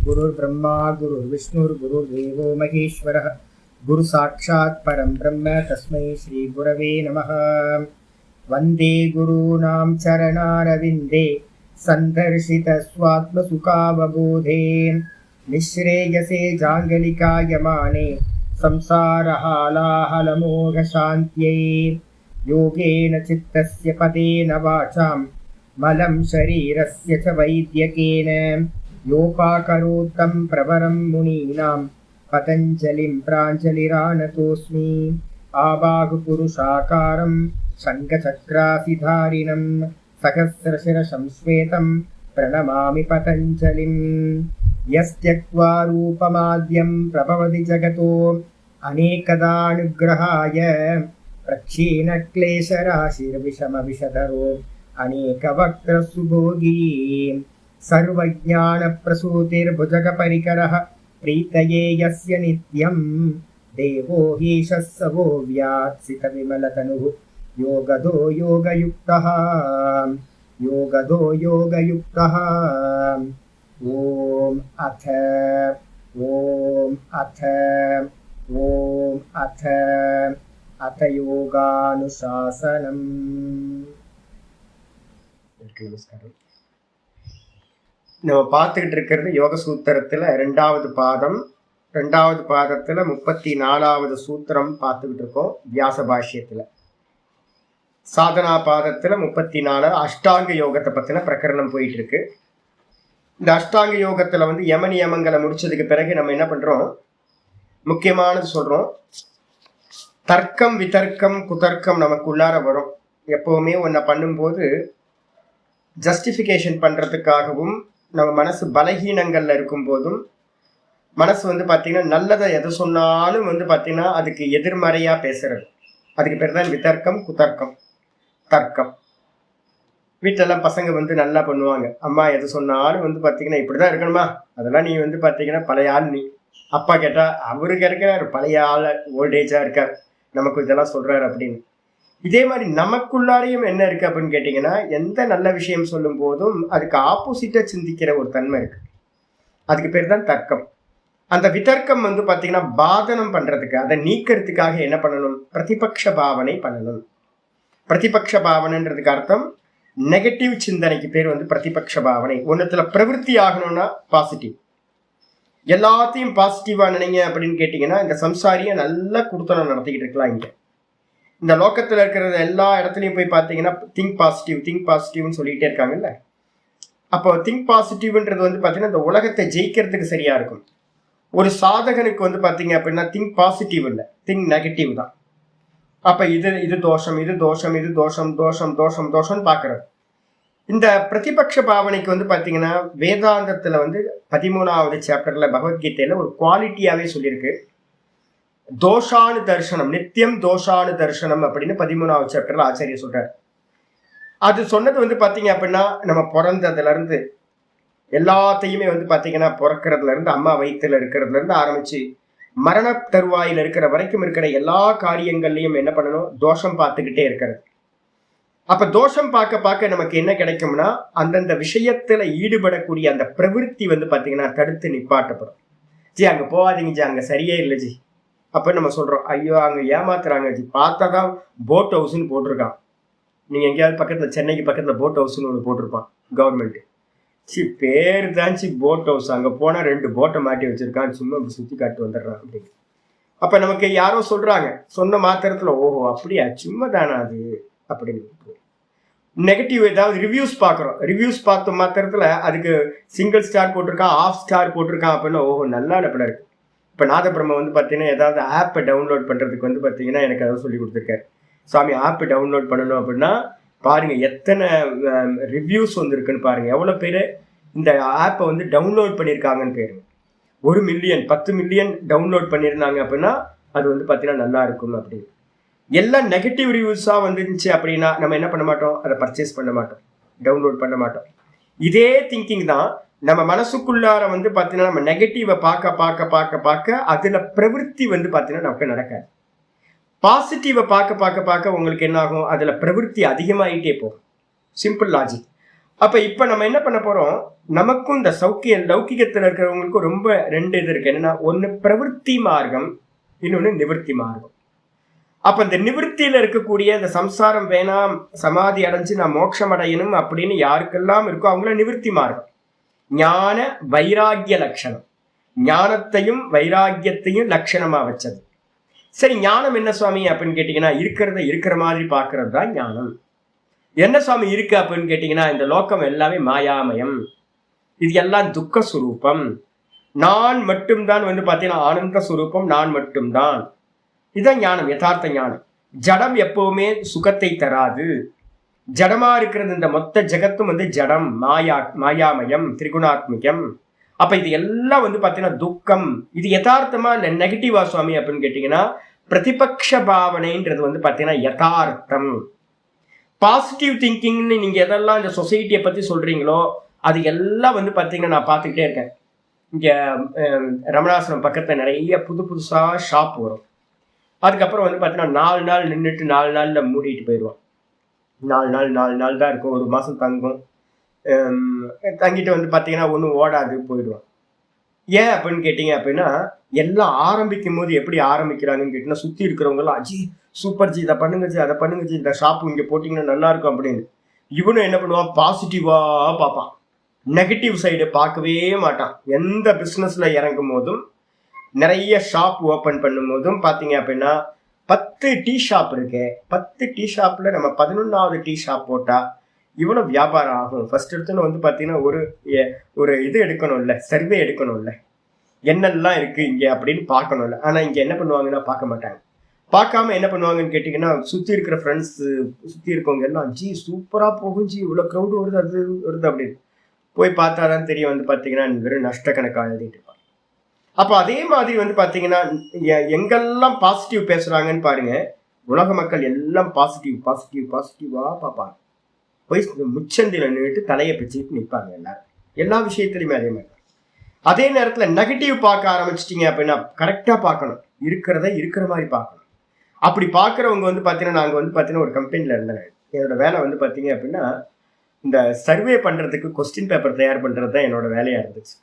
गुरुर्ब्रह्मा गुरुर्विष्णुर्गुरुर्देवो महेश्वरः गुरु साक्षात् परं ब्रह्म तस्मै श्री गुरवे नमः। वन्दे गुरूणां चरणारविन्दे सन्दर्शितस्वात्मसुखावबोधे निःश्रेयसे जाङ्गलिकायमाने संसारहालाहलमोघशान्त्यै योगेन चित्तस्य पदेन वाचां मलं शरीरस्य च वैद्यकेन योपाकरोत्तं प्रवरं मुनीनां पतञ्जलिं प्राञ्जलिरानतोऽस्मि। आबाहुपुरुषाकारं शङ्खचक्रासिधारिणं सहस्रशिरसं श्वेतं प्रणमामि पतञ्जलिं। यस्त्यक्त्वा रूपमाद्यं प्रभवति जगतो अनेकदानुग्रहाय प्रक्षीणक्लेशराशिर्विषमविषधरो अनेकवक्त्रसुभोगी सर्वज्ञानप्रसूतिर्भुजगपरिकरः प्रीतये यस्य नित्यं देवो हीशः स वो व्यात्सितविमलतनुः योगदो योगयुक्तः ॐ अथ योगानुशासनम्। நமஸ்காரம். நம்ம பார்த்துக்கிட்டு இருக்கிறது யோக சூத்திரத்துல ரெண்டாவது பாதத்துல 34வது சூத்திரம் பார்த்துக்கிட்டு இருக்கோம். வியாச பாஷ்யத்துல சாதனா பாதத்துல 34 அஷ்டாங்க யோகத்தை பத்தின பிரகரணம் போயிட்டு இருக்கு. இந்த அஷ்டாங்க யோகத்துல யம நியமங்களை முடிச்சதுக்கு பிறகு நம்ம என்ன பண்றோம், முக்கியமானது சொல்றோம். தர்க்கம் விதர்க்கம் குதர்க்கம் நமக்கு உள்ளார வரும். எப்பவுமே ஒன்றை பண்ணும்போது ஜஸ்டிஃபிகேஷன் பண்றதுக்காகவும் நம்ம மனசு பலகீனங்கள்ல இருக்கும் போதும் மனசு பார்த்தீங்கன்னா நல்லதை எது சொன்னாலும் பார்த்தீங்கன்னா அதுக்கு எதிர்மறையா பேசுறது, அதுக்கு பேர் தான் விதர்க்கம் குதர்க்கம். தர்க்கம் வீட்டிலெல்லாம் பசங்க நல்லா பண்ணுவாங்க. அம்மா எது சொன்னாலும் பார்த்தீங்கன்னா இப்படிதான் இருக்கணுமா, அதெல்லாம் நீ பார்த்தீங்கன்னா பழைய ஆள், நீ அப்பா கேட்டா அவருக்கு இருக்கிறார் பழைய ஆள், ஓல்டேஜா இருக்கார், நமக்கு இதெல்லாம் சொல்றாரு அப்படின்னு. இதே மாதிரி நமக்குள்ளாரையும் என்ன இருக்கு அப்படின்னு கேட்டீங்கன்னா, எந்த நல்ல விஷயம் சொல்லும் போதும் அதுக்கு ஆப்போசிட்டா சிந்திக்கிற ஒரு தன்மை இருக்கு. அதுக்கு பேர் தான் தர்க்கம். அந்த விதர்க்கம் பார்த்தீங்கன்னா பாதனம் பண்றதுக்கு, அதை நீக்கிறதுக்காக என்ன பண்ணணும், பிரதிபக்ஷ பாவனை பண்ணணும். பிரதிபக்ஷ பாவனைன்றதுக்கு அர்த்தம் நெகட்டிவ் சிந்தனைக்கு பேர் பிரதிபக்ஷ பாவனை. ஒன்னுத்துல பிரவருத்தி ஆகணும்னா பாசிட்டிவ், எல்லாத்தையும் பாசிட்டிவா நினைங்க அப்படின்னு கேட்டீங்கன்னா இந்த சம்சாரியை நல்லா குடுத்தனம் நடத்திக்கிட்டு இருக்கலாம். இந்த லோக்கத்துல இருக்கிறது எல்லா இடத்துலையும் போய் பார்த்தீங்கன்னா திங்க் பாசிட்டிவ்னு சொல்லிட்டே இருக்காங்கல்ல. அப்போ திங்க் பாசிட்டிவ்ன்றது பார்த்தீங்கன்னா இந்த உலகத்தை ஜெயிக்கிறதுக்கு சரியா இருக்கும். ஒரு சாதகனுக்கு பார்த்தீங்க அப்படின்னா திங்க் பாசிட்டிவ் இல்லை, திங்க் நெகட்டிவ் தான். அப்ப இது தோஷம், இது தோஷம், இது தோஷம், தோஷம் தோஷம் தோஷம்னு பாக்குறது. இந்த பிரதிபக்ஷ பாவனைக்கு பார்த்தீங்கன்னா வேதாந்தத்துல 13வது சாப்டர்ல பகவத்கீதையில ஒரு குவாலிட்டியாவே சொல்லியிருக்கு. தோஷானு தர்சனம், நித்தியம் தோஷானு தர்சனம் அப்படின்னு 13வது சாப்டர்ல ஆச்சாரியர் சொல்றாரு. அது சொன்னது பார்த்தீங்க அப்படின்னா நம்ம பிறந்ததுல இருந்து எல்லாத்தையுமே பார்த்தீங்கன்னா பிறக்கிறதுல இருந்து அம்மா வயிற்றுல இருக்கிறதுல இருந்து ஆரம்பிச்சு மரண தருவாயில் இருக்கிற வரைக்கும் இருக்கிற எல்லா காரியங்கள்லையும் என்ன பண்ணணும், தோஷம் பார்த்துக்கிட்டே இருக்கிறது. அப்ப தோஷம் பார்க்க பார்க்க நமக்கு என்ன கிடைக்கும்னா அந்தந்த விஷயத்துல ஈடுபடக்கூடிய அந்த பிரவிற்த்தி பார்த்தீங்கன்னா தடுத்து நிப்பாட்டப்படும். ஜி அங்க போகாதீங்க ஜி, அங்க சரியே இல்லை ஜி. அப்ப நம்ம சொல்றோம், ஐயோ அங்க ஏமாத்துறாங்க ஜி, பார்த்தாதான் போட் ஹவுஸ்ன்னு போட்டிருக்கான். நீங்க எங்கேயாவது பக்கத்துல சென்னைக்கு பக்கத்துல போட் ஹவுஸ்ன்னு ஒன்று போட்டிருப்பான் கவர்மெண்ட். சி பேர் தான் சி போட் ஹவுஸ், அங்க போனா 2 போட்டை மாட்டி வச்சிருக்கான், சும்மா சுத்தி காட்டு வந்துடுறான் அப்படின்னு. அப்ப நமக்கு யாரோ சொல்றாங்க, சொன்ன மாத்திரத்துல ஓஹோ அப்படியா சும்மா தானா அது அப்படின்னு. நெகட்டிவ் ஏதாவது ரிவ்யூஸ் பார்க்குறோம், ரிவ்யூஸ் பார்த்த மாத்திரத்துல அதுக்கு சிங்கிள் ஸ்டார் போட்டிருக்கான், ஆஃப் ஸ்டார் போட்டிருக்கான் அப்படின்னா ஓஹோ நல்லா டப்படா இருக்கு. இப்போ நாதபிரம்ம பார்த்தீங்கன்னா ஏதாவது ஆப்பை டவுன்லோட் பண்ணுறதுக்கு பார்த்தீங்கன்னா எனக்கு அதை சொல்லி கொடுத்துருக்காரு. சுவாமி ஆப் டவுன்லோட் பண்ணணும் அப்படின்னா பாருங்க எத்தனை ரிவ்யூஸ் இருக்குன்னு பாருங்க, எவ்வளோ பேர் இந்த ஆப்பை டவுன்லோட் பண்ணியிருக்காங்கன்னு பேருங்க. 1 மில்லியன் 10 மில்லியன் டவுன்லோட் பண்ணியிருந்தாங்க அப்படின்னா அது பார்த்தீங்கன்னா நல்லா இருக்கும் அப்படின்னு. எல்லாம் நெகட்டிவ் ரிவ்யூஸாக வந்துருந்துச்சு அப்படின்னா நம்ம என்ன பண்ண மாட்டோம், அதை பர்ச்சேஸ் பண்ண மாட்டோம், டவுன்லோட் பண்ண மாட்டோம். இதே திங்கிங் தான் நம்ம மனசுக்குள்ளார பார்த்தீங்கன்னா நம்ம நெகட்டிவை பார்க்க அதுல பிரவருத்தி பார்த்தீங்கன்னா நமக்கு நடக்காது. பாசிட்டிவை பார்க்க உங்களுக்கு என்ன ஆகும், அதுல பிரவருத்தி அதிகமாயிட்டே போகும். Simple logic. அப்ப இப்ப நம்ம என்ன பண்ண போறோம், நமக்கும் இந்த லௌகிகத்துல இருக்கிறவங்களுக்கும் ரொம்ப 2 இது இருக்கு. என்னன்னா, ஒண்ணு பிரவிற்த்தி மார்க்கம், இன்னொன்னு நிவர்த்தி மார்க்கம். அப்ப இந்த நிவர்த்தியில இருக்கக்கூடிய இந்த சம்சாரம் வேணாம், சமாதி அடைஞ்சு நான் மோட்சம் அடையணும் அப்படின்னு யாருக்கெல்லாம் இருக்கோ அவங்கள நிவர்த்தி மார்க்கம். ஞான வைராகிய லட்சணம், ஞானத்தையும் வைராகியத்தையும் லட்சணமா வச்சது. சரி, ஞானம் என்ன சுவாமி அப்படின்னு கேட்டீங்கன்னா, இருக்கிறத இருக்கிற மாதிரி பார்க்கறது தான் ஞானம். என்ன சுவாமி இருக்கு அப்படின்னு கேட்டீங்கன்னா, இந்த லோகம் எல்லாமே மாயாமயம், இது எல்லாம் துக்க சுரூபம், நான் மட்டும்தான் பாத்தீங்கன்னா ஆனந்த சுரூபம், நான் மட்டும்தான். இதுதான் ஞானம், யதார்த்த ஞானம். ஜடம் எப்பவுமே சுகத்தை தராது. ஜடமா இருக்கிறது இந்த மொத்த ஜெகத்தும் ஜடம், மாயாமயம், திரிகுணாத்மிகம். அப்ப இது எல்லாம் பாத்தீங்கன்னா துக்கம். இது யதார்த்தமா இல்ல நெகட்டிவா சுவாமி அப்படின்னு கேட்டீங்கன்னா, பிரதிபக்ஷ பாவனைன்றது பாத்தீங்கன்னா யதார்த்தம். பாசிட்டிவ் திங்கிங்னு நீங்க எதெல்லாம் இந்த சொசைட்டியை பத்தி சொல்றீங்களோ அது எல்லாம் பாத்தீங்கன்னா நான் பார்த்துக்கிட்டே இருக்கேன். இங்க ரமணாசிரமம் பக்கத்துல நிறைய புதுசா ஷாப் வரும். அதுக்கப்புறம் பாத்தீங்கன்னா 4 நாள் நின்றுட்டு 4 நாள்ல மூடிட்டு போயிடுவோம். 4 நாள் தான் இருக்கும், 1 மாசம் தங்கும். தங்கிட்டு பாத்தீங்கன்னா ஒன்றும் ஓடாது, போயிடுவோம். ஏன் அப்படின்னு கேட்டீங்க அப்படின்னா, எல்லாம் ஆரம்பிக்கும் போது எப்படி ஆரம்பிக்கிறாங்கன்னு கேட்டீங்கன்னா, சுத்தி இருக்கிறவங்க எல்லாம் அஜி சூப்பர் ஜி, இதை பண்ணுங்க ஜி, அதை பண்ணுங்க ஜி, இந்த ஷாப்பு இங்க போட்டீங்கன்னா நல்லா இருக்கும் அப்படின்னு. இவனும் என்ன பண்ணுவான், பாசிட்டிவா பார்ப்பான், நெகட்டிவ் சைடு பார்க்கவே மாட்டான். எந்த பிசினஸ்ல இறங்கும் போதும், நிறைய ஷாப் ஓபன் பண்ணும் போதும் பாத்தீங்க அப்படின்னா 10 டீ ஷாப் இருக்கு, 10 டீ ஷாப்ல நம்ம 11வது டீ ஷாப் போட்டா இவ்வளவு வியாபாரம் ஆகும். ஃபர்ஸ்ட் எடுத்துன்னு பாத்தீங்கன்னா ஒரு இது எடுக்கணும்ல, சர்வே எடுக்கணும்ல, என்னெல்லாம் இருக்கு இங்க அப்படின்னு பார்க்கணும்ல. ஆனா இங்க என்ன பண்ணுவாங்கன்னா பார்க்க மாட்டாங்க. பார்க்காம என்ன பண்ணுவாங்கன்னு கேட்டீங்கன்னா, சுத்தி இருக்கிற ஃப்ரெண்ட்ஸ், சுத்தி இருக்கவங்க எல்லாம் ஜி சூப்பரா போகும் ஜி, இவ்வளவு க்ரௌடு வருது, அது வருது அப்படின்னு போய் பார்த்தாதான் தெரியும் பாத்தீங்கன்னா வெறும் நஷ்ட கணக்கா எழுதிட்டு இருப்பாங்க. அப்ப அதே மாதிரி பாத்தீங்கன்னா எங்கெல்லாம் பாசிட்டிவ் பேசுறாங்கன்னு பாருங்க, உலக மக்கள் எல்லாம் பாசிட்டிவா பார்ப்பாங்க. போய் முச்சந்தில நின்றுட்டு தலையை பிச்சுட்டு நிற்பாங்க எல்லாரும், எல்லா விஷயத்திலுமே அதே மாதிரி. அதே நேரத்துல நெகட்டிவ் பார்க்க ஆரம்பிச்சிட்டீங்க அப்படின்னா கரெக்டா பார்க்கணும், இருக்கிறத இருக்கிற மாதிரி பார்க்கணும். அப்படி பார்க்குறவங்க பாத்தீங்கன்னா, நாங்க பாத்தீங்கன்னா ஒரு கம்பெனில இருந்தேன். என்னோட வேலை பாத்தீங்க அப்படின்னா, இந்த சர்வே பண்றதுக்கு கொஸ்டின் பேப்பர் தயார் பண்றது தான் என்னோட வேலையா இருந்துச்சு.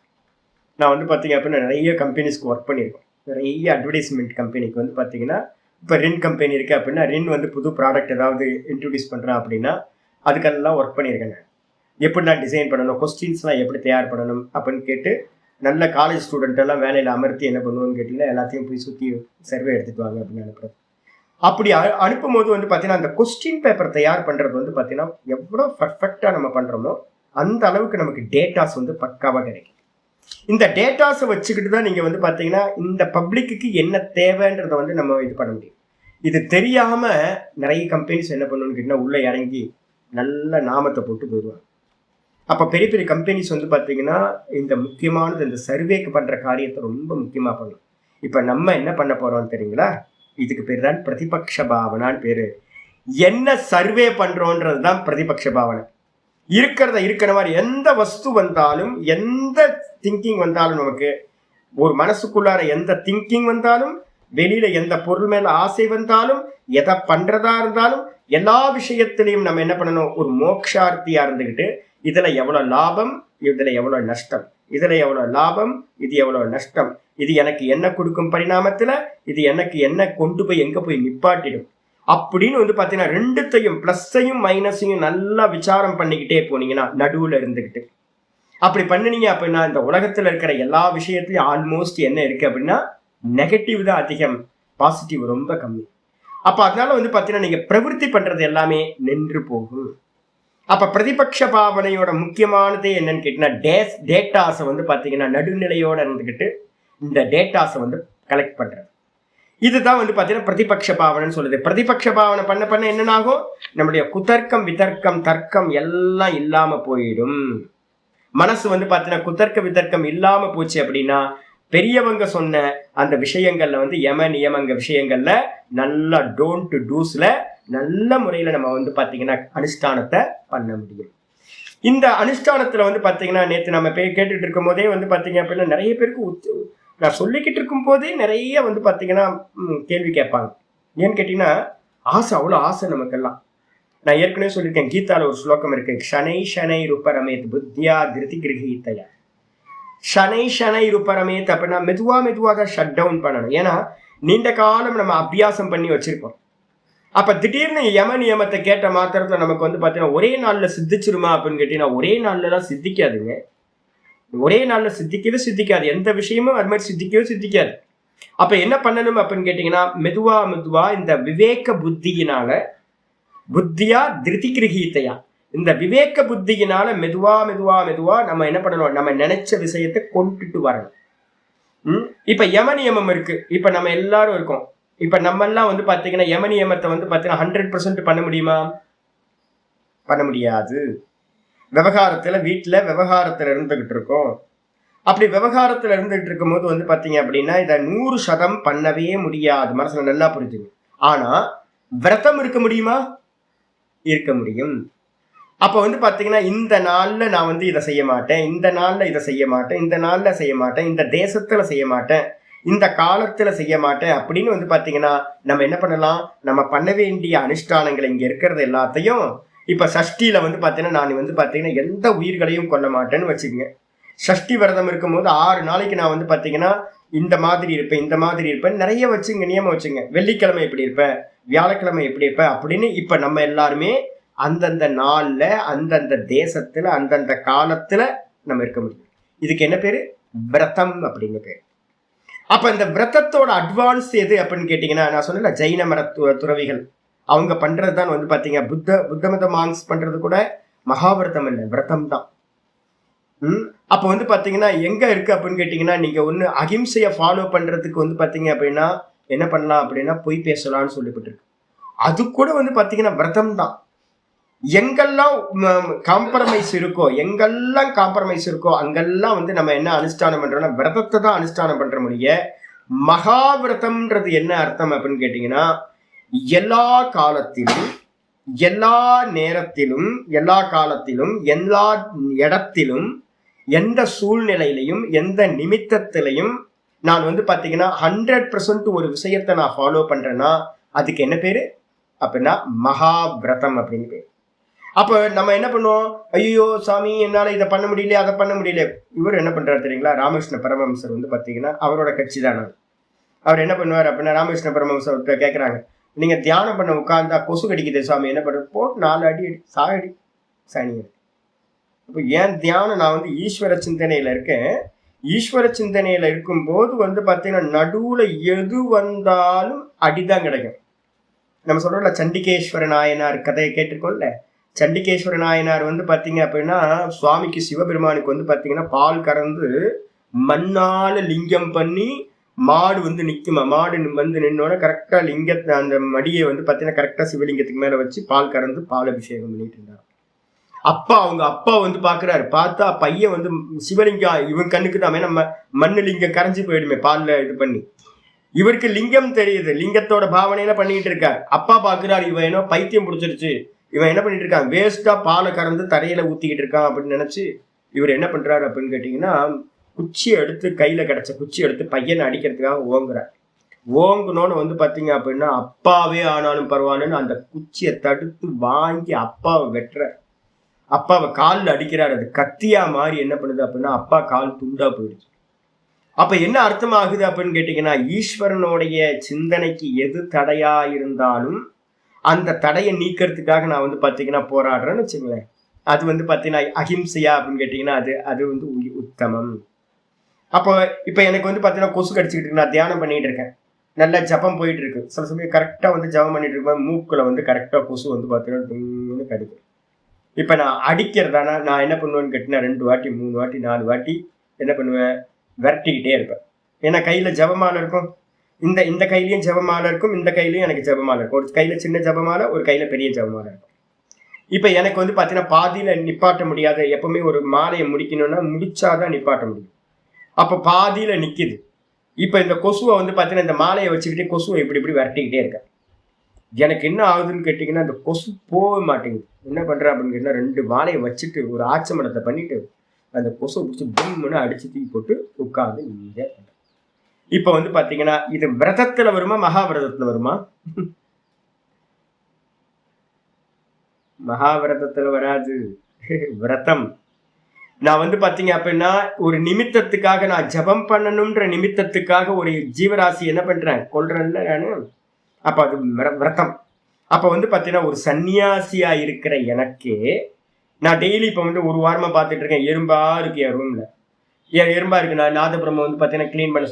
நான் பாத்தீங்க அப்படின்னா நிறைய கம்பெனிஸ்க்கு ஒர்க் பண்ணியிருக்கோம். நிறைய அட்வர்டைஸ்மெண்ட் கம்பெனிக்கு பாத்தீங்கன்னா, இப்போ ரின் கம்பெனி இருக்கு அப்படின்னா, ரின் புது ப்ராடக்ட் ஏதாவது இன்ட்ரடியூஸ் பண்றேன் அப்படின்னா அதுக்கெல்லாம் ஒர்க் பண்ணியிருக்கேன். நான் எப்படிலாம் டிசைன் பண்ணணும், கொஸ்டின்ஸ்லாம் எப்படி தயார் பண்ணணும் அப்படின்னு கேட்டு நல்ல காலேஜ் ஸ்டூடெண்ட் எல்லாம் வேலையில் அமர்த்தி என்ன பண்ணுவோன்னு கேட்டிங்கன்னா, எல்லாத்தையும் போய் சுற்றி சர்வே எடுத்துட்டு வாங்க அப்படின்னு அனுப்புறது. அப்படி அனுப்பும் போது பார்த்தீங்கன்னா, அந்த கொஸ்டின் பேப்பர் தயார் பண்ணுறது பார்த்தீங்கன்னா எவ்வளோ பர்ஃபெக்டாக நம்ம பண்ணுறோமோ அந்த அளவுக்கு நமக்கு டேட்டாஸ் பக்காவாக கிடைக்கும். இந்த டேட்டாஸை வச்சுக்கிட்டு தான் நீங்கள் பார்த்தீங்கன்னா இந்த பப்ளிக்கு என்ன தேவைன்றதை நம்ம இது பண்ண முடியும். இது தெரியாம நிறைய கம்பெனிஸ் என்ன பண்ணணும்னு கேட்டிங்கன்னா, உள்ளே இறங்கி நல்ல நாமத்தை போட்டு போயிடுவாங்க. அப்போ பெரிய பெரிய கம்பெனிஸ் பார்த்தீங்கன்னா இந்த முக்கியமானது இந்த சர்வேக்கு பண்ணுற காரியத்தை ரொம்ப முக்கியமாக பண்ணும். இப்போ நம்ம என்ன பண்ண போகிறோம்னு தெரியுங்களா, இதுக்கு பேர் தான் பிரதிபக்ஷ பாவனான்னு பேர். என்ன சர்வே பண்ணுறோன்றது தான் பிரதிபக்ஷ பாவனை. இருக்கிறத இருக்கிற மாதிரி எந்த வஸ்து வந்தாலும், எந்த திங்கிங் வந்தாலும், நமக்கு ஒரு மனசுக்குள்ளார எந்த திங்கிங் வந்தாலும், வெளியில எந்த பொருள் மேல ஆசை வந்தாலும், எதை பண்றதா இருந்தாலும், எல்லா விஷயத்திலையும் நம்ம என்ன பண்ணணும், ஒரு மோக்ஷார்த்தியா இருந்துகிட்டு இதுல எவ்வளவு லாபம், இதுல எவ்வளவு நஷ்டம், இதுல எவ்வளவு லாபம், இது எவ்வளவு நஷ்டம், இது எனக்கு என்ன கொடுக்கும் பரிணாமத்துல, இது எனக்கு என்ன கொண்டு போய் எங்க போய் நிப்பாட்டிடும் அப்படின்னு பாத்தீங்கன்னா ரெண்டுத்தையும் பிளஸ்ஸையும் மைனஸையும் நல்லா விசாரம் பண்ணிக்கிட்டே போனீங்கன்னா நடுவுல இருந்துகிட்டு அப்படி பண்ணினீங்க அப்படின்னா இந்த உலகத்துல இருக்கிற எல்லா விஷயத்திலையும் ஆல்மோஸ்ட் என்ன இருக்கு அப்படின்னா நெகட்டிவ் தான் அதிகம், பாசிட்டிவ் ரொம்ப கம்மி. அப்ப அதனால பாத்தீங்கன்னா நீங்க பிரவருத்தி பண்றது எல்லாமே நின்று போகும். அப்ப பிரதிபக்ஷ பாவனையோட முக்கியமானதே என்னன்னு கேட்டீங்கன்னா டேட்டாஸை பாத்தீங்கன்னா நடுநிலையோட இருந்துகிட்டு இந்த டேட்டாஸை கலெக்ட் பண்றது. இதுதான் பாத்தீங்கன்னா பிரதிபக்ஷ பாவனைன்னு சொல்லுது. பிரதிபக்ஷ பாவனை பண்ண என்ன ஆகும், நம்முடைய குதர்க்கம் விதர்க்கம் தர்க்கம் எல்லாம் இல்லாம போயிடும். மனசு பாத்தீங்கன்னா குதர்க்க விதர்க்கம் இல்லாம போச்சு அப்படின்னா பெரியவங்க சொன்ன அந்த விஷயங்கள்ல யம நியமங்க விஷயங்கள்ல நல்ல டோன்ட் டூஸ்ல நல்ல முறையில நம்ம பாத்தீங்கன்னா அனுஷ்டானத்தை பண்ண முடியும். இந்த அனுஷ்டானத்துல பாத்தீங்கன்னா நேற்று நம்ம கேட்டுட்டு இருக்கும் போதே பாத்தீங்க அப்படின்னா நிறைய பேருக்கு நான் சொல்லிக்கிட்டு இருக்கும் போதே நிறைய பாத்தீங்கன்னா கேள்வி கேட்பாங்க. ஏன்னு கேட்டீங்கன்னா ஆசை, அவ்வளோ ஆசை நமக்கெல்லாம். நான் ஏற்கனவே சொல்லியிருக்கேன், கீதால ஒரு ஸ்லோகம் இருக்கு, ஷனை ஷனை ருப்பரமேத் புத்தியா திருதி கிரகித்தயா. ஷனை ஷனை ருப்பரமேத் அப்படின்னா மெதுவா மெதுவா தான் ஷட் டவுன் பண்ணணும். ஏன்னா நீண்ட காலம் நம்ம அபியாசம் பண்ணி வச்சிருப்போம். அப்ப திடீர்னு யம நியமத்தை கேட்ட மாத்திரத்துல நமக்கு வந்து பாத்தீங்கன்னா ஒரே நாள்ல சித்திச்சிருமா அப்படின்னு கேட்டீங்கன்னா ஒரே நாள்ல எல்லாம் சித்திக்காதுங்க. ஒரே நாள்ல சித்திக்காது. எந்த விஷயமும் அது மாதிரி சித்திக்காது. அப்ப என்ன பண்ணணும் அப்படின்னு கேட்டீங்கன்னா மெதுவா மெதுவா இந்த விவேக புத்தியினால, புத்தியா திருதி கிரகித்தையா, இந்த விவேக புத்தியினால மெதுவா மெதுவா மெதுவா நம்ம என்ன பண்ணணும், நம்ம நினைச்ச விஷயத்தை கொண்டுட்டு வரணும். இப்ப யம நியமம் இருக்கு. இப்ப நம்ம எல்லாரும் இருக்கோம். இப்ப நம்ம எல்லாம் வந்து பாத்தீங்கன்னா யம நியமத்தை வந்து பாத்தீங்கன்னா 100% பண்ண முடியுமா? பண்ண முடியாது. விவகாரத்துல வீட்டுல விவகாரத்துல இருந்துகிட்டு இருக்கோம். அப்படி விவகாரத்துல இருந்துகிட்டு இருக்கும் போது வந்து பாத்தீங்க அப்படின்னா இதை 100% பண்ணவே முடியாது. மனசுல நல்லா புரிஞ்சுங்க. ஆனா விரதம் இருக்க முடியுமா? இருக்க முடியும். அப்ப வந்து பாத்தீங்கன்னா இந்த நாள்ல நான் வந்து இதை செய்ய மாட்டேன், இந்த நாள்ல இதை செய்ய மாட்டேன், இந்த நாள்ல செய்ய மாட்டேன், இந்த தேசத்துல செய்ய மாட்டேன், இந்த காலத்துல செய்ய மாட்டேன் அப்படின்னு வந்து பாத்தீங்கன்னா நம்ம என்ன பண்ணலாம், நம்ம பண்ண வேண்டிய அனுஷ்டானங்களை இங்க இருக்கிறது எல்லாத்தையும் இப்ப சஷ்டியில வந்து பாத்தீங்கன்னா நான் வந்து பாத்தீங்கன்னா எந்த உயிர்களையும் கொல்ல மாட்டேன்னு வச்சுக்கோங்க. சஷ்டி விரதம் இருக்கும் போது 6 நாளைக்கு நான் வந்து பாத்தீங்கன்னா இந்த மாதிரி இருப்பேன் நிறைய வச்சுங்க, நியமம் வச்சுங்க. வெள்ளிக்கிழமை எப்படி இருப்பேன், வியாழக்கிழமை எப்படி இருப்பேன் அப்படின்னு இப்ப நம்ம எல்லாருமே அந்தந்த நாள்ல அந்தந்த தேசத்துல அந்தந்த காலத்துல நம்ம இருக்க முடியும். இதுக்கு என்ன பேரு? விரதம் அப்படின்னு பேரு. அப்ப இந்த விரதத்தோட அட்வான்ஸ் எது அப்படின்னு கேட்டீங்கன்னா நான் சொன்ன ஜெயின மர துறவிகள் அவங்க பண்றதுதான் வந்து பாத்தீங்க. புத்த மத மாங்ஸ் பண்றது கூட மகாவிரதம் இல்லை, விரதம் தான். அப்ப வந்து பாத்தீங்கன்னா எங்க இருக்கு அப்படின்னு கேட்டீங்கன்னா நீங்க ஒண்ணு அகிம்சைய ஃபாலோ பண்றதுக்கு வந்து பாத்தீங்க அப்படின்னா என்ன பண்ணலாம் அப்படின்னா பொய் பேசலாம்னு சொல்லப்பட்டிருக்கு. அது கூட வந்து பாத்தீங்கன்னா விரதம் தான். எங்கெல்லாம் காம்ப்ரமைஸ் இருக்கோ அங்கெல்லாம் வந்து நம்ம என்ன அனுஷ்டானம் பண்றோம்னா விரதத்தை தான் அனுஷ்டானம் பண்ற முடிய. மகாவிரதம்ன்றது என்ன அர்த்தம் அப்படின்னு கேட்டீங்கன்னா எல்லா காலத்திலும் எல்லா நேரத்திலும் எல்லா காலத்திலும் எல்லா இடத்திலும் எந்த சூழ்நிலையிலையும் எந்த நிமித்தத்திலையும் நான் வந்து பாத்தீங்கன்னா 100% ஒரு விஷயத்தை நான் ஃபாலோ பண்றேன்னா அதுக்கு என்ன பேரு அப்படின்னா மகாவிரதம் அப்படின்னு பேரு. அப்ப நம்ம என்ன பண்ணுவோம், ஐயோ சாமி என்னால இதை பண்ண முடியல அதை பண்ண முடியல. இவர் என்ன பண்றாரு தெரியுங்களா, ராமகிருஷ்ண பரமஹம்சர் வந்து பாத்தீங்கன்னா அவரோட கட்சி தான். அவர் என்ன பண்ணுவார் அப்படின்னா ராமகிருஷ்ண பரமஹம்சர் கேட்கறாங்க, நீங்க தியானம் பண்ண உட்கார்ந்தா கொசு கடிக்குது சாமி, என்ன பண்றது, போட்டு 4 அடி சாகடி சனி. அப்போ ஏன் தியானம், நான் வந்து ஈஸ்வர சிந்தனையில இருக்கேன். ஈஸ்வர சிந்தனையில இருக்கும்போது வந்து பாத்தீங்கன்னா நடுவுல எது வந்தாலும் அடிதான் கிடைக்கும். நம்ம சொல்றோம்ல சண்டிகேஸ்வர நாயனார் கதையை கேட்டிருக்கோம்ல. சண்டிகேஸ்வர நாயனார் வந்து பாத்தீங்க அப்படின்னா சுவாமிக்கு சிவபெருமானுக்கு வந்து பாத்தீங்கன்னா பால் கறந்து மண்ணால லிங்கம் பண்ணி மாடு வந்து நிக்குமா, மாடு வந்து நின்னோட கரெக்டா லிங்கத்தை அந்த மடியை வந்து பாத்தீங்கன்னா கரெக்டா சிவலிங்கத்துக்கு மேல வச்சு பால் கறந்து பால் அபிஷேகம் பண்ணிட்டு இருந்தார். அவங்க அப்பா வந்து பாக்குறாரு, பார்த்தா பையன் வந்து சிவலிங்கம் இவன் கண்ணுக்கு தான் நம்ம மண்ணு லிங்கம் கரைஞ்சி போயிடுமே பால்ல இது பண்ணி. இவருக்கு லிங்கம் தெரியுது, லிங்கத்தோட பாவனையில பண்ணிட்டு இருக்காரு. அப்பா பாக்குறாரு, இவன் என்ன பைத்தியம் பிடிச்சிருச்சு, இவன் என்ன பண்ணிட்டு இருக்கான், வேஸ்டா பாலை கறந்து தரையில ஊத்திக்கிட்டு இருக்கான் அப்படின்னு நினைச்சு இவர் என்ன பண்றாரு அப்படின்னு கேட்டீங்கன்னா கையில கிடைச்ச குச்சி எடுத்து பையனை அடிக்கிறதுக்காக ஓங்குறார். ஓங்குனோன்னு வந்து பாத்தீங்க அப்படின்னா அப்பாவே ஆனாலும் பரவாயில்லன்னு அந்த குச்சியை தடுத்து வாங்கி அப்பாவை வெட்டுறார். அப்பாவை காலில் அடிக்கிறார். அது கத்தியா மாறி என்ன பண்ணுது அப்படின்னா அப்பா கால் துண்டா போயிடுச்சு. அப்ப என்ன அர்த்தம் ஆகுது அப்படின்னு கேட்டீங்கன்னா ஈஸ்வரனுடைய சிந்தனைக்கு எது தடையா இருந்தாலும் அந்த தடையை நீக்கிறதுக்காக நான் வந்து பாத்தீங்கன்னா போராடுறேன்னு வச்சுங்களேன். அது வந்து பாத்தீங்கன்னா அஹிம்சையா அப்படின்னு கேட்டீங்கன்னா அது வந்து உத்தமம். அப்போ இப்ப எனக்கு வந்து பாத்தீங்கன்னா கொசு கடிச்சுக்கிட்டு இருக்கு, நான் தியானம் பண்ணிட்டு இருக்கேன், நல்லா ஜபம் போயிட்டு இருக்கு. சில சமயம் கரெக்டா வந்து ஜபம் பண்ணிட்டு இருக்கேன், மூக்குல வந்து கரெக்டா கொசு வந்து பாத்தீங்கன்னா கடிக்கும். இப்ப நான் அடிக்கிறதானா நான் என்ன பண்ணுவேன்னு கேட்டீங்கன்னா 2 வாட்டி 3 வாட்டி 4 வாட்டி என்ன பண்ணுவேன், விரட்டிக்கிட்டே இருப்பேன். ஏன்னா கையில ஜபமாலை இருக்கும், இந்த கையிலயும் ஜபமாலை இருக்கும், இந்த கையிலயும் எனக்கு ஜபமாலை இருக்கும். ஒரு கையில சின்ன ஜபமாலை, ஒரு கையில பெரிய ஜபமாலை இருக்கும். இப்ப எனக்கு வந்து பாத்தீங்கன்னா பாதியில நிப்பாட்ட முடியாது. எப்பவுமே ஒரு மாலையை முடிக்கணும்னா முடிச்சாதான் நிப்பாட்ட முடியும். அப்ப பாதியில நிக்குது. இப்ப இந்த கொசுவை வந்து பாத்தீங்கன்னா இந்த மாலையை வச்சுக்கிட்டே கொசுவை இப்படி விரட்டிக்கிட்டே இருக்கேன். எனக்கு என்ன ஆகுதுன்னு கேட்டீங்கன்னா அந்த கொசு போக மாட்டேங்குது. என்ன பண்றேன் அப்படின்னு கேட்டீங்கன்னா 2 மாலையை வச்சுட்டு ஒரு ஆச்சமனத்தை பண்ணிட்டு அந்த கொசுவை பிடிச்சி பூம்னு அடிச்சு தூக்கி போட்டு உட்கார்ந்து நீங்க. இப்ப வந்து பாத்தீங்கன்னா இது விரதத்துல வருமா மகாவிரதத்துல வருமா? மகாவிரதத்துல வராது. விரதம். நான் வந்து பாத்தீங்க அப்படின்னா ஒரு நிமித்தத்துக்காக, நான் ஜபம் பண்ணணும்ன்ற நிமித்தத்துக்காக ஒரு ஜீவராசி என்ன பண்றேன், கொல்றேன்ல நானு. அப்ப அது விரதம். அப்ப வந்து பாத்தீங்கன்னா ஒரு சன்னியாசியா இருக்கிற எனக்கே, நான் டெய்லி இப்ப வந்து ஒரு வாரமா பாத்துட்டு இருக்கேன், எறும்பா இருக்கு என் ரூம்ல. ஏன் எறும்பா இருக்கு, நான் நாதபுரம் வந்து பாத்தீங்கன்னா கிளீன் பண்ண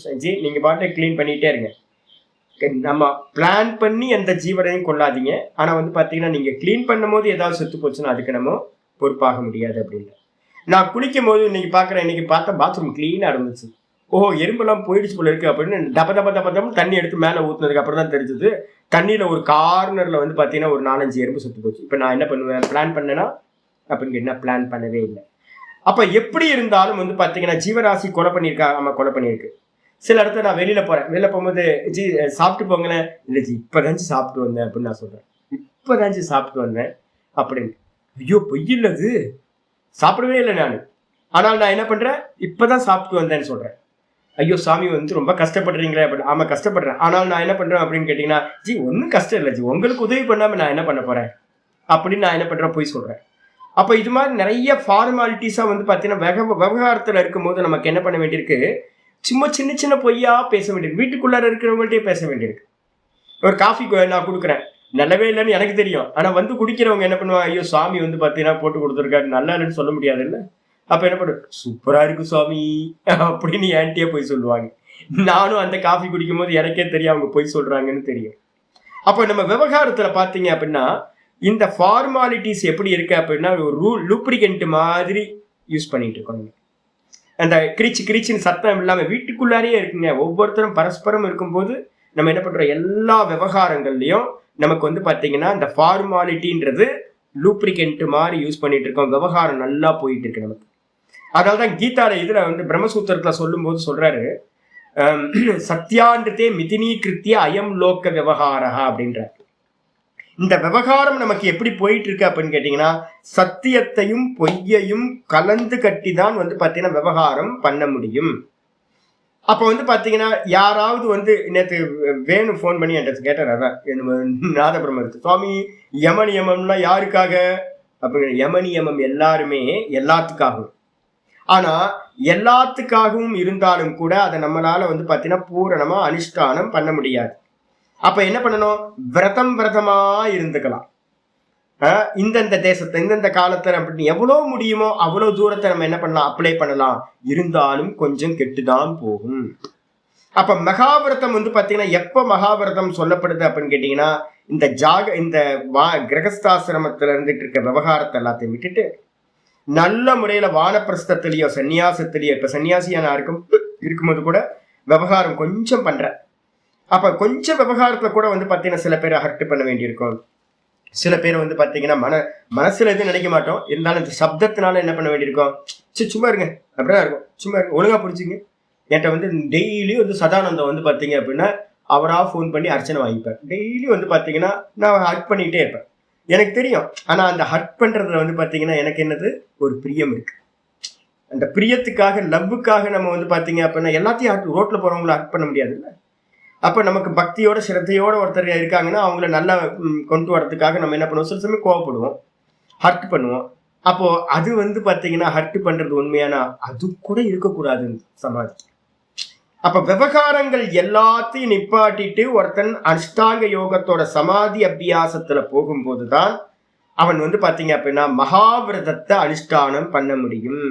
செஞ்சு நீங்க பாட்டு கிளீன் பண்ணிட்டே இருங்க. நம்ம பிளான் பண்ணி எந்த ஜீவனையும் கொள்ளாதீங்க. ஆனா வந்து பாத்தீங்கன்னா நீங்க கிளீன் பண்ணும் போது ஏதாவது செத்து போச்சுன்னா அதுக்கு நம்ம பொறுப்பாக முடியாது அப்படின்னு. நான் குளிக்கும் போது இன்னைக்கு பாக்குறேன், இன்னைக்கு பார்த்தா பாத்ரூம் கிளீனா இருந்துச்சு. ஓஹோ, எறும்பெல்லாம் போயிடுச்சு போல இருக்கு அப்படின்னு தப்ப தப்ப தப்ப தப்பு தண்ணி எடுத்து மேல ஊத்துனதுக்கு அப்புறம் தான் தெரிஞ்சது, தண்ணியில ஒரு கார்னர்ல வந்து பாத்தீங்கன்னா ஒரு 4-5 எறும்பு செத்து போச்சு. இப்ப நான் என்ன பண்ணுவேன், பிளான் பண்ணேன்னா அப்படின்னு என்ன பிளான் பண்ணவே இல்லை. அப்ப எப்படி இருந்தாலும் வந்து பாத்தீங்கன்னா ஜீவராசி கொலை பண்ணியிருக்கா, ஆமா கொலை பண்ணியிருக்கு. சில இடத்துல நான் வெளியில போறேன், வெளில போகும்போது ஜி சாப்பிட்டு போங்களேன், இல்லை ஜி இப்பதாச்சு சாப்பிட்டு வந்தேன் அப்படின்னு நான் சொல்றேன். இப்பதாச்சு சாப்பிட்டு வந்தேன் அப்படின்னு. ஐயோ பொய் இல்லது, சாப்பிடவே இல்லை நான். ஆனால் நான் என்ன பண்றேன், இப்பதான் சாப்பிட்டு வந்தேன்னு சொல்றேன். ஐயோ சாமி வந்து ரொம்ப கஷ்டப்படுறீங்களே அப்படின்னு. ஆமா கஷ்டப்படுறேன், ஆனால் நான் என்ன பண்றேன் அப்படின்னு கேட்டீங்கன்னா, ஜி ஒன்றும் கஷ்டம் இல்லை ஜி, உங்களுக்கு உதவி பண்ணாம நான் என்ன பண்ண போறேன் அப்படின்னு நான் என்ன பண்றேன், போய் சொல்றேன். அப்ப இது மாதிரி நிறைய ஃபார்மாலிட்டிஸா வந்து பாத்தீங்கன்னா விவகாரத்துல இருக்கும் போது நமக்கு என்ன பண்ண வேண்டியிருக்கு, சும்மா சின்ன சின்ன பொய்யா பேச வேண்டியிருக்கு. வீட்டுக்குள்ளார இருக்கிறவங்கள்ட்டே பேச வேண்டியிருக்கு. ஒரு காஃபி நான் கொடுக்குறேன், நல்லாவே இல்லைன்னு எனக்கு தெரியும். ஆனா வந்து குடிக்கிறவங்க என்ன பண்ணுவாங்க, ஐயோ சாமி வந்து பாத்தீங்கன்னா போட்டு கொடுத்துருக்காரு, நல்லா இல்லைன்னு சொல்ல முடியாது இல்லை. அப்ப என்ன பண்ணு, சூப்பரா இருக்கு சுவாமி அப்படின்னு என்கிட்டயே போய் சொல்லுவாங்க. நானும் அந்த காஃபி குடிக்கும் போது எனக்கே தெரியும் அவங்க போய் சொல்றாங்கன்னு தெரியும். அப்ப நம்ம விவகாரத்துல பாத்தீங்க அப்படின்னா இந்த ஃபார்மாலிட்டிஸ் எப்படி இருக்கு அப்படின்னா ஒரு லூப்ரிகன்ட் மாதிரி யூஸ் பண்ணிட்டு இருக்கோம். அந்த கிரிச்சு கிரிச்சின்னு சத்தம் இல்லாம வீட்டுக்குள்ளாரே இருக்குங்க. ஒவ்வொருத்தரும் பரஸ்பரம் இருக்கும்போது நம்ம என்ன பண்றோம், எல்லா விவகாரங்கள்லயும் நமக்கு வந்து பாத்தீங்கன்னா இந்த ஃபார்மாலிட்டின்றது லூப்ரிகன்ட் மாதிரி யூஸ் பண்ணிட்டு இருக்கோம். விவகாரம் நல்லா போயிட்டு இருக்கு நமக்கு. அதனால்தான் கீதால இதுல வந்து பிரம்மசூத்திரத்துல சொல்லும் போது சொல்றாரு, சத்யான்றதே மிதினீகிருத்திய அயம் லோக்க விவகாரா அப்படின்றார். இந்த விவகாரம் நமக்கு எப்படி போயிட்டு இருக்கு அப்படின்னு கேட்டீங்கன்னா சத்தியத்தையும் பொய்யையும் கலந்து கட்டி தான் வந்து பாத்தீங்கன்னா விவகாரம் பண்ண முடியும். அப்ப வந்து பாத்தீங்கன்னா யாராவது வந்து நேற்று வேணு போன் பண்ணி என்கிட்ட கேட்டார், அதான் நாதபிரம்ம இருக்கு சுவாமி யமனியமம்னா யாருக்காக அப்படின்னு. யமனியமம் எல்லாருமே எல்லாத்துக்காகவும், ஆனா எல்லாத்துக்காகவும் இருந்தாலும் கூட அதை நம்மளால வந்து பாத்தீங்கன்னா பூரணமா அனுஷ்டானம் பண்ண முடியாது. அப்ப என்ன பண்ணணும், விரதமா இருந்துக்கலாம். இந்தந்த தேசத்தை இந்தந்த காலத்துல அப்படின்னு எவ்வளவு முடியுமோ அவ்வளவு தூரத்தை நம்ம என்ன பண்ணலாம், அப்ளை பண்ணலாம். இருந்தாலும் கொஞ்சம் கெட்டுதான் போகும். அப்ப மகாவிரதம் வந்து பாத்தீங்கன்னா எப்ப மகாவிரதம் சொல்லப்படுது அப்படின்னு கேட்டீங்கன்னா இந்த கிரகஸ்தாசிரமத்துல இருந்துட்டு இருக்க விவகாரத்தை எல்லாத்தையும் விட்டுட்டு நல்ல முறையில வானப்பிரஸ்தத்திலேயோ சன்னியாசத்திலேயோ, இப்ப சன்னியாசியான இருக்கும்போது கூட விவகாரம் கொஞ்சம் பண்ற. அப்ப கொஞ்சம் விவகாரத்துல கூட வந்து பாத்தீங்கன்னா சில பேரை ஹர்ட் பண்ண வேண்டியிருக்கும். சில பேர் வந்து பாத்தீங்கன்னா மனசுல எதுவும் நினைக்க மாட்டோம், இருந்தாலும் இந்த சப்தத்தினால என்ன பண்ண வேண்டியிருக்கும், சும்மா இருங்க அப்படிதான் இருக்கும், சும்மா இருங்க ஒழுங்கா புரிஞ்சுங்க. என்கிட்ட வந்து டெய்லி வந்து சதானந்தம் வந்து பாத்தீங்க அப்படின்னா அவரா ஃபோன் பண்ணி அர்ச்சனை வாங்கிப்பேன். டெய்லி வந்து பாத்தீங்கன்னா நான் ஹர்ட் பண்ணிட்டே இருப்பேன், எனக்கு தெரியும். ஆனா அந்த ஹர்ட் பண்றதுல வந்து பாத்தீங்கன்னா எனக்கு என்னது ஒரு பிரியம் இருக்கு. அந்த பிரியத்துக்காக லவ்வுக்காக நம்ம வந்து பாத்தீங்க அப்படின்னா எல்லாத்தையும் ரோட்ல போறவங்களை ஹர்ட் பண்ண முடியாது இல்லை. அப்ப நமக்கு பக்தியோட சிரத்தையோட ஒருத்தர் இருக்காங்கன்னா அவங்கள நல்லா கொண்டு வரதுக்காக நம்ம என்ன பண்ணுவோம், சில சமயம் கோவப்படுவோம், ஹர்ட் பண்ணுவோம். அப்போ அது வந்து பாத்தீங்கன்னா ஹர்ட் பண்றது உண்மையானா அது கூட இருக்கக்கூடாதுன்னு சமாதி. அப்ப விவகாரங்கள் எல்லாத்தையும் நிப்பாட்டிட்டு ஒருத்தன் அஷ்டாங்க யோகத்தோட சமாதி அபியாசத்துல போகும்போதுதான் அவன் வந்து பாத்தீங்க அப்படின்னா மகாவிரதத்தை அனுஷ்டானம் பண்ண முடியும்.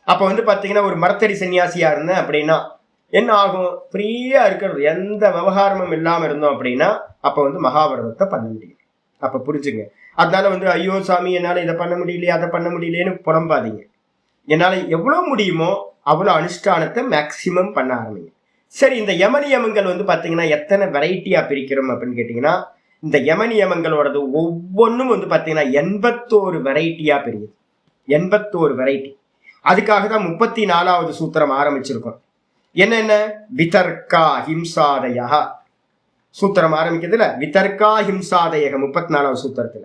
அப்ப வந்து பாத்தீங்கன்னா ஒரு மரத்தடி சன்னியாசியா இருந்தேன் அப்படின்னா என்ன ஆகும், ஃப்ரீயா இருக்கிறது, எந்த விவகாரமும் இல்லாம இருந்தோம் அப்படின்னா அப்ப வந்து மகாவிரதத்தை பண்ண முடியும். அப்ப புரிஞ்சுங்க. அதனால வந்து ஐயோ சாமி என்னால இதை பண்ண முடியலையே அதை பண்ண முடியலையேன்னு புலம்பாதீங்க. என்னால எவ்வளவு முடியுமோ அவ்வளவு அனுஷ்டானத்தை மேக்சிமம் பண்ண ஆரம்பிங்க. சரி, இந்த யமனியமங்கள் வந்து பாத்தீங்கன்னா எத்தனை வெரைட்டியா பிரிக்கிறோம் அப்படின்னு கேட்டீங்கன்னா இந்த யமனியமங்களோடது ஒவ்வொன்றும் வந்து பாத்தீங்கன்னா 81 வெரைட்டியா பிரியுது. 81 வெரைட்டி. அதுக்காக தான் 34வது சூத்திரம் ஆரம்பிச்சிருக்கோம். என்னென்ன, விதர்க்கா ஹிம்சாதயா சூத்திரம் ஆரம்பிக்கிறதுல விதர்க்கா ஹிம்சாதயக 34வது சூத்திரத்துல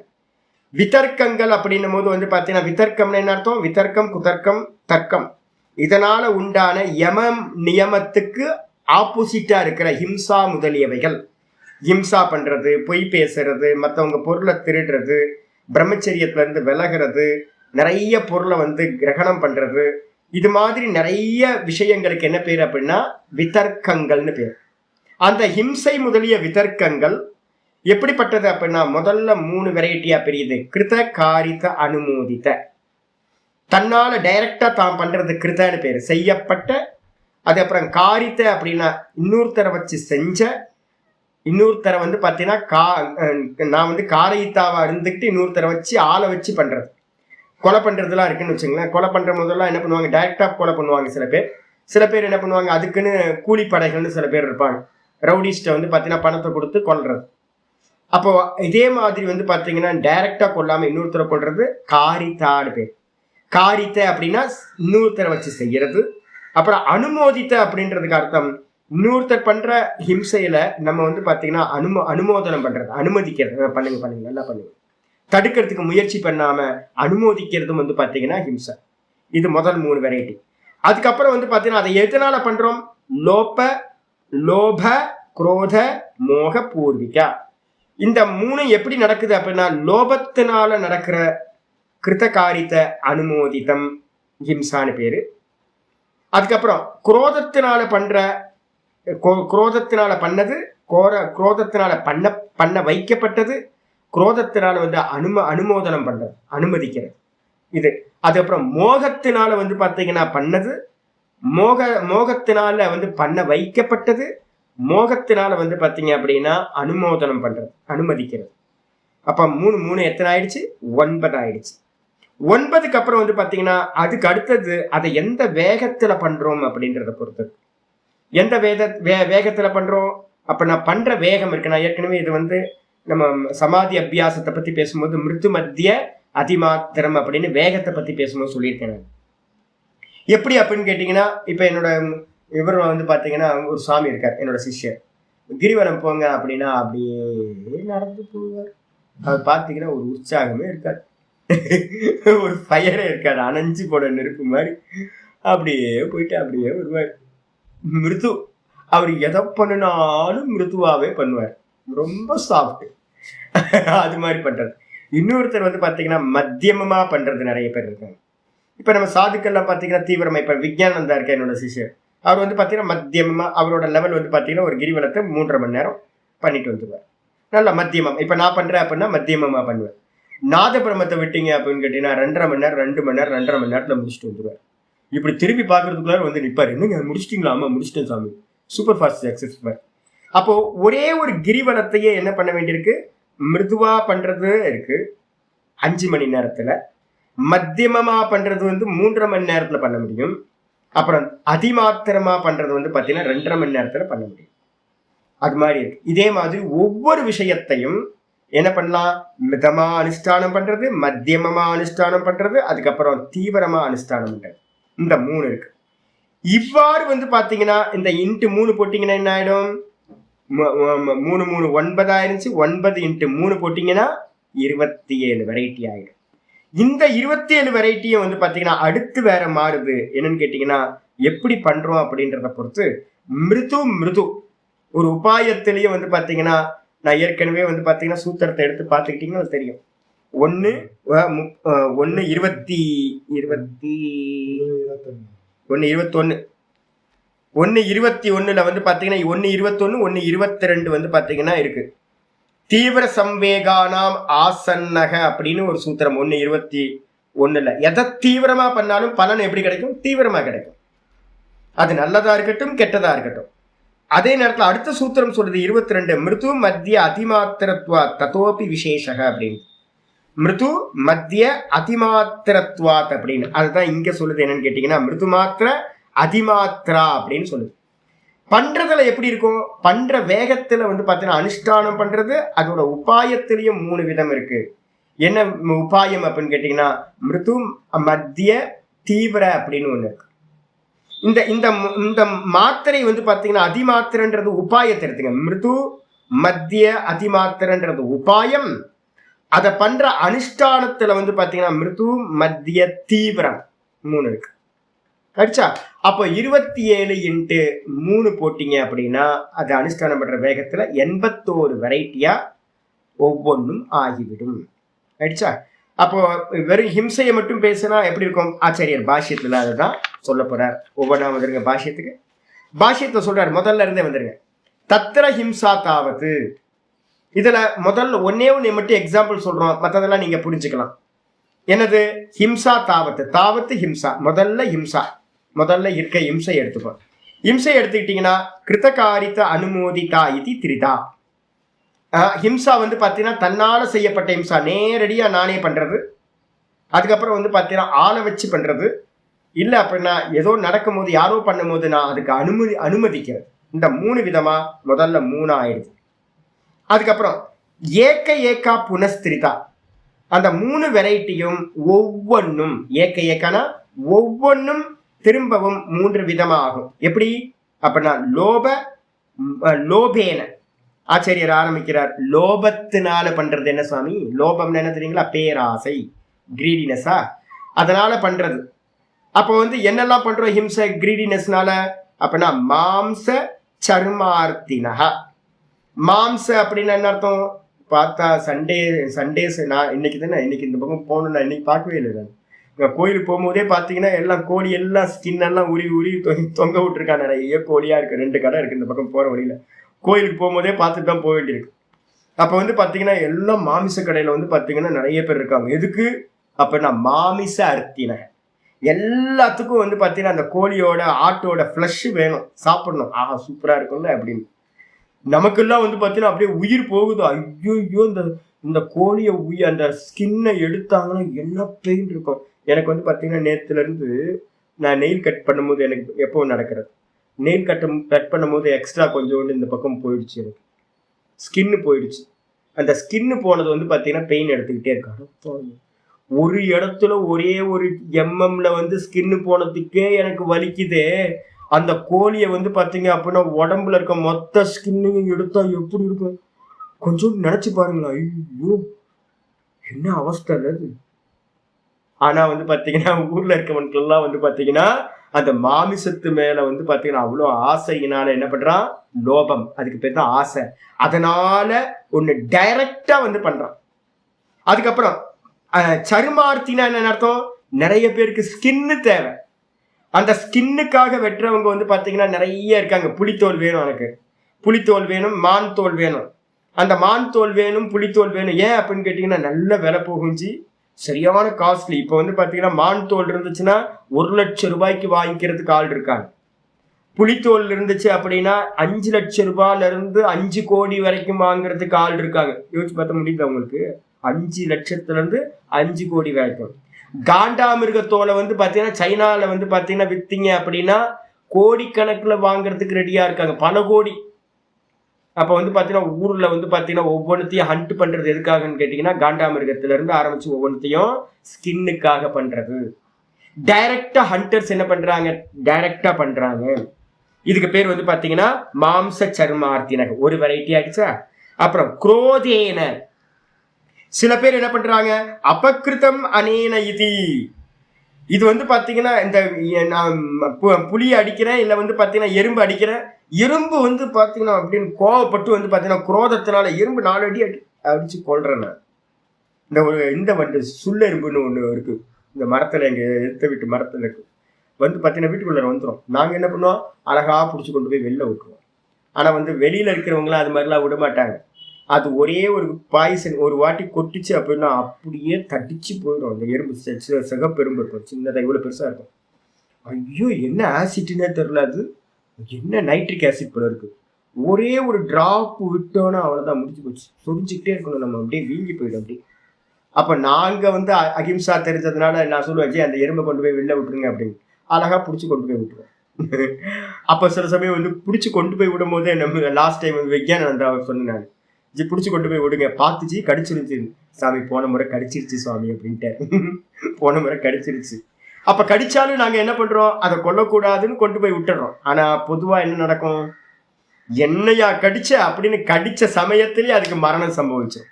விதர்க்கங்கள் அப்படின்னும் போது வந்து பாத்தீங்கன்னா விதர்க்கம்னு என்ன அர்த்தம், விதர்க்கம் குதர்க்கம் தர்க்கம், இதனால உண்டான யமம் நியமத்துக்கு ஆப்போசிட்டா இருக்கிற ஹிம்சா முதலியவைகள் ஹிம்சா பண்றது, பொய் பேசுறது, மற்றவங்க பொருளை திருடுறது, பிரம்மச்சரியத்துல இருந்து விலகிறது, நிறைய பொருளை வந்து கிரகணம் பண்றது, இது மாதிரி நிறைய விஷயங்களுக்கு என்ன பேர் அப்படின்னா விதர்க்கங்கள்னு பேர். அந்த ஹிம்சை முதலிய விதர்க்கங்கள் எப்படிப்பட்டது அப்படின்னா முதல்ல 3 வெரைட்டியா பிரியுது. கிருத, காரித, அனுமோதித. தன்னால டைரக்டா தான் பண்றது கிருதன்னு பேரு, செய்யப்பட்ட. அது அப்புறம் காரித்த அப்படின்னா இன்னொருத்தரை வச்சு செஞ்ச. இன்னொருத்தரை வந்து பார்த்தீங்கன்னா நான் வந்து காரயித்தாவா இருந்துக்கிட்டு இன்னொருத்தரை வச்சு ஆளை வச்சு பண்றது. கொலை பண்றதுலாம் இருக்குன்னு வச்சுங்களேன். கொலை பண்ற முதல்ல என்ன பண்ணுவாங்க, டைரக்டா கொலை பண்ணுவாங்க சில பேர். சில பேர் என்ன பண்ணுவாங்க, அதுக்குன்னு கூலிப்படைகள்னு சில பேர் இருப்பாங்க. ரவுடிஸ்ட்டை வந்து பார்த்தீங்கன்னா பணத்தை கொடுத்து கொல்றது. அப்போ இதே மாதிரி வந்து பார்த்தீங்கன்னா டைரக்டா கொல்லாம இன்னொருத்தரை கொல்றது காரித்தாடு பேர். காரித்த அப்படின்னா இன்னொருத்தரை வச்சு செய்யறது. அப்புறம் அனுமோதித்த அப்படின்றதுக்கு அர்த்தம் இன்னொருத்தர் பண்ற ஹிம்சையில நம்ம வந்து பாத்தீங்கன்னா அனுமோதனம் பண்றது, அனுமதிக்கிறது. பண்ணுங்க பண்ணுங்க, நல்லா பண்ணுங்க, தடுக்கிறதுக்கு முயற்சி பண்ணாம அனுமோதிக்கிறதும் வந்து பாத்தீங்கன்னா ஹிம்சை. இது முதல் 3 வெரைட்டி. அதுக்கப்புறம் வந்து பாத்தீங்கன்னா அதை எதனால பண்றோம், லோப, குரோத, மோக, பூர்விகா. இந்த 3 எப்படி நடக்குது அப்படின்னா லோபத்தினால நடக்கிற கிருதகாரித்த அனுமோதிதம் ஹிம்சான்னு பேரு. அதுக்கப்புறம் குரோதத்தினால பண்ணது, குரோதத்தினால பண்ண வைக்கப்பட்டது, குரோதத்தினால வந்து அனுமோதனம் பண்றது, அனுமதிக்கிறது இது. அதுக்கப்புறம் மோகத்தினால வந்து பாத்தீங்கன்னா பண்ணது, மோகத்தினால வந்து பண்ண வைக்கப்பட்டது, மோகத்தினால வந்து பாத்தீங்க அப்படின்னா அனுமோதனம் பண்றது, அனுமதிக்கிறது. அப்ப 3 எத்தனை ஆயிடுச்சு, 9 ஆயிடுச்சு. 9க்கு அப்புறம் வந்து பாத்தீங்கன்னா அதுக்கு அடுத்தது அதை எந்த வேகத்துல பண்றோம் அப்படின்றத பொறுத்தது. எந்த வேகத்துல பண்றோம் அப்ப நான் பண்ற வேகம் இருக்கு. நான் ஏற்கனவே இது வந்து நம்ம சமாதி அபியாசத்தை பத்தி பேசும்போது மிருது மத்திய அதிமாத்திரம் அப்படின்னு வேகத்தை பத்தி பேசும்போது சொல்லியிருக்கேன். எப்படி அப்படின்னு கேட்டீங்கன்னா இப்ப என்னோட இவர் வந்து பாத்தீங்கன்னா ஒரு சுவாமி இருக்கார், என்னோட சிஷ்யர். கிரிவலம் போங்க அப்படின்னா அப்படியே நடந்து போவார். அது பாத்தீங்கன்னா ஒரு உற்சாகமே இருக்காது, ஒரு ஃபயரே இருக்காது, அணைஞ்சு போட நெருப்பு மாதிரி அப்படியே போயிட்டு அப்படியே வருவார். மிருது, அவர் எதை பண்ணினாலும் மிருதுவாவே பண்ணுவார், ரொம்ப சாஃப்ட். அது மாதிரி பண்றது. இன்னொருத்தர் வந்து பாத்தீங்கன்னா மத்தியமமா பண்றது நிறைய பேர் இருக்காங்க. இப்ப நம்ம சாதுக்கள்லாம் பாத்தீங்கன்னா தீவிரமா, இப்ப விஜயானந்தா இருக்க என்னோட சிஷ்யர், அவர் வந்து பாத்தீங்கன்னா மத்தியமமா, அவரோட லெவல் வந்து பாத்தீங்கன்னா ஒரு கிரிவலத்தை 3.5 மணி நேரம் பண்ணிட்டு வந்துருவார். நல்லா மத்தியமம். இப்ப நான் பண்றேன் அப்படின்னா மத்தியமமா பண்ணுவேன். நாத பிரம்மத்தை விட்டீங்க அப்படின்னு கேட்டீங்கன்னா 2.5 மணி நேரம் 2 மணி நேரம் 2.5 மணி நேரத்துல முடிச்சுட்டு வந்துருவார். இப்படி திரும்பி பாக்குறதுக்குள்ளார வந்து நிப்பாரு, என்னங்க முடிச்சிட்டீங்களா? ஆமா முடிச்சிட்டேன் சாமி, சூப்பர் ஃபாஸ்ட் சக்சஸ். அப்போ ஒரே ஒரு கிரிவலத்தையே என்ன பண்ண வேண்டியிருக்கு, மிருதுவா பண்றது இருக்கு 5 மணி நேரத்துல, மத்தியமமா பண்றது வந்து 3.5 மணி நேரத்துல பண்ண முடியும். அப்புறம் அதிமாத்திரமா பண்றது வந்து பாத்தீங்கன்னா 2.5 மணி நேரத்துல பண்ண முடியும். அது மாதிரி இருக்கு. இதே மாதிரி ஒவ்வொரு விஷயத்தையும் என்ன பண்ணலாம், மிதமா அனுஷ்டானம் பண்றது, மத்தியமமா அனுஷ்டானம் பண்றது, அதுக்கப்புறம் தீவிரமா அனுஷ்டானம் பண்றது. இந்த 3 இருக்கு. இவ்வாறு வந்து பாத்தீங்கன்னா இந்த இன்ட்டு 3 போட்டீங்கன்னா என்ன ஆயிடும், 3 3 9 ஆயிருச்சு. 9 இன்ட்டு 3 போட்டீங்கன்னா 27 வெரைட்டி ஆயிடும். இந்த 27 வெரைட்டியை வந்து பாத்தீங்கன்னா அடுத்து வேற மாறுது. என்னன்னு கேட்டீங்கன்னா எப்படி பண்றோம் அப்படின்றத பொறுத்து மிருது ஒரு உபாயத்திலேயே வந்து பாத்தீங்கன்னா, நான் ஏற்கனவே வந்து பாத்தீங்கன்னா சூத்திரத்தை எடுத்து பார்த்துக்கிட்டீங்கன்னா தெரியும். 1 21 வந்து பாத்தீங்கன்னா 1 22 வந்து பாத்தீங்கன்னா இருக்கு. தீவிர சம்வேகானாம் ஆசன்னக அப்படின்னு ஒரு சூத்திரம் 1:21. எதை தீவிரமா பண்ணாலும் பலன் எப்படி கிடைக்கும், தீவிரமா கிடைக்கும். அது நல்லதா இருக்கட்டும் கெட்டதா இருக்கட்டும். அதே நேரத்தில் அடுத்த சூத்திரம் சொல்றது 22, மிருது மத்திய அதிமாத்திரத்வா ததோபி விசேஷக அப்படின்னு. மிருது மத்திய அதிமாத்திரத்வாத் அப்படின்னு அதுதான் இங்க சொல்லுது. என்னன்னு கேட்டீங்கன்னா மிருது மாத்திர அதிமாத்திரா அப்படின்னு சொல்லுது. பண்றதுல எப்படி இருக்கும், பண்ற வேகத்துல வந்து பாத்தீங்கன்னா அனுஷ்டானம் பண்றது, அதோட உபாயத்திலையும் 3 விதம் இருக்கு. என்ன உபாயம் அப்படின்னு கேட்டீங்கன்னா மிருது மத்திய தீவிர அப்படின்னு ஒண்ணு இருக்கு. இந்த இந்த இந்த மாத்திரை வந்து பாத்தீங்கன்னா அதிமாத்திரன்றது உபாயத்தை எடுத்துங்க. மிருது மத்திய அதிமாத்திரன்றது உபாயம். அதை பண்ற அனுஷ்டானத்துல வந்து பாத்தீங்கன்னா மிருது மத்திய தீவிரம் 3 இருக்கு. ஆயிடுச்சா? அப்போ 27 இன்ட்டு 3 போட்டீங்க அப்படின்னா அது அனுஷ்டானம் பண்ற வேகத்துல 81 வெரைட்டியா ஒவ்வொன்றும் ஆகிவிடும். ஆயிடுச்சா? அப்போ வெறும் ஹிம்சையை மட்டும் பேசினா எப்படி இருக்கும்? ஆச்சாரியர் பாஷ்யத்துல அதுதான் சொல்ல போறார். ஒவ்வொன்றா வந்துருங்க பாஷ்யத்துக்கு. பாஷ்யத்தை சொல்றாரு, முதல்ல இருந்தே வந்துருங்க. தத்திர ஹிம்சா தாவது. இதுல முதல்ல ஒன்னே மட்டும் எக்ஸாம்பிள் சொல்றோம், மற்றதெல்லாம் நீங்க புரிஞ்சுக்கலாம். என்னது? ஹிம்சா தாவத்து. தாவத்து ஹிம்சா. முதல்ல இருக்க ஹிம்சை எடுத்துப்போம். ஹிம்சை எடுத்துக்கிட்டீங்கன்னா கிருத்தகாரித்த அனுமோதிதா இது திரிதா. ஹிம்சா வந்து பார்த்தீங்கன்னா தன்னால செய்யப்பட்ட ஹிம்சா, நேரடியாக நானே பண்றது. அதுக்கப்புறம் வந்து பார்த்தீங்கன்னா ஆளை வச்சு பண்றது. இல்லை அப்படின்னா ஏதோ நடக்கும் போது யாரோ பண்ணும் போது நான் அதுக்கு அனுமதிக்கிறது. இந்த 3 விதமா முதல்ல 3 ஆயிடுது. அதுக்கப்புறம் ஏக்கா புனஸ்திரிதா. அந்த 3 வெரைட்டியும் ஒவ்வொன்றும் ஏக்கானா ஒவ்வொன்றும் திரும்பவும் 3 விதமா ஆகும். எப்படி அப்படின்னா லோபேன. ஆச்சாரியர் ஆரம்பிக்கிறார், லோபத்தினால பண்றது என்ன சுவாமி? லோபம்னு என்ன தெரியுங்களா? பேராசை, கிரீடினஸா, அதனால பண்றது. அப்போ வந்து என்னெல்லாம் பண்றோம் ஹிம்சை கிரீடினஸ்னால? அப்படின்னா மாம்ச சர்மார்த்தினஹா. மாம்ச அப்படின்னு என்ன அர்த்தம்? பார்த்தா சண்டேஸ் நான் இன்னைக்கு இந்த பக்கம் போகணும், நான் இன்னைக்கு பார்க்கவே இல்லை. நான் கோயிலுக்கு போகும்போதே பார்த்தீங்கன்னா எல்லாம் கோழி எல்லாம் ஸ்கின் எல்லாம் உருவி தொங்க விட்டுருக்காங்க. நிறைய கோழியா இருக்கு. 2 கடை இருக்கு இந்த பக்கம் போற வழியில. கோயிலுக்கு போகும்போதே பார்த்துட்டு தான் போக வேண்டியிருக்கு. அப்போ வந்து பார்த்தீங்கன்னா எல்லாம் மாமிச கடையில் வந்து பார்த்தீங்கன்னா நிறைய பேர் இருக்காங்க. எதுக்கு அப்படின்னா மாமிச அர்த்தின. எல்லாத்துக்கும் வந்து பார்த்தீங்கன்னா அந்த கோழியோட ஆட்டோட ஃப்ளஷ் வேணும், சாப்பிடணும். ஆஹா சூப்பராக இருக்கும்ல அப்படின்னு. நமக்கெல்லாம் வந்து பார்த்தீங்கன்னா அப்படியே உயிர் போகுது. ஐயோ இந்த கோழியை அந்த ஸ்கின்னை எடுத்தாங்கன்னா என்ன பெயின் இருக்கும். எனக்கு வந்து பார்த்தீங்கன்னா நேற்றுலேருந்து நான் நெயில் கட் பண்ணும்போது எனக்கு எப்போ நடக்கிறது, நெயில் கட் பண்ணும்போது எக்ஸ்ட்ரா கொஞ்சோண்டு இந்த பக்கம் போயிடுச்சு, எனக்கு ஸ்கின்னு போயிடுச்சு. அந்த ஸ்கின்னு போனது வந்து பார்த்தீங்கன்னா பெயின் எடுத்துக்கிட்டே இருக்காரு. ஒரு இடத்துல ஒரே ஒரு எம்எம்ல வந்து ஸ்கின்னு போனதுக்கே எனக்கு வலிக்குது. அந்த கோழியை வந்து பார்த்தீங்க அப்படின்னா உடம்புல இருக்க மொத்த ஸ்கின்னையும் எடுத்தா எப்படி இருக்கும் கொஞ்சம் நினைச்சு பாருங்களா. ஐயோ என்ன அவஸ்தை அது. ஆனா வந்து பார்த்தீங்கன்னா ஊர்ல இருக்கவனுக்கெல்லாம் வந்து பார்த்தீங்கன்னா அந்த மாமிசத்து மேல வந்து பார்த்தீங்கன்னா அவ்வளோ ஆசையினால என்ன பண்றான்? லோபம், அதுக்கு பேர் தான் ஆசை. அதனால ஒன்று டைரக்டா வந்து பண்றான். அதுக்கப்புறம் சருமார்த்தினா என்ன அர்த்தம்? நிறைய பேருக்கு ஸ்கின்னு தேவை. அந்த ஸ்கின்னுக்காக வெட்டுறவங்க வந்து பார்த்தீங்கன்னா நிறைய இருக்காங்க. புலித்தோல் வேணும், எனக்கு புலித்தோல் வேணும், மான் தோல் வேணும். அந்த மான் தோல் வேணும், புலித்தோல் வேணும். ஏன் அப்படின்னு கேட்டிங்கன்னா நல்ல விலை போகுஞ்சி, சரியான காஸ்ட்லி. இப்போ வந்து பார்த்தீங்கன்னா மான் தோல் இருந்துச்சுன்னா 1 லட்சம் ரூபாய்க்கு வாங்கிக்கிறதுக்கு ஆள் இருக்காங்க. புலித்தோல் இருந்துச்சு அப்படின்னா 5 லட்சம் ரூபாயில இருந்து 5 கோடி வரைக்கும் வாங்குறதுக்கு ஆள் இருக்காங்க. யோசிச்சு பார்த்த முடியுது அவங்களுக்கு? 5 லட்சத்துல இருந்து 5 கோடி வரைக்கும். காண்டாமிருகத்தோலை வந்து பார்த்தீங்கன்னா சைனாவில் வந்து பார்த்தீங்கன்னா வித்தீங்க அப்படின்னா கோடிக்கணக்கில் வாங்குறதுக்கு ரெடியா இருக்காங்க, பல கோடி. அப்போ வந்து பார்த்தீங்கன்னா ஊரில் வந்து பார்த்தீங்கன்னா ஒவ்வொன்றத்தையும் ஹண்ட் பண்ணுறது எதுக்காகன்னு கேட்டிங்கன்னா காண்டாமிருகத்திலேருந்து ஆரம்பித்து ஒவ்வொன்றத்தையும் ஸ்கின்னுக்காக பண்ணுறது. டைரக்டாக ஹண்டர்ஸ் என்ன பண்ணுறாங்க? டைரக்டாக பண்ணுறாங்க. இதுக்கு பேர் வந்து பார்த்தீங்கன்னா மாம்ச சர்மார்த்தினக. ஒரு வெரைட்டி ஆகிடுச்சா? அப்புறம் குரோதேன. சில பேர் என்ன பண்றாங்க? அபகிருதம் அனேன இது. இது வந்து பார்த்தீங்கன்னா இந்த நான் புளியை அடிக்கிறேன், இல்லை வந்து பார்த்தீங்கன்னா எறும்பு அடிக்கிறேன். எறும்பு வந்து பார்த்தீங்கன்னா அப்படின்னு கோவப்பட்டு வந்து பார்த்தீங்கன்னா குரோதத்தினால எறும்பு 4 அடி அடிச்சு கொள்றேன் நான். இந்த வண்டு சுள்ளெரும்புன்னு ஒன்று இருக்கு இந்த மரத்தில், எங்கள் எடுத்த வீட்டு மரத்தில் இருக்கு. வந்து பார்த்தீங்கன்னா வீட்டுக்குள்ளே வந்துடும். நாங்கள் என்ன பண்ணுவோம்? அழகாக பிடிச்சி கொண்டு போய் வெளில விட்டுருவோம். ஆனால் வந்து வெளியில் இருக்கிறவங்களாம் அது மாதிரிலாம் விட மாட்டாங்க. அது ஒரே ஒரு பாய்சன் ஒரு வாட்டி கொட்டிச்சு அப்படின்னா அப்படியே தடிச்சு போயிடும். அந்த எறும்பு சிகப்பெரும்பு இருக்கும், சின்னதாக இவ்வளோ பெருசாக இருக்கும். ஐயோ என்ன ஆசிட்னே தெரில, அது என்ன நைட்ரிக் ஆசிட் போல இருக்கு. ஒரே ஒரு டிராப் விட்டோன்னா அவ்வளோதான், முடிஞ்சு போச்சு. சொரிஞ்சிக்கிட்டே இருக்கணும், நம்ம அப்படியே வீங்கி போயிடும் அப்படி. அப்போ நாங்கள் வந்து அகிம்சா தெரிஞ்சதுனால நான் சொல்லுவேன், அந்த எறும்பை கொண்டு போய் வெளில விட்டுருங்க அப்படின்னு. அழகாக பிடிச்சி கொண்டு போய் விட்டுருவோம். அப்போ சில சமயம் வந்து பிடிச்சி கொண்டு போய் விடும் போதே நம்ம லாஸ்ட் டைம் விஜயானந்தா சொன்னேன், நான் பிடிச்சி கொண்டு போய் விடுங்க, பார்த்துச்சு கடிச்சிருச்சு சாமி, போன முறை கடிச்சிருச்சு சுவாமி அப்படின்ட்டு. போன முறை கடிச்சிருச்சு. அப்ப கடிச்சாலும் நாங்க என்ன பண்றோம்? அதை கொல்லக்கூடாதுன்னு கொண்டு போய் விட்டுறோம். ஆனா பொதுவா என்ன நடக்கும்? என்னையா கடிச்ச அப்படின்னு கடிச்ச சமயத்திலேயே அதுக்கு மரணம் சம்பவிச்சோம்.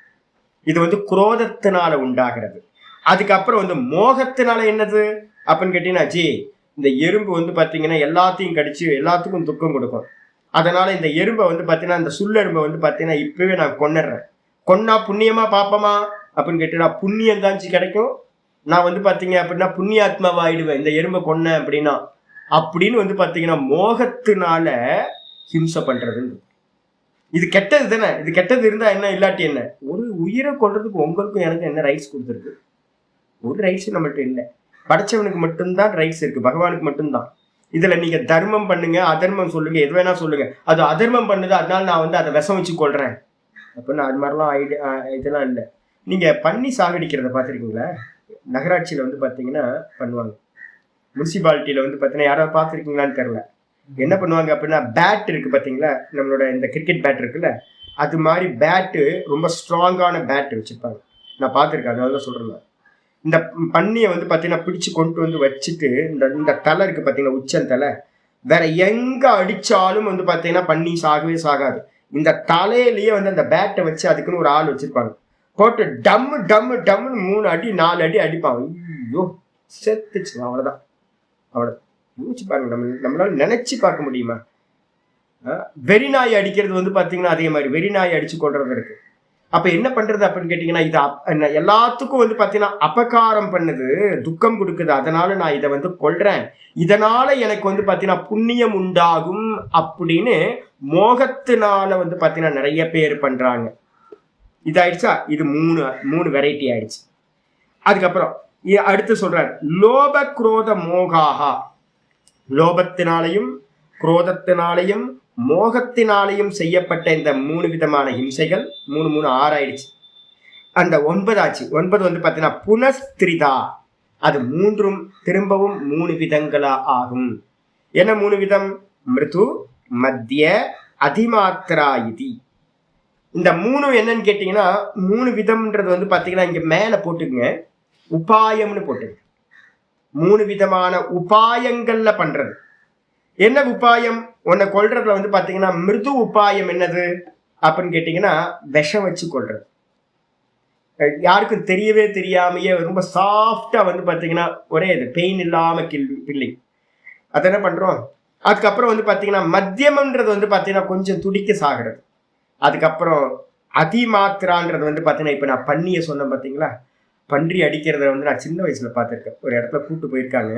இது வந்து குரோதத்தினால உண்டாகிறது. அதுக்கப்புறம் வந்து மோகத்தினால என்னது அப்படின்னு கேட்டீங்கன்னா, இந்த எறும்பு வந்து பாத்தீங்கன்னா எல்லாத்தையும் கடிச்சு எல்லாத்துக்கும் துக்கம் கொடுக்கும். அதனால இந்த எறும்பை வந்து பாத்தீங்கன்னா, இந்த சுள்ளெரும்பை வந்து பாத்தீங்கன்னா இப்பவே நான் கொன்னுடுறேன். கொன்னா புண்ணியமா பாப்பமா அப்படின்னு கேட்டுடா, புண்ணியம் தாச்சு கிடைக்கும். நான் வந்து பாத்தீங்க அப்படின்னா புண்ணியாத்மாவா ஆயிடுவேன் இந்த எறும்பை கொன்னேன் அப்படின்னா அப்படின்னு வந்து பாத்தீங்கன்னா மோகத்தினால ஹிம்சை பண்றது. இது கெட்டது தானே. இது கெட்டது இருந்தா என்ன, இல்லாட்டி என்ன? ஒரு உயிரை கொள்றதுக்கு உங்களுக்கும் எனக்கு என்ன ரைட்ஸ் கொடுத்துருக்கு? ஒரு ரைட்ஸ் நம்மள்ட்ட இல்லை. படைச்சவனுக்கு மட்டும்தான் ரைட்ஸ் இருக்கு, பகவானுக்கு மட்டும்தான். இதுல நீங்க தர்மம் பண்ணுங்க, அதர்மம் சொல்லுங்க, எது வேணா சொல்லுங்க. அது அதர்மம் பண்ணுது, அதனால நான் வந்து அதை விஷம் வச்சு கொள்றேன் அப்படின்னு அது மாதிரிலாம் இதெல்லாம் இல்லை. நீங்க பண்ணி சாகடிக்கிறத பார்த்துருக்கீங்களா? நகராட்சியில வந்து பாத்தீங்கன்னா பண்ணுவாங்க. முனிசிபாலிட்டியில வந்து பாத்தீங்கன்னா யாராவது பார்த்துருக்கீங்களான்னு தெரியல. என்ன பண்ணுவாங்க அப்படின்னா, பேட் இருக்கு பாத்தீங்களா, நம்மளோட இந்த கிரிக்கெட் பேட் இருக்குல்ல, அது மாதிரி பேட்டு, ரொம்ப ஸ்ட்ராங்கான பேட் வச்சிருப்பாங்க. நான் பார்த்துருக்கேன், அதனால தான் சொல்றேன். இந்த பண்ணியை வந்து பாத்தீங்கன்னா பிடிச்சு கொண்டு வந்து வச்சுட்டு, இந்த தலை இருக்கு பாத்தீங்கன்னா, உச்சந்தலை, வேற எங்க அடிச்சாலும் வந்து பாத்தீங்கன்னா பண்ணி சாகவே சாகாது. இந்த தலையிலேயே வந்து அந்த பேட்டை வச்சு அதுக்குன்னு ஒரு ஆள் வச்சிருப்பாங்க. போட்டு டம்மு டம்மு டம்முன்னு 3 அடி 4 அடி அடிப்பாங்க. ஐயோ செத்துச்சு, அவ்வளவுதான். அவ்வளவு யோசிச்சு பாருங்க, நம்மளால நினைச்சு பார்க்க முடியுமா? வெறிநாய் அடிக்கிறது வந்து பாத்தீங்கன்னா அதே மாதிரி வெறிநாய் அடிச்சு கொள்றது இருக்கு. அப்ப என்ன பண்றது அப்படின்னு கேட்டீங்கன்னா, இது எல்லாத்துக்கும் வந்து பாத்தீங்கன்னா அபகாரம் பண்ணுது, துக்கம் கொடுக்குது. அதனால நான் இதை வந்து கொல்றேன், இதனால எனக்கு வந்து பாத்தீங்கன்னா புண்ணியம் உண்டாகும் அப்படின்னு மோகத்தினால வந்து பாத்தீங்கன்னா நிறைய பேர் பண்றாங்க. இதாயிடுச்சா? இது மூணு வெரைட்டி ஆயிடுச்சு. அதுக்கப்புறம் அடுத்து சொல்றாரு, லோப குரோத மோகாஹா. லோபத்தினாலையும் குரோதத்தினாலையும் மோகத்தினாலையும் செய்யப்பட்ட இந்த 3 விதமான ஹிம்சைகள் 3 6 அந்த 9 ஆச்சு. 9 வந்து பாத்தீங்கன்னா புனஸ்திரிதா. அது 3ம் திரும்பவும் 3 விதங்களா ஆகும். என்ன 3 விதம்? மிருது, மத்திய, அதிமாத்திரா இதி. இந்த 3 என்னன்னு கேட்டீங்கன்னா, 3 விதம்ன்றது வந்து பாத்தீங்கன்னா இங்க மேல போட்டுக்குங்க, உபாயம்னு போட்டுங்க. 3 விதமான உபாயங்கள்ல பண்றது. என்ன உபாயம்? உன்னை கொல்றதுல வந்து பாத்தீங்கன்னா மிருது உபாயம் என்னது அப்படின்னு கேட்டீங்கன்னா, விஷம் வச்சு கொள்றது. யாருக்கும் தெரியவே தெரியாமையே ரொம்ப சாஃப்டா வந்து பாத்தீங்கன்னா ஒரே இது பெயின் இல்லாம பிள்ளை அது என்ன பண்றோம். அதுக்கப்புறம் வந்து பாத்தீங்கன்னா மத்தியமன்றது வந்து பாத்தீங்கன்னா கொஞ்சம் துடிக்க சாகிறது. அதுக்கப்புறம் அதிமாத்திரான்றது வந்து பாத்தீங்கன்னா, இப்ப நான் பண்ணிய சொன்னேன் பாத்தீங்களா, பன்றி அடிக்கிறத வந்து நான் சின்ன வயசுல பார்த்துருக்கேன். ஒரு இடத்துல கூட்டு போயிருக்காங்க,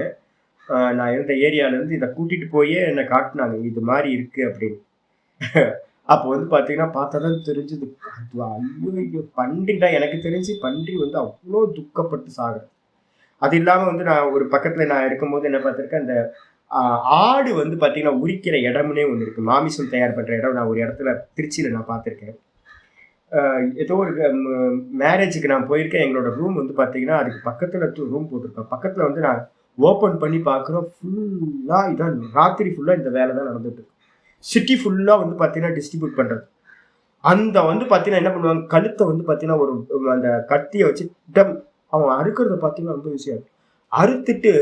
நான் இருந்த ஏரியால இருந்து இதை கூட்டிட்டு போயே என்னை காட்டினாங்க, இது மாதிரி இருக்கு அப்படின்னு. அப்போ வந்து பாத்தீங்கன்னா பார்த்தாதான் தெரிஞ்சது, ஐயோ பன்றி தான். எனக்கு தெரிஞ்சு பன்றி வந்து அவ்வளோ துக்கப்பட்டு சாகுது. அது இல்லாம வந்து நான் ஒரு பக்கத்துல நான் இருக்கும்போது என்ன பார்த்திருக்கேன், அந்த ஆடு வந்து பாத்தீங்கன்னா உரிக்கிற இடம்னே ஒண்ணு இருக்கு, மாமிசம் தயார் பண்ற இடம். நான் ஒரு இடத்துல திருச்சியில நான் பார்த்திருக்கேன். ஏதோ ஒரு மேரேஜுக்கு நான் போயிருக்கேன். எங்களோட ரூம் வந்து பாத்தீங்கன்னா அதுக்கு பக்கத்துல ரூம் போட்டிருக்கேன். பக்கத்துல வந்து நான் ஓப்பன் பண்ணி பார்க்குறோம், ஃபுல்லா இதான் ராத்திரி ஃபுல்லா இந்த வேலை தான் நடந்துட்டு இருக்கு. சிட்டி ஃபுல்லா வந்து பாத்தீங்கன்னா டிஸ்ட்ரிபியூட் பண்றது. அந்த வந்து பாத்தீங்கன்னா என்ன பண்ணுவாங்க, கழுத்தை வந்து பாத்தீங்கன்னா ஒரு அந்த கத்தியை வச்சு அவன் அறுக்கிறத பாத்தீங்கன்னா ரொம்ப ஈஸியா இருக்கு. அறுத்துட்டு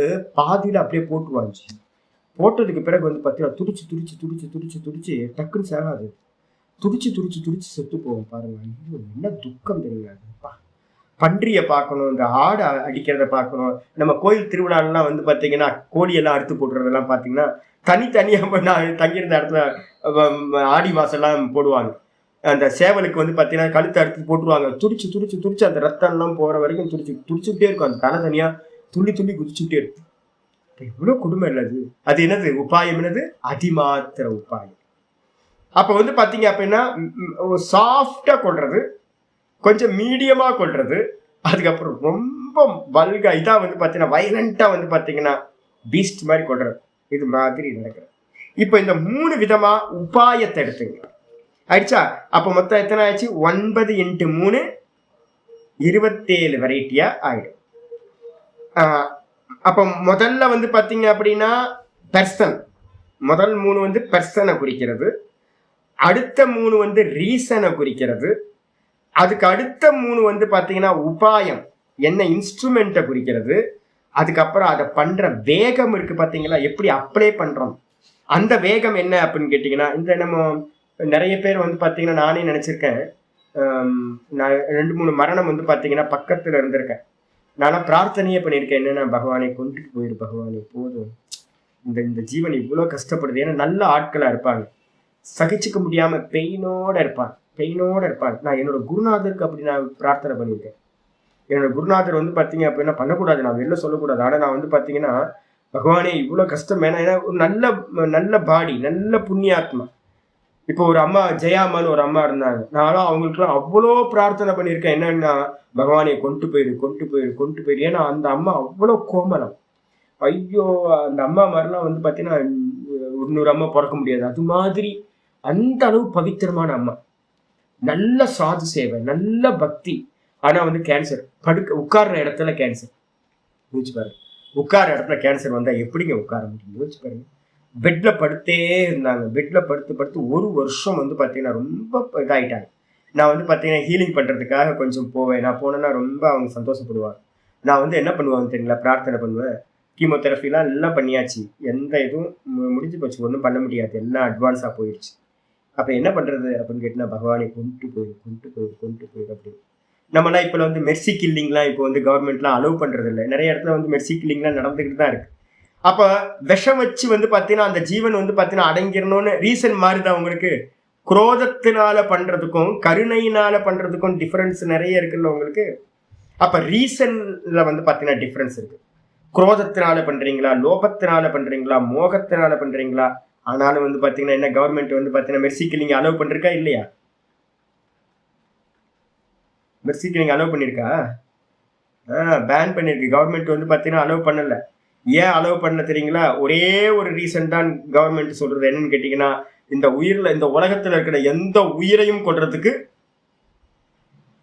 பாதியில அப்படியே போட்டுருவாங்க. போட்டதுக்கு பிறகு வந்து பாத்தீங்கன்னா துடிச்சு துடிச்சு துடிச்சு துடிச்சு துடிச்சு டக்குன்னு சேராது, துடிச்சு துடிச்சு துடிச்சு செத்து போவோம் பாருங்க. ஐயோ என்ன துக்கம் தெரியாது. பன்றியை பார்க்கணும், இந்த ஆடு அடிக்கிறத பார்க்கணும். நம்ம கோயில் திருவிழாலாம் வந்து பாத்தீங்கன்னா கோழியெல்லாம் அறுத்து போட்டுறதெல்லாம் பாத்தீங்கன்னா தனித்தனியாக நான் தங்கியிருந்த இடத்துல ஆடி மாசம் எல்லாம் போடுவாங்க. அந்த சேவலுக்கு வந்து பாத்தீங்கன்னா கழுத்தை அறுத்து போட்டுருவாங்க. துடிச்சு துடிச்சு துடிச்சு அந்த ரத்தம் எல்லாம் போற வரைக்கும் துடிச்சுட்டே இருக்கும். அந்த தலை தனியா துள்ளி துள்ளி குதிச்சுட்டே இருக்கும். எவ்வளவு கொடுமை இல்லது. அது என்னது உபாயம்? என்னது? அதிமாத்திர உபாயம். அப்ப வந்து பாத்தீங்க அப்படின்னா சாஃப்டா கொள்றது, கொஞ்சம் மீடியமா கொள்றது, அதுக்கப்புறம் ரொம்ப வல்கா இதா வந்து பாத்தீங்கன்னா வைலண்டா வந்து பாத்தீங்கன்னா பீஸ்ட் மாதிரி கொள்றது. இது மாதிரி நடக்கிறது. இப்ப இந்த 3 விதமா உபாயத்தை எடுத்துங்க. ஆயிடுச்சா? அப்ப மொத்தம் எத்தனை ஆயிடுச்சு? 9 × 3 27 வெரைட்டியா ஆயிடும். அப்ப முதல்ல வந்து பாத்தீங்க அப்படின்னா பெர்சன், முதல் 3 வந்து பெர்சனை குறிக்கிறது, அடுத்த 3 வந்து ரீசனை குறிக்கிறது, அதுக்கு அடுத்த 3 வந்து பாத்தீங்கன்னா உபாயம் என்ன இன்ஸ்ட்ருமெண்ட்டை குறிக்கிறது, அதுக்கப்புறம் அதை பண்ற வேகம் இருக்கு பாத்தீங்களா, எப்படி அப்ளை பண்றோம் அந்த வேகம் என்ன அப்படின்னு கேட்டீங்கன்னா, இந்த நம்ம நிறைய பேர் வந்து பாத்தீங்கன்னா நானே நினைச்சிருக்கேன், நான் 2-3 மரணம் வந்து பாத்தீங்கன்னா பக்கத்துல இருந்திருக்கேன். நானா பிரார்த்தனையே பண்ணியிருக்கேன், என்னன்னா பகவானை கொண்டுட்டு போயிரு, பகவானை போதும், இந்த இந்த ஜீவன் இவ்வளோ கஷ்டப்படுது. ஏன்னா நல்ல ஆட்களா இருப்பாங்க, சகிச்சுக்க முடியாம பெயினோட இருப்பாங்க. நான் என்னோட குருநாதருக்கு அப்படி நான் பிரார்த்தனை பண்ணியிருக்கேன். என்னோட குருநாதர் வந்து பார்த்தீங்க அப்படின்னா பண்ணக்கூடாது, நான் வெளில சொல்லக்கூடாது. ஆனால் நான் வந்து பார்த்தீங்கன்னா, பகவானே இவ்வளோ கஷ்டம் வேணாம். ஏன்னா ஒரு நல்ல நல்ல பாடி, நல்ல புண்ணியாத்மா. இப்போ ஒரு அம்மா ஜெயாமான்னு ஒரு அம்மா இருந்தாங்க. நானும் அவங்களுக்குலாம் அவ்வளோ பிரார்த்தனை பண்ணியிருக்கேன். என்னன்னா, பகவானை கொண்டு போயிடு. ஏன்னா அந்த அம்மா அவ்வளோ கோமலம். ஐயோ, அந்த அம்மா மாதிரிலாம் வந்து பார்த்தீங்கன்னா இன்னொரு அம்மா பிறக்க முடியாது. அது மாதிரி அந்த அளவு பவித்திரமான அம்மா. நல்ல சாது சேவை, நல்ல பக்தி. ஆனா வந்து கேன்சர், உட்கார்ற இடத்துல கேன்சர். யோசிச்சு பாருங்க, உட்கார இடத்துல கேன்சர் வந்தா எப்படிங்க உட்கார முடியும்? யோசிச்சு பாருங்க. பெட்ல படுத்தே இருந்தாங்க. பெட்ல படுத்து 1 வருஷம் வந்து பார்த்தீங்கன்னா ரொம்ப இதாயிட்டாங்க. நான் வந்து பார்த்தீங்கன்னா ஹீலிங் பண்றதுக்காக கொஞ்சம் போவேன். நான் போனேன்னா ரொம்ப அவங்க சந்தோஷப்படுவாங்க. நான் வந்து என்ன பண்ணுவாங்க தெரியுங்களா? பிரார்த்தனை பண்ணுவேன். கீமோதெரபிலாம் எல்லாம் பண்ணியாச்சு, எந்த இதுவும் முடிஞ்சு போச்சு, ஒன்றும் பண்ண முடியாது, எல்லாம் அட்வான்ஸாக போயிடுச்சு. அப்போ என்ன பண்ணுறது அப்படின்னு கேட்டினா, பகவானை கொண்டு போயிடு அப்படின்னு. நம்மலாம் இப்போ வந்து மெர்சி கில்லிங்லாம் இப்போ வந்து கவர்மெண்ட்லாம் அலோவ் பண்ணுறது இல்லை. நிறைய இடத்துல வந்து மெர்சி கில்லிங்லாம் நடந்துக்கிட்டு தான் இருக்கு. அப்போ விஷம் வச்சு வந்து பார்த்தீங்கன்னா அந்த ஜீவன் வந்து பார்த்தீங்கன்னா அடங்கிடணும்னு ரீசன் மாறுது அவங்களுக்கு. குரோதத்தினால பண்ணுறதுக்கும் கருணையினால பண்ணுறதுக்கும் டிஃப்ரென்ஸ் நிறைய இருக்குல்ல உங்களுக்கு. அப்போ ரீசனில் வந்து பார்த்தீங்கன்னா டிஃப்ரென்ஸ் இருக்குது. குரோதத்தினால பண்றீங்களா, லோபத்தினால பண்றீங்களா, மோகத்தினால பண்றீங்களா? ஆனாலும் வந்து பாத்தீங்கன்னா என்ன கவர்மெண்ட் வந்து பாத்தீங்கன்னா மெர்சி கில்லிங் அலோவ் பண்ணிருக்கா இல்லையா? மெர்சி கில்லிங் அலோவ் பண்ணிருக்கா? பேன் பண்ணிருக்கு. கவர்மெண்ட் வந்து பாத்தீங்கன்னா அலோவ் பண்ணல. ஏன் அலோவ் பண்ண தெரியுங்களா? ஒரே ஒரு ரீசன் தான் கவர்மெண்ட் சொல்றது. என்னன்னு கேட்டீங்கன்னா, இந்த உலகத்துல இருக்கிற எந்த உயிரையும் கொல்றதுக்கு,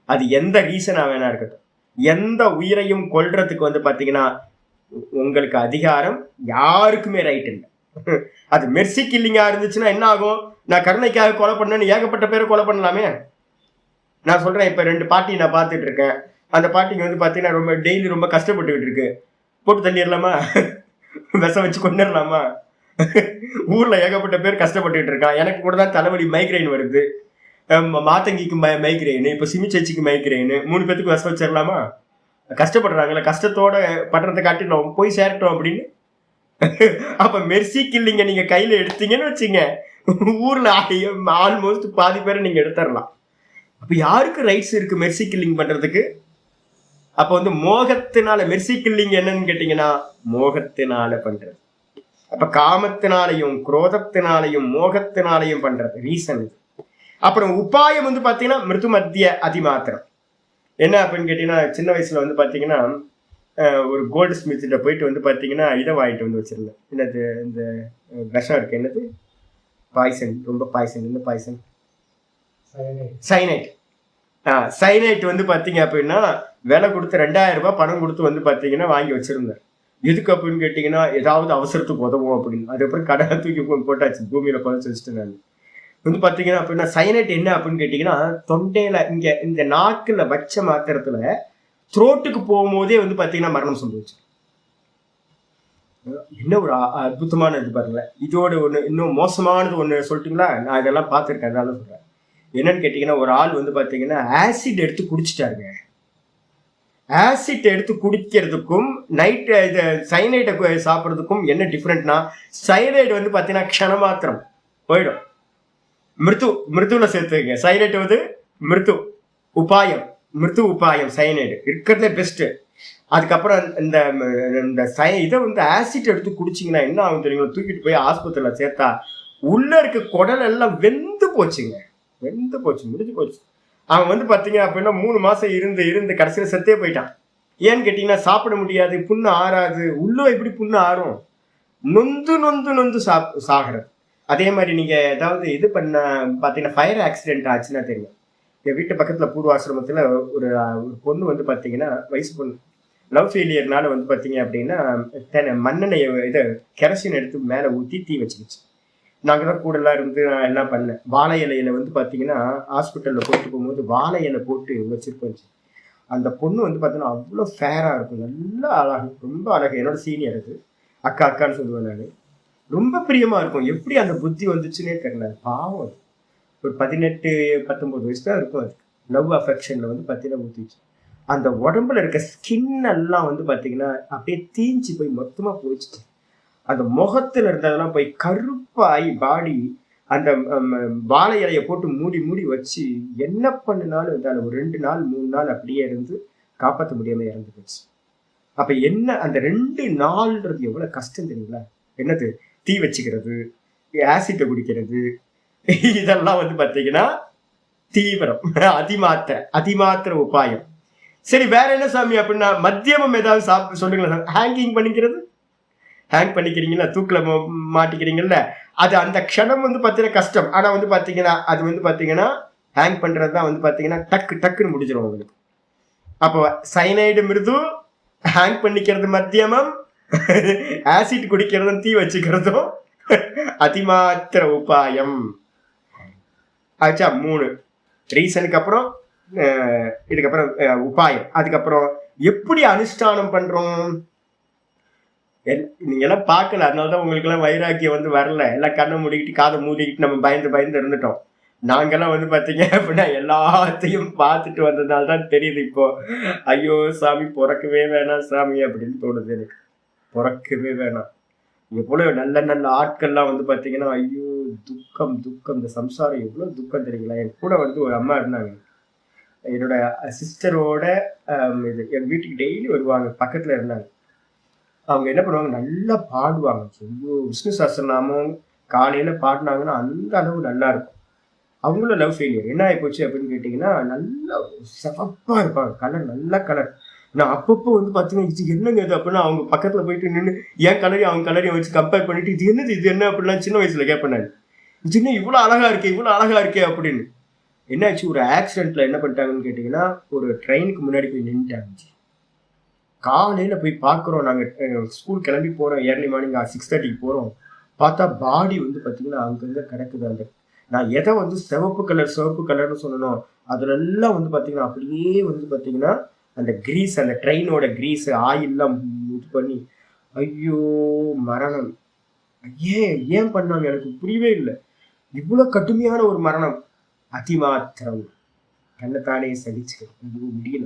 அது எந்த ரீசனா வேணா இருக்கட்டும், எந்த உயிரையும் கொல்றதுக்கு வந்து பாத்தீங்கன்னா உங்களுக்கு அதிகாரம் யாருக்குமே ரைட் இல்லை. அது மெர்சி கில்லிங்கா இருந்துச்சுன்னா என்ன ஆகும்? நான் கருணைக்காக கொலை பண்ணேன்னு ஏகப்பட்ட பேரை கொலை பண்ணலாமே. நான் சொல்றேன், இப்ப 2 பாட்டி நான் பார்த்துட்டு இருக்கேன். அந்த பாட்டிக்கு வந்து பாத்தீங்கன்னா ரொம்ப டெய்லி ரொம்ப கஷ்டப்பட்டுக்கிட்டு இருக்கு. போட்டு தள்ளிடலாமா? விஷம் வச்சு கொண்டுடலாமா? ஊர்ல ஏகப்பட்ட பேர் கஷ்டப்பட்டுக்கிட்டு இருக்கான். எனக்கு கூட தான் தலைவலி, மைக்ரைன் வருது. மாத்தங்கிக்கு மைக்ரைனு, இப்ப சிமிச்சேச்சிக்கு மைக்ரைனு, 3 பேத்துக்கு விஷம் வச்சிடலாமா? கஷ்டப்படுறாங்களே, கஷ்டத்தோட படுறதை காட்டி நம்ம போய் சேரட்டும் அப்படின்னு. அப்ப மெர்சி கில்லிங்க நீங்க கையில எடுத்தீங்கன்னு வச்சுங்க, ஊர்ல ஆல்மோஸ்ட் பாதி பேரை நீங்க எடுத்துடலாம். அப்ப யாருக்கு ரைட்ஸ் இருக்கு மெர்சி கில்லிங் பண்றதுக்கு? அப்ப வந்து மோகத்தினால மெர்சி கில்லிங் என்னன்னு கேட்டீங்கன்னா மோகத்தினால பண்றது. அப்ப காமத்தினாலையும் குரோதத்தினாலையும் மோகத்தினாலையும் பண்றது ரீசன். அப்புறம் உபாயம் வந்து பாத்தீங்கன்னா மிருது மத்திய அதிமாத்திரம். என்ன அப்படின்னு கேட்டீங்கன்னா, சின்ன வயசுல வந்து பாத்தீங்கன்னா ஒரு கோல்டு ஸ்மித்கிட்ட போயிட்டு வந்து பாத்தீங்கன்னா இதை வாங்கிட்டு வந்து வச்சிருந்தேன். என்னது இந்த விஷம் இருக்கு, என்னது பாய்சன், ரொம்ப பாய்சன். என்ன பாய்சன்? சைனைட். சைனைட் வந்து பாத்தீங்க அப்படின்னா விலை கொடுத்து 2000 ரூபாய் பணம் கொடுத்து வந்து பாத்தீங்கன்னா வாங்கி வச்சிருந்தேன். எதுக்கு அப்படின்னு கேட்டீங்கன்னா ஏதாவது அவசரத்துக்கு உதவும் அப்படின்னு. அதுக்கப்புறம் கடை தூக்கி போட்டாச்சு, பூமியில புதைச்சு வச்சுட்டு. நான் வந்து பாத்தீங்கன்னா அப்படின்னா சைனைட் என்ன அப்படின்னு கேட்டீங்கன்னா, தொண்டையில இங்க இந்த நாக்குல வச்ச மாத்திரத்துல த்ரோட்டுக்கு போகும்போதே வந்து பாத்தீங்கன்னா மரணம் சம்பவிச்சு. என்ன ஒரு அற்புதமான இது பாருங்களேன். இதோட ஒண்ணு இன்னும் மோசமானது ஒண்ணு சொல்லட்டுங்களா? நான் இதெல்லாம் பார்த்துருக்கேன், அதனால சொல்றேன். என்னன்னு கேட்டீங்கன்னா, ஒரு ஆள் வந்து பாத்தீங்கன்னா ஆசிட் எடுத்து குடிச்சிட்டாருங்க. ஆசிட் எடுத்து குடிக்கிறதுக்கும் நைட் இது சைனைட்டை சாப்பிட்றதுக்கும் என்ன டிஃப்ரெண்ட்னா, சைனைட் வந்து பாத்தீங்கன்னா க்ஷணமாத்திரம் போயிடும். மிருத்துல சேர்த்துங்க. சைனைட் வந்து மிருத்து உபாயம் சைனைடு இருக்கிறதுல பெஸ்ட். அதுக்கப்புறம் இந்த இதை வந்து ஆசிட் எடுத்து குடிச்சிங்கன்னா என்ன ஆகும் தெரியுங்களா? தூக்கிட்டு போய் ஆஸ்பத்திரியில் சேர்த்தா உள்ள இருக்க குடல் எல்லாம் வெந்து போச்சுங்க, முடிஞ்சு போச்சு. அவன் வந்து பார்த்தீங்க அப்படின்னா 3 மாசம் இருந்து கடைசியில் செத்தே போயிட்டான். ஏன்னு கேட்டீங்கன்னா சாப்பிட முடியாது, புண்ணு ஆறாது. உள்ள எப்படி புண்ணு ஆறும்? நொந்து சாகிறது. அதே மாதிரி நீங்க ஏதாவது இது பண்ண பார்த்தீங்கன்னா ஃபயர் ஆக்சிடென்ட் ஆச்சுன்னா தெரியும். என் வீட்டு பக்கத்துல பூர்வாசிரமத்துல ஒரு பொண்ணு வந்து பாத்தீங்கன்னா, வயசு பொண்ணு, லவ் ஃபெயிலியர்னால வந்து பாத்தீங்க அப்படின்னா மண்ணெண்ணெய் இதை கெரசின் எடுத்து மேல ஊத்தி தீ வச்சிருச்சு. நாங்க தான் கூட எல்லாம் இருந்து நான் எல்லாம் பண்ணேன். வாழை இலையில வந்து பாத்தீங்கன்னா ஹாஸ்பிட்டல்ல போட்டு போகும்போது வாழை இலை போட்டு வச்சிருப்போம். அந்த பொண்ணு வந்து பாத்தீங்கன்னா அவ்வளவு ஃபேரா இருக்கும், நல்லா அழகு, ரொம்ப அழகு. என்னோட சீனியர் அது, அக்கான்னு சொல்லுவேன் நான். ரொம்ப பிரியமா இருக்கும். எப்படி அந்த புத்தி வந்துச்சுன்னே தெரியல. பாவம், ஒரு 18-19 வயசு தான் இருக்கும். அது லவ் அஃபெக்ஷன்ல வந்து பார்த்தீங்கன்னா ஊற்றிச்சு. அந்த உடம்புல இருக்க ஸ்கின் எல்லாம் வந்து பார்த்தீங்கன்னா அப்படியே தீஞ்சு போய் மொத்தமாக போயிடுச்சு. அந்த முகத்துல இருந்ததெல்லாம் போய் கருப்பாய் பாடி அந்த வாழை இலையை போட்டு மூடி மூடி வச்சு என்ன பண்ணினாலும் இருந்தாலும் ஒரு 2 நாள் 3 நாள் அப்படியே இருந்து காப்பாற்ற முடியாம இறந்து போச்சு. அப்ப என்ன அந்த 2 நாள்ன்றது எவ்வளவு கஷ்டம் தெரியுங்களா? என்னது, தீ வச்சுக்கிறது, ஆசிட்டை குடிக்கிறது, இதெல்லாம் வந்து பாத்தீங்கன்னா தீவிரம், அதிமாத்திர உபாயம். சரி, வேற என்ன சாமி அப்படின்னா மத்தியமம் ஏதாவது சொல்லுங்களேன். ஹேங்கிங் பண்ணிக்கிறது, ஹேங் பண்ணிக்கிறீங்களா, தூக்கில மாட்டிக்கிறீங்கல்ல, அது அந்த க்ஷணம் வந்து பாத்தீங்கன்னா கஷ்டம். ஆனா வந்து பாத்தீங்கன்னா அது வந்து பாத்தீங்கன்னா ஹேங் பண்றதுதான் வந்து பாத்தீங்கன்னா டக்குன்னு முடிஞ்சிடும் உங்களுக்கு. அப்போ சைனைடு மிருது, ஹேங் பண்ணிக்கிறது மத்தியமம், ஆசிட் குடிக்கிறதும் தீ வச்சுக்கிறதும் அதிமாத்திர உபாயம் ஆச்சா. 3 ரீசனுக்கு அப்புறம் இதுக்கப்புறம் உபாயம். அதுக்கப்புறம் எப்படி அனுஷ்டானம் பண்றோம் நீங்க எல்லாம் பார்க்கல, அதனாலதான் உங்களுக்கு எல்லாம் வைராக்கியம் வந்து வரல. எல்லாம் கண்ணை மூடிக்கிட்டு காதை மூடிக்கிட்டு நம்ம பயந்து இருந்துட்டோம். நாங்கெல்லாம் வந்து பாத்தீங்க அப்படின்னா எல்லாத்தையும் பார்த்துட்டு வந்ததுனால தான் தெரியுது இப்போ, ஐயோ சாமி பிறக்கவே வேணாம் சாமி அப்படின்னு தோணுது எனக்கு. பிறக்கவே வேணாம். எவ்வளவு நல்ல ஆட்கள்லாம் வந்து பாத்தீங்கன்னா ஐயோ துக்கம், இந்த சம்சாரம் எவ்வளவு துக்கம் தெரியுங்களா. என் கூட வந்து ஒரு அம்மா இருந்தாங்க, என்னோட சிஸ்டரோட இது என் வீட்டுக்கு டெய்லி வருவாங்க, பக்கத்துல இருந்தாங்க. அவங்க என்ன பண்ணுவாங்க, நல்லா பாடுவாங்க. ஐயோ விஷ்ணு சஹஸ்ரநாமம் காலையில பாடினாங்கன்னா அந்த அளவு நல்லா இருக்கும். அவங்களும் லவ் ஃபெயிலியர். என்ன ஆகி போச்சு அப்படின்னு கேட்டீங்கன்னா, நல்லா சிவப்பா இருப்பாங்க, கலர் நல்ல கலர். நான் அப்பப்போ வந்து பார்த்தீங்கன்னா இது என்னங்க இது அப்படின்னா அவங்க பக்கத்துல போயிட்டு நின்று என் கலரையும் அவங்க கலரையும் வச்சு கம்பேர் பண்ணிட்டு இது என்ன அப்படிலாம் சின்ன வயசுல கேட்பேன் நான். இது என்ன இவ்வளோ அழகா இருக்கே அப்படின்னு. என்னாச்சு, ஒரு ஆக்சிடென்ட்ல என்ன பண்ணிட்டாங்கன்னு கேட்டீங்கன்னா, ஒரு ட்ரெயினுக்கு முன்னாடி போய் நின்றுட்டாங்க. காலையில போய் பார்க்குறோம், நாங்கள் ஸ்கூல் கிளம்பி போறோம், ஏர்லி மார்னிங் 6:30 போறோம். பார்த்தா பாடி வந்து பார்த்தீங்கன்னா அங்கங்க கிடக்குது. அந்த நான் எதை வந்து சிவப்பு கலர்னு சொல்லணும், அதுல எல்லாம் வந்து பார்த்தீங்கன்னா அப்படியே வந்து பார்த்தீங்கன்னா அந்த கிரீஸ், அந்த ட்ரெயினோட கிரீஸ் ஆயில்லாம் இது பண்ணி, ஐயோ மரணம். ஏன் பண்ணாங்க எனக்கு புரியவே இல்லை. இவ்வளவு கடுமையான ஒரு மரணம், அதிமாத்திரம், தன்னைத்தானே சகிச்சுக்க முடியல.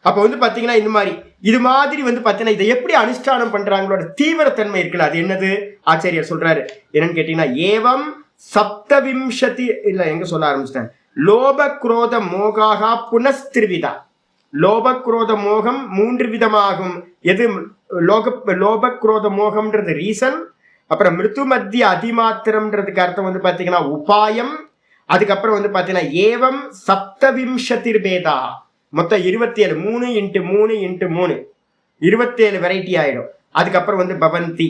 அப்ப வந்து பாத்தீங்கன்னா இது மாதிரி வந்து பாத்தீங்கன்னா இதை எப்படி அனுஷ்டானம் பண்றாங்களோட தீவிரத்தன்மை இருக்குல்ல, அது என்னது ஆச்சாரியர் சொல்றாரு. என்னன்னு கேட்டீங்கன்னா, ஏவம் சப்தவிம்சதி இல்ல எங்க சொல்ல ஆரம்பிச்சிட்டேன், லோப குரோத மோகாக புனஸ்திருவிதா. லோப குரோத மோகம் 3 விதமாகும். எது லோப குரோத மோகம்ன்றது ரீசன், அப்புறம் மிருத்து மத்திய அதிமாத்திரம்ன்றதுக்கு அர்த்தம் வந்து பாத்தீங்கன்னா உபாயம். அதுக்கப்புறம் வந்து பாத்தீங்கன்னா ஏவம் சப்தவிம்சதிர் பேதா, மொத்தம் 27, 3 × 3 × 3 27 வெரைட்டி ஆயிடும். அதுக்கப்புறம் வந்து பவந்தி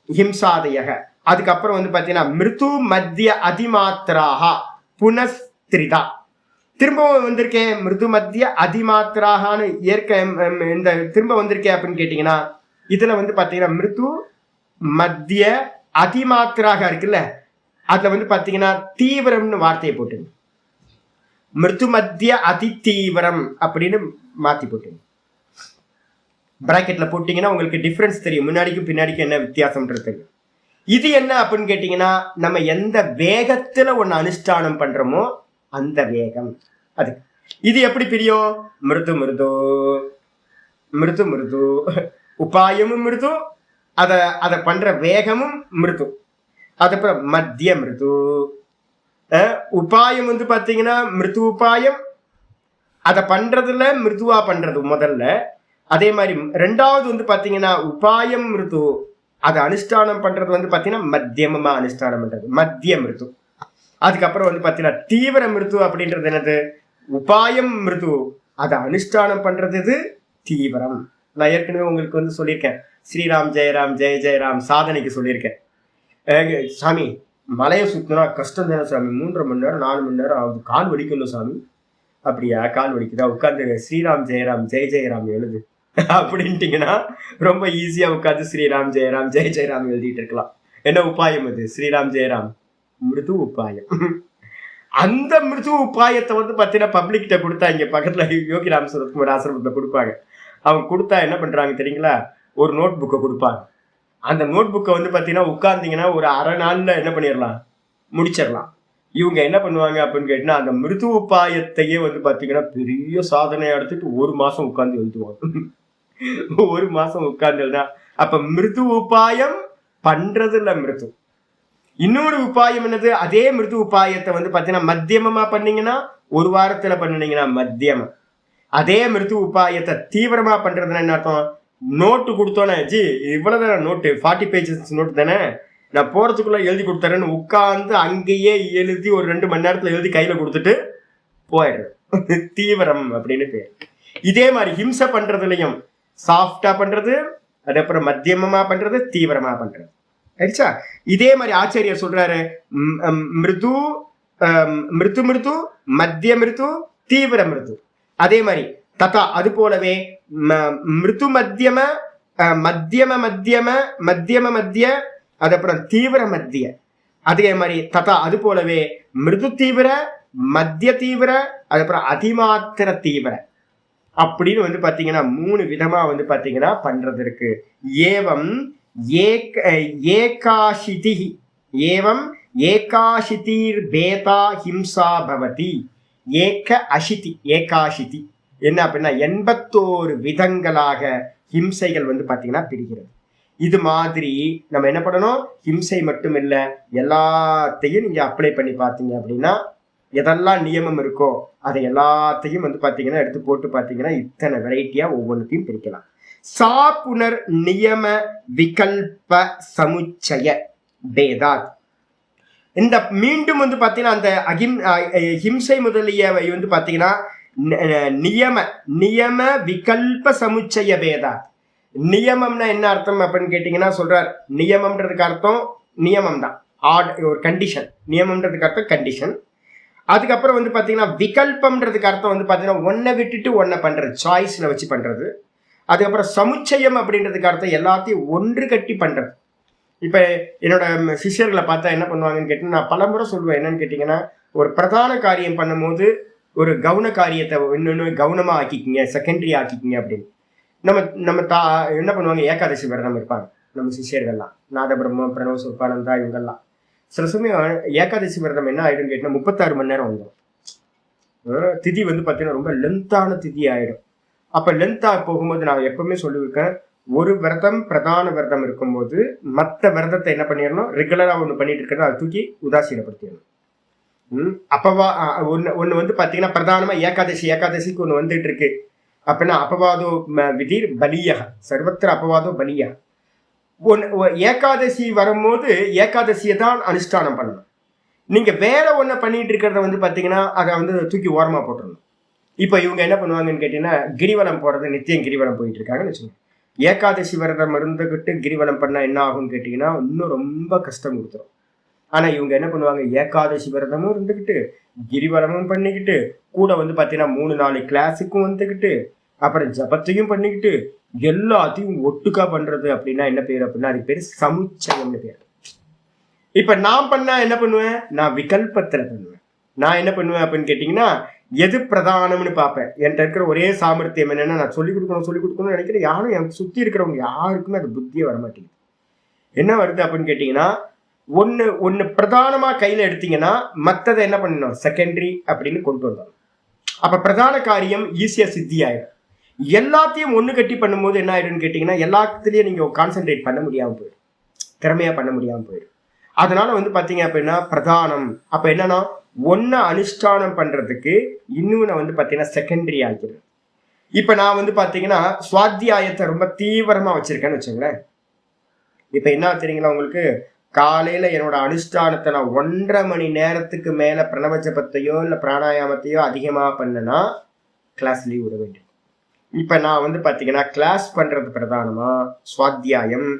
ஹிம்சாதயக. அதுக்கப்புறம் வந்து பாத்தீங்கன்னா மிருத்து மத்திய அதிமாத்திராக புனஸ்திரிதா. திரும்பவும் வந்திருக்கேன் மிருது மத்திய அதிமாத்திராகான்னு இந்த திரும்ப வந்திருக்கேன் அப்படின்னு கேட்டீங்கன்னா, இதுல வந்து பாத்தீங்கன்னா மிருது மத்திய அதிமாத்திராக இருக்குல்ல, அதுல வந்து பாத்தீங்கன்னா தீவிரம்னு வார்த்தையை போட்டுங்க. மிருது மத்திய அதி தீவிரம் அப்படின்னு மாத்தி போட்டுங்க. பிராக்கெட்ல போட்டீங்கன்னா உங்களுக்கு டிஃபரன்ஸ் தெரியும், முன்னாடிக்கும் பின்னாடிக்கும் என்ன வித்தியாசம்ன்றது தெரியும். இது என்ன அப்படின்னு கேட்டீங்கன்னா, நம்ம எந்த வேகத்துல ஒன்னு அனுஷ்டானம் பண்றோமோ அந்த வேகம் அது. இது எப்படி பிரியும், மிருது உபாயமும் மிருது, அதை பண்ற வேகமும் மிருது. அதுக்கப்புறம் மத்திய மிருது. உபாயம் வந்து பாத்தீங்கன்னா மிருது உபாயம், அதை பண்றதுல மிருதுவா பண்றது முதல்ல. அதே மாதிரி 2வது வந்து பாத்தீங்கன்னா உபாயம் மிருது, அதை அனுஷ்டானம் பண்றது வந்து பாத்தீங்கன்னா மத்தியமமா அனுஷ்டானம் பண்றது மத்திய மிருது. அதுக்கப்புறம் வந்து பாத்தீங்கன்னா தீவிர மிருது அப்படின்றது என்னது, உபாயம் மிருது, அதை அனுஷ்டானம் பண்றது தீவிரம். நான் ஏற்கனவே உங்களுக்கு வந்து சொல்லியிருக்கேன், ஸ்ரீராம் ஜெயராம் ஜெய ஜெயராம் சாதனைக்கு சொல்லியிருக்கேன். சாமி மலையை சுத்தினா கஷ்டம் தானே சாமி, 3.5 மணி நேரம் 4 மணி நேரம் ஆகுது, கால் வலிக்கணும் சாமி. அப்படியா, கால் வலிக்குதா, உட்காந்து ஸ்ரீராம் ஜெயராம் ஜெய ஜெயராம் எழுது அப்படின்ட்டீங்கன்னா ரொம்ப ஈஸியா உட்காந்து ஸ்ரீராம் ஜெயராம் ஜெய ஜெயராம் எழுதிட்டு இருக்கலாம். என்ன உபாயம் அது, ஸ்ரீராம் ஜெயராம் மிருது உபாயம். அந்த மிருது உபாயத்தை வந்து பாத்தீங்கன்னா பப்ளிக் கிட்ட கொடுத்தா, இங்க பக்கத்துல யோகி ராமசுரத்குமார் ஆசிரமத்தை கொடுப்பாங்க. அவங்க கொடுத்தா என்ன பண்றாங்க தெரியுங்களா, ஒரு நோட் புக்கை கொடுப்பாங்க. அந்த நோட் புக்கை வந்து பாத்தீங்கன்னா உட்கார்ந்தீங்கன்னா ஒரு அரை நாள்ல என்ன பண்ணிடலாம், முடிச்சிடலாம். இவங்க என்ன பண்ணுவாங்க அப்படின்னு கேட்டீங்கன்னா, அந்த மிருது உபாயத்தையே வந்து பாத்தீங்கன்னா பெரிய சாதனையா எடுத்துட்டு 1 மாசம் உட்கார்ந்து எழுதுவாங்க. 1 மாசம் உட்கார்ந்து எழுதா. அப்ப மிருது உபாயம் பண்றதுல மிருது. இன்னொரு உபாயம் என்னது, அதே மிருது உபாயத்தை வந்து பாத்தீங்கன்னா மத்தியமமா பண்ணீங்கன்னா 1 வாரத்துல பண்ணினீங்கன்னா மத்தியமம். அதே மிருது உபாயத்தை தீவிரமா பண்றதுன்னா என்ன அர்த்தம், நோட்டு கொடுத்தோன்னே ஜி இவ்வளவுதான் நோட்டு 40 பேஜஸ் நோட்டு தானே, நான் போறதுக்குள்ள எழுதி கொடுத்துறேன்னு உட்கார்ந்து அங்கேயே எழுதி ஒரு 2 மணி நேரத்துல எழுதி கையில கொடுத்துட்டு போயிடுறது தீவிரம் அப்படின்னு பேர். இதே மாதிரி ஹிம்சை பண்றதுலயும் சாஃப்டா பண்றது, அதுக்கப்புறம் மத்தியமமா பண்றது, தீவிரமா பண்றது. ஆயிடுச்சா? இதே மாதிரி ஆச்சாரியர் சொல்றாரு, மிருது மிருது மிருது, மத்திய மிருது, தீவிர மிருது. அதே மாதிரி ததா அது போலவே மிருது மத்தியம, மத்தியம மத்தியம, மத்தியம மத்திய, அதுக்கப்புறம் தீவிர மத்திய. அதே மாதிரி ததா அது போலவே மிருது தீவிர, மத்திய தீவிர, அதுக்கப்புறம் அதிமாத்திர தீவிர அப்படின்னு வந்து பாத்தீங்கன்னா 3 விதமா வந்து பாத்தீங்கன்னா பண்றது இருக்கு. ஏவம் ஏகாஷிதி, ஏவம் ஏகாஷிதீர் பேதா ஹிம்சா பவதி. ஏக அஷிதி, ஏகாஷிதி என்ன அப்படின்னா 81 விதங்களாக ஹிம்சைகள் வந்து பாத்தீங்கன்னா பிரிகிறது. இது மாதிரி நம்ம என்ன பண்ணணும், ஹிம்சை மட்டும் இல்ல எல்லாத்தையும் நீங்க அப்ளை பண்ணி பார்த்தீங்க அப்படின்னா எதெல்லாம் நியமம் இருக்கோ அதை எல்லாத்தையும் வந்து பாத்தீங்கன்னா எடுத்து போட்டு பாத்தீங்கன்னா இத்தனை வெரைட்டியா ஒவ்வொன்றுத்தையும் பிரிக்கலாம். சா புனர் நியம விகல்ப சமுச்சய பேதாத். இந்த மீண்டும் வந்து பாத்தீங்கன்னா அந்த ஹிம்சை முதலியவை வந்து பாத்தீங்கன்னா நியம நியம விகல்ப சமுச்சய பேதாத். நியமம்னா என்ன அர்த்தம் அப்படின்னு கேட்டீங்கன்னா சொல்றார், நியமம்ன்றதுக்கு அர்த்தம் நியமம் தான், ஒரு கண்டிஷன். நியமம்ன்றதுக்கு அர்த்தம் கண்டிஷன். அதுக்கப்புறம் வந்து பாத்தீங்கன்னா விகல்பம்ன்றதுக்கு அர்த்தம் வந்து பாத்தீங்கன்னா ஒன்னை விட்டுட்டு ஒன்னை பண்றது, சாய்ஸ்ல வச்சு பண்றது. அதுக்கப்புறம் சமுச்சயம் அப்படின்றதுக்கு அர்த்தம் எல்லாத்தையும் ஒன்று கட்டி பண்றது. இப்ப என்னோட சிஷ்யர்களை பார்த்தா என்ன பண்ணுவாங்கன்னு கேட்டீங்கன்னா, நான் பலமுறை சொல்லுவேன். என்னன்னு கேட்டீங்கன்னா, ஒரு பிரதான காரியம் பண்ணும்போது ஒரு கவுன காரியத்தை இன்னொன்னு கவனமா ஆக்கிக்கிங்க, செகண்டரி ஆக்கிக்கிங்க அப்படின்னு. நம்ம நம்ம என்ன பண்ணுவாங்க, ஏகாதசி விரதம் இருப்பாங்க நம்ம சிஷ்யர்கள்லாம், நாதபிரம்ம, பிரணவ சுப்பானந்தா, இவங்கெல்லாம். சில சமயம் ஏகாதசி விரதம் என்ன ஆயிடும் கேட்டீங்கன்னா 36 மணி நேரம் வந்துடும். திதி வந்து பார்த்தீங்கன்னா ரொம்ப லென்த்தான திதி ஆயிடும். அப்ப லென்த்தா போகும்போது நான் எப்பவுமே சொல்லியிருக்கேன், ஒரு விரதம் பிரதான விரதம் இருக்கும்போது மற்ற விரதத்தை என்ன பண்ணிடணும், ரெகுலரா ஒன்று பண்ணிட்டு இருக்கிறத அதை தூக்கி உதாசீனப்படுத்திடணும். அப்பவா ஒன்று வந்து பார்த்தீங்கன்னா பிரதானமா ஏகாதசிக்கு ஒன்று வந்துட்டு இருக்கு அப்படின்னா அப்பவாதோ விதிர் பலியா, சர்வத்திர அப்பவாதோ பலியா. ஏகாதசி வரும்போது ஏகாதசியை தான் அனுஷ்டானம் பண்ணணும். நீங்க வேற ஒன்றை பண்ணிட்டு இருக்கிறத வந்து பார்த்தீங்கன்னா அதை வந்து தூக்கி ஓரமா போட்டுடணும். இப்போ இவங்க என்ன பண்ணுவாங்கன்னு கேட்டீங்கன்னா, கிரிவலம் போறது, நித்தியம் கிரிவலம் போயிட்டு இருக்காங்கன்னு வச்சுக்கோங்க. ஏகாதசி விரதம் இருந்துகிட்டு கிரிவலம் பண்ணா என்ன ஆகும்னு கேட்டீங்கன்னா இன்னும் ரொம்ப கஷ்டம் கொடுத்துரும். ஆனா இவங்க என்ன பண்ணுவாங்க, ஏகாதசி விரதமும் இருந்துகிட்டு கிரிவலமும் பண்ணிக்கிட்டு கூட வந்து பாத்தீங்கன்னா 3-4 கிளாஸுக்கும் வந்துகிட்டு அப்புறம் ஜபத்தையும் பண்ணிக்கிட்டு எல்லாத்தையும் ஒட்டுக்கா பண்றது அப்படின்னா என்ன பேர் அப்படின்னா அதுக்கு பேரு சமுச்சயம்னு பேர். இப்ப நான் பண்ணா என்ன பண்ணுவேன், நான் விகல்பத்துல பண்ணுவேன். நான் என்ன பண்ணுவேன் அப்படின்னு கேட்டீங்கன்னா, எது பிரதானம்னு பார்ப்பேன். என்கிட்ட இருக்கிற ஒரே சாமர்த்தியம் என்னன்னா, நான் சொல்லிக் கொடுக்கணும்னு நினைக்கிறேன். யாரும் எனக்கு சுத்தி இருக்கிறவங்க யாருக்குமே அது புத்தியே வரமாட்டேங்குது. என்ன வருது அப்படின்னு கேட்டீங்கன்னா, ஒன்னு பிரதானமா கையில எடுத்தீங்கன்னா மற்றதை என்ன பண்ணணும், செகண்டரி அப்படின்னு கொண்டு வந்தோம். அப்ப பிரதான காரியம் ஈஸியா சித்தி ஆயிடும். எல்லாத்தையும் ஒண்ணு கட்டி பண்ணும்போது என்ன ஆயிடும்னு கேட்டீங்கன்னா, எல்லாத்துலயும் நீங்க கான்சென்ட்ரேட் பண்ண முடியாம போயிடும், திறமையா பண்ண முடியாம போயிடும். அதனால வந்து பாத்தீங்க அப்படின்னா பிரதானம் அப்ப என்னன்னா ஒன்ன அனுஷ்டானம் பண்றதுக்கு இன்னொன்னு வந்து பாத்தீங்கன்னா செகண்டரி ஆகிறது. இப்ப நான் வந்து பாத்தீங்கன்னா சுவாத்தியாயத்தை ரொம்ப தீவிரமா வச்சிருக்கேன்னு வச்சுங்களேன். இப்ப என்ன தெரியுங்களா உங்களுக்கு, காலையில என்னோட அனுஷ்டானத்தை நான் 1.5 மணி நேரத்துக்கு மேல பிரணவ ஜபத்தையோ இல்ல பிராணாயாமத்தையோ அதிகமா பண்ணனா கிளாஸ் லீவ் விட வேண்டும். இப்ப நான் வந்து பாத்தீங்கன்னா கிளாஸ் பண்றது பிரதானமா, சுவாத்தியாயம்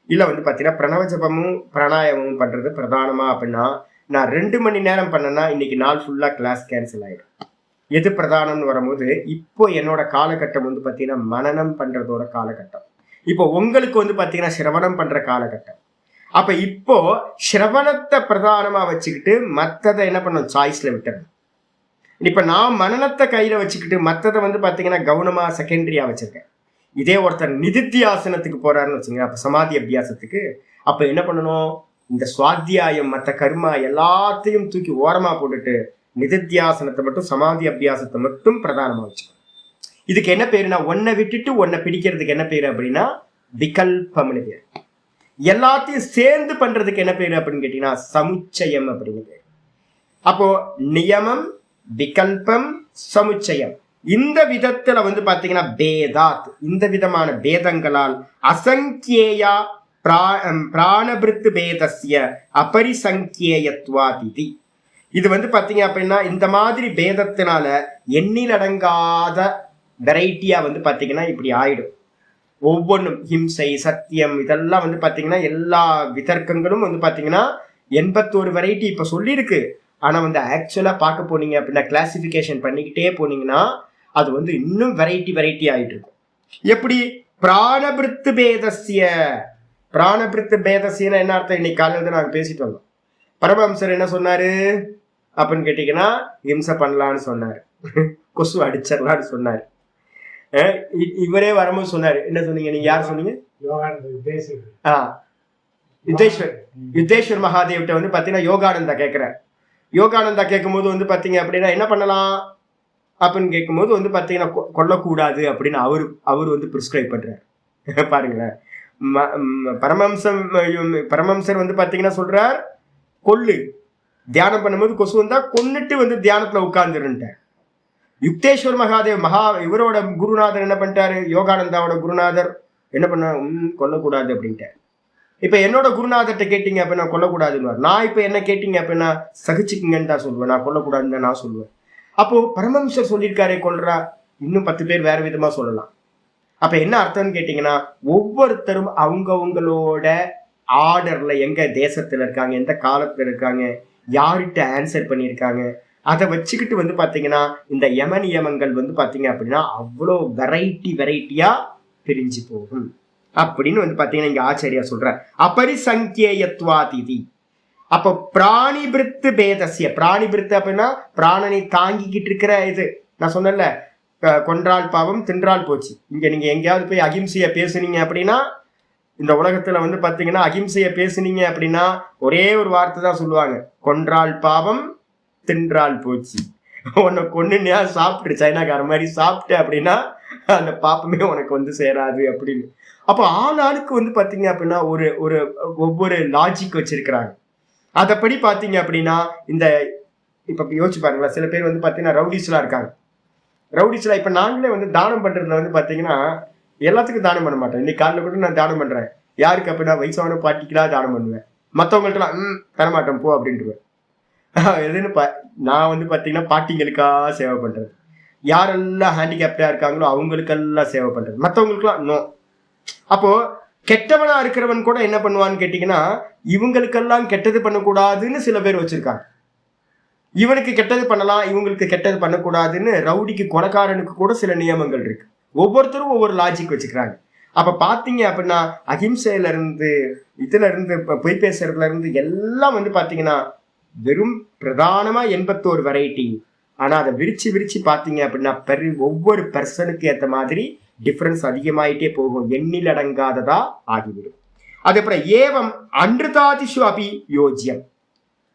இல்ல வந்து பாத்தீங்கன்னா பிரணவ ஜபமும் பிராணாயாமமும் பண்றது பிரதானமா அப்படின்னா நான் 2 மணி நேரம் பண்ணேன்னா இன்னைக்கு நாள் ஃபுல்லா கிளாஸ் கேன்சல் ஆயிடும். எது பிரதானம்னு வரும்போது இப்போ என்னோட காலகட்டம் வந்து பாத்தீங்கன்னா மனனம் பண்றதோட காலகட்டம். இப்போ உங்களுக்கு வந்து பாத்தீங்கன்னா சிரவணம் பண்ற காலகட்டம். அப்ப இப்போ சிரவணத்தை பிரதானமா வச்சுக்கிட்டு மற்றதை என்ன பண்ணும், சாய்ஸ்ல விட்டுறேன். இப்ப நான் மனநத்தை கையில வச்சுக்கிட்டு மற்றதை வந்து பாத்தீங்கன்னா கவனமா செகண்டரியா வச்சிருக்கேன். இதே ஒருத்தர் நிதித்தியாசனத்துக்கு போறாருன்னு வச்சுங்க, அப்ப சமாதி அபியாசத்துக்கு, அப்ப என்ன பண்ணணும், இந்த சுவாத்தியாயம் மற்ற கர்மா எல்லாத்தையும் தூக்கி ஓரமா போட்டுட்டு நிதித்தியாசனத்தை மட்டும் சமாதி அபியாசத்தை மட்டும் பிரதானமா வச்சுக்கணும். இதுக்கு என்ன பேருனா ஒன்னை விட்டுட்டு ஒன்னை பிடிக்கிறதுக்கு என்ன பேரு அப்படின்னா விகல்பம்னு பேரு. எல்லாத்தையும் சேர்ந்து பண்றதுக்கு என்ன பேரு அப்படின்னு கேட்டீங்கன்னா சமுச்சயம் அப்படின்னு. அப்போ நியமம், விகல்பம், சமுச்சயம் இந்த விதத்துல வந்து பாத்தீங்கன்னா பேதாத், இந்த விதமான பேதங்களால் அசங்கேயா பிராணபிருத்து பேதஸ்ய அபரிசங்கேயத்வாதிதி. இது வந்து பாத்தீங்க அப்படின்னா இந்த மாதிரி பேதத்தினால எண்ணிலடங்காத வெரைட்டியா வந்து பாத்தீங்கன்னா இப்படி ஆயிடும். ஒவ்வொன்றும் ஹிம்சை, சத்தியம் இதெல்லாம் வந்து பாத்தீங்கன்னா எல்லா விதர்க்கங்களும் வந்து பாத்தீங்கன்னா 81 வெரைட்டி இப்ப சொல்லியிருக்கு. ஆனா வந்து ஆக்சுவலா பார்க்க போனீங்க அப்படின்னா கிளாசிபிகேஷன் பண்ணிக்கிட்டே போனீங்கன்னா அது வந்து இன்னும் வெரைட்டி ஆயிட்டு இருக்கும். எப்படி பிராணபிருத்து பேதஸ்ய, பிராணபிருத்து பேதஸ்யன்னு என்ன அர்த்தம்? இன்னைக்கு காலையில் வந்து நாங்கள் பேசிட்டு வந்தோம். பரமஹம்சர் என்ன சொன்னாரு அப்படின்னு கேட்டீங்கன்னா ஹிம்சை பண்ணலான்னு சொன்னார், கொசு அடிச்சிடலான்னு சொன்னார். இவரே வரும்போது சொன்னாரு, என்ன சொன்னீங்க நீங்க? யார் சொன்னீங்க? யுத்தேஸ்வர் மகாதேவ்கிட்ட வந்து பாத்தீங்கன்னா யோகானந்தா கேட்கிறார். யோகானந்தா கேட்கும் போது வந்து பாத்தீங்க அப்படின்னா என்ன பண்ணலாம் அப்படின்னு கேட்கும்போது வந்து பாத்தீங்கன்னா கொல்லக்கூடாது அப்படின்னு அவரு வந்து பிரிஸ்கிரைப் பண்றாரு. பாருங்களேன், பரமஹம்சர் வந்து பாத்தீங்கன்னா சொல்றார் கொல்லு, தியானம் பண்ணும்போது கொசு வந்தா கொன்னுட்டு வந்து தியானத்துல உட்கார்ந்துருன்ட்டார். யுக்தேஸ்வர் மகாதேவ் இவரோட குருநாதர் என்ன பண்ணிட்டாரு, யோகானந்தாவோட குருநாதர் என்ன பண்ண, கொல்லக்கூடாது அப்படின்ட்டார். இப்ப என்னோட குருநாதர்கிட்ட கேட்டீங்க அப்படின்னா கொல்லக்கூடாதுன்னு, நான் இப்ப என்ன கேட்டீங்க அப்படின்னா சகிச்சுக்குங்கன்னு தான் சொல்லுவேன், நான் கொல்லக்கூடாதுன்னு தான் நான் சொல்லுவேன். அப்போ பரமஹம்சர் சொல்லியிருக்காரே கொல்றா, இன்னும் 10 பேர் வேற விதமா சொல்லலாம். அப்ப என்ன அர்த்தம்னு கேட்டீங்கன்னா ஒவ்வொருத்தரும் அவங்கவுங்களோட ஆர்டர்ல எங்க தேசத்துல இருக்காங்க, எந்த காலத்துல இருக்காங்க, யார்கிட்ட ஆன்சர் பண்ணியிருக்காங்க, அதை வச்சுக்கிட்டு வந்து பாத்தீங்கன்னா இந்த யம நியமங்கள் வந்து பாத்தீங்க அப்படின்னா அவ்வளோ வெரைட்டியா பிரிஞ்சு போகும் அப்படின்னு வந்து பாத்தீங்கன்னா இங்க ஆச்சாரியா சொல்ற அபரிசங்கேயத்வாதிதி. அப்போ பிராணிபிருத்து பேதசிய, பிராணிபிருத்து அப்படின்னா பிராணனை தாங்கிக்கிட்டு இருக்கிற இது நான் சொன்னல, கொன்றால் பாவம் தின்றால் போச்சு. இங்க நீங்க எங்கேயாவது போய் அகிம்சைய பேசுனீங்க அப்படின்னா, இந்த உலகத்துல வந்து பாத்தீங்கன்னா அகிம்சைய பேசுனீங்க அப்படின்னா ஒரே ஒரு வார்த்தை தான் சொல்லுவாங்க, கொன்றால் பாவம் தின்றால் போச்சு. உன்னை கொன்னுனியா சாப்பிட்டு சைனாக்கார மாதிரி சாப்பிட்டு அப்படின்னா அந்த பாப்பமே உனக்கு வந்து சேராது அப்படின்னு. அப்போ ஆளுக்கு வந்து பாத்தீங்க அப்படின்னா ஒரு ஒவ்வொரு லாஜிக் வச்சிருக்கிறாங்க. அதைப்படி பாத்தீங்க அப்படின்னா இந்த இப்ப யோசிச்சு பாருங்களா, சில பேர் வந்து பாத்தீங்கன்னா ரவுடிஸ்லாம் இருக்காங்க. ரவுடிஸ்லாம் இப்ப நாங்களே வந்து தானம் பண்றதுல வந்து பாத்தீங்கன்னா எல்லாத்துக்கும் தானம் பண்ண மாட்டேன். இன்னைக்கு காலையில் கூட நான் தானம் பண்றேன். யாருக்கு அப்படின்னா வயசான பாட்டிக்கெல்லாம் தானம் பண்ணுவேன். மற்றவங்கள்ட்டலாம் தரமாட்டேன் போ அப்படின்ட்டுருவேன். எதுன்னு நான் வந்து பாத்தீங்கன்னா பாட்டிங்களுக்காக சேவை பண்றது, யாரெல்லாம் ஹேண்டிகேப்டா இருக்காங்களோ அவங்களுக்கெல்லாம் சேவை பண்றது, மற்றவங்களுக்குலாம் நோ. அப்போ கெட்டவனா இருக்கிறவன் கூட என்ன பண்ணுவான்னு கேட்டீங்கன்னா இவங்களுக்கெல்லாம் கெட்டது பண்ணக்கூடாதுன்னு சில பேர் வச்சிருக்காங்க. இவனுக்கு கெட்டது பண்ணலாம், இவங்களுக்கு கெட்டது பண்ணக்கூடாதுன்னு ரவுடிக்கு கொலைக்காரனுக்கு கூட சில நியமங்கள் இருக்கு. ஒவ்வொருத்தரும் ஒவ்வொரு லாஜிக் வச்சுக்கிறாங்க. அப்ப பாத்தீங்க அப்படின்னா அகிம்சையில இருந்து இதுல இருந்து பொய் பேசுறதுல இருந்து எல்லாம் வந்து பாத்தீங்கன்னா வெறும் பிரதானமா 81 வெரைட்டி. ஆனா அதை விரிச்சு பாத்தீங்க அப்படின்னா ஒவ்வொரு பர்சனுக்கு ஏற்ற மாதிரி டிஃபரன்ஸ் அதிகமாயிட்டே போகும், எண்ணில் அடங்காததா ஆகிவிடும். அதுக்கப்புறம் ஏவம் அன்றுதாதிஷு அபி யோஜ்யம்,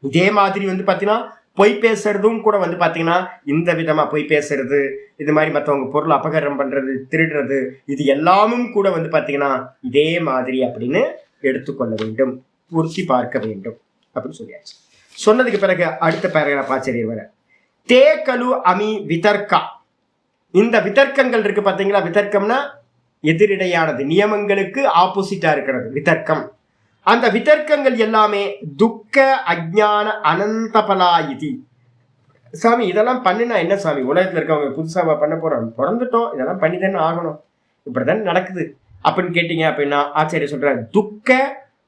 இதே மாதிரி வந்து பாத்தீங்கன்னா பொய் பேசுறதும் கூட வந்து பாத்தீங்கன்னா இந்த விதமா பொய் பேசுறது, இது மாதிரி மற்றவங்க பொருள் அபகரம் பண்றது, திருடுறது, இது எல்லாமும் கூட வந்து பாத்தீங்கன்னா இதே மாதிரி அப்படின்னு எடுத்துக்கொள்ள வேண்டும், பொருத்தி பார்க்க வேண்டும் அப்படின்னு சொல்லியாச்சு. சொன்னதுக்கு பிறகு அடுத்த பேராகிராஃப் ஆச்சரியர் வர தே கலு அமி விதர்க்கா. இந்த விதர்க்கங்கள் இருக்கு பாத்தீங்களா, விதர்க்கம்னா எதிரிடையானது, நியமங்களுக்கு ஆப்போசிட்டா இருக்கிறது விதர்க்கம். அந்த விதர்க்கங்கள் எல்லாமே துக்க அஜ்ஞான அனந்தபலாயிதி. சாமி இதெல்லாம் பண்ணினா என்ன சாமி, உலகத்துல இருக்கவங்க புதுசாக பண்ண போறோம், பிறந்துட்டோம், இதெல்லாம் பண்ணிதானே ஆகணும், இப்படிதான் நடக்குது அப்படின்னு கேட்டீங்க அப்படின்னா ஆச்சாரிய சொல்ற துக்க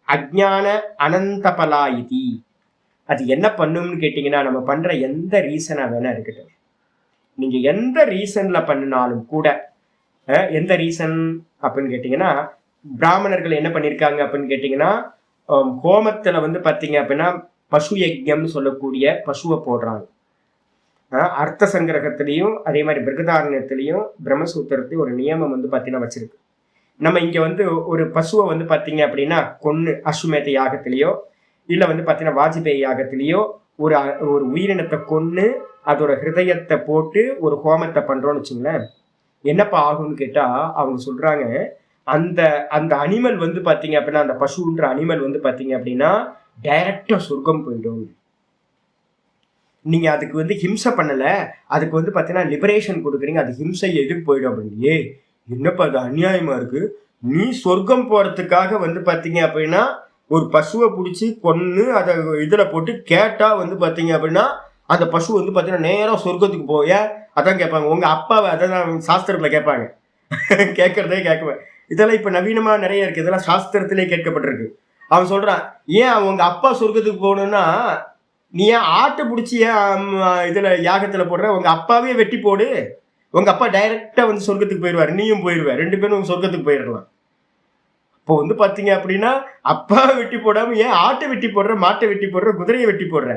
அஜ்ஞான அனந்தபலாயிதி. அது என்ன பண்ணும்னு கேட்டீங்கன்னா நம்ம பண்ற எந்த ரீசனா வேணா இருக்கட்டும், நீங்க எந்த ரீசன்ல பண்ணினாலும் கூட, எந்த ரீசன் அப்படின்னு கேட்டீங்கன்னா பிராமணர்கள் என்ன பண்ணிருக்காங்க அப்படின்னு கேட்டீங்கன்னா ஹோமத்துல வந்து பாத்தீங்க அப்படின்னா பசு யஜ்யம்னு சொல்லக்கூடிய பசுவை போடுறாங்க. அர்த்த சங்கிரகத்திலையும் அதே மாதிரி பிருகதாரண்யத்திலையும் பிரம்மசூத்திரத்தையும் ஒரு நியமம் வந்து பாத்தீங்கன்னா வச்சிருக்கு. நம்ம இங்க வந்து ஒரு பசுவை வந்து பாத்தீங்க அப்படின்னா கொன்னு அஸ்வமேத யாகத்திலேயோ இல்ல வந்து பாத்தீங்கன்னா வாஜ்பேயி யாகத்திலேயோ ஒரு உயிரினத்தை கொன்னு அதோட ஹிருதயத்தை போட்டு ஒரு ஹோமத்தை பண்றோம்னு வச்சுங்களேன், என்னப்பா ஆகும்னு கேட்டா அவங்க சொல்றாங்க அந்த அந்த அனிமல் வந்து பாத்தீங்க அப்படின்னா, அந்த பசுன்ற அனிமல் வந்து பாத்தீங்க அப்படின்னா டைரக்டா சொர்க்கம் போயிடும். நீங்க அதுக்கு வந்து ஹிம்சை பண்ணல, அதுக்கு வந்து பாத்தீங்கன்னா லிபரேஷன் கொடுக்குறீங்க, அது ஹிம்சை எதுக்கு போயிடும் அப்படின்னு. என்னப்பா அது அநியாயமா இருக்கு. நீ சொர்க்கம் போறதுக்காக வந்து பாத்தீங்க அப்படின்னா ஒரு பசுவை பிடிச்சி கொன்னு அதை இதுல போட்டு கேட்டா வந்து பாத்தீங்க அப்படின்னா அந்த பசு வந்து பாத்தீங்கன்னா நேரம் சொர்க்கத்துக்கு போய அதான் கேட்பாங்க. உங்க அப்பாவை அதான் சாஸ்திரத்துல கேட்பாங்க. கேட்கறதே கேட்குவேன். இதெல்லாம் இப்ப நவீனமா நிறைய இருக்கு. இதெல்லாம் சாஸ்திரத்திலே கேட்கப்பட்டிருக்கு. அவன் சொல்றான், ஏன் உங்க அப்பா சொர்க்கத்துக்கு போகணும்னா நீ ஏன் ஆட்டை பிடிச்சி ஏன் இதுல யாகத்துல போடுற? உங்க அப்பாவே வெட்டி போடு, உங்க அப்பா டைரக்டா வந்து சொர்க்கத்துக்கு போயிடுவாரு, நீயும் போயிடுவ, 2 பேரும் சொர்க்கத்துக்கு போயிடலாம். இப்போ வந்து பாத்தீங்க அப்படின்னா அப்பாவை வெட்டி போடாம ஏன் ஆட்டை வெட்டி போடுற, மாட்டை வெட்டி போடுற, குதிரையை வெட்டி போடுற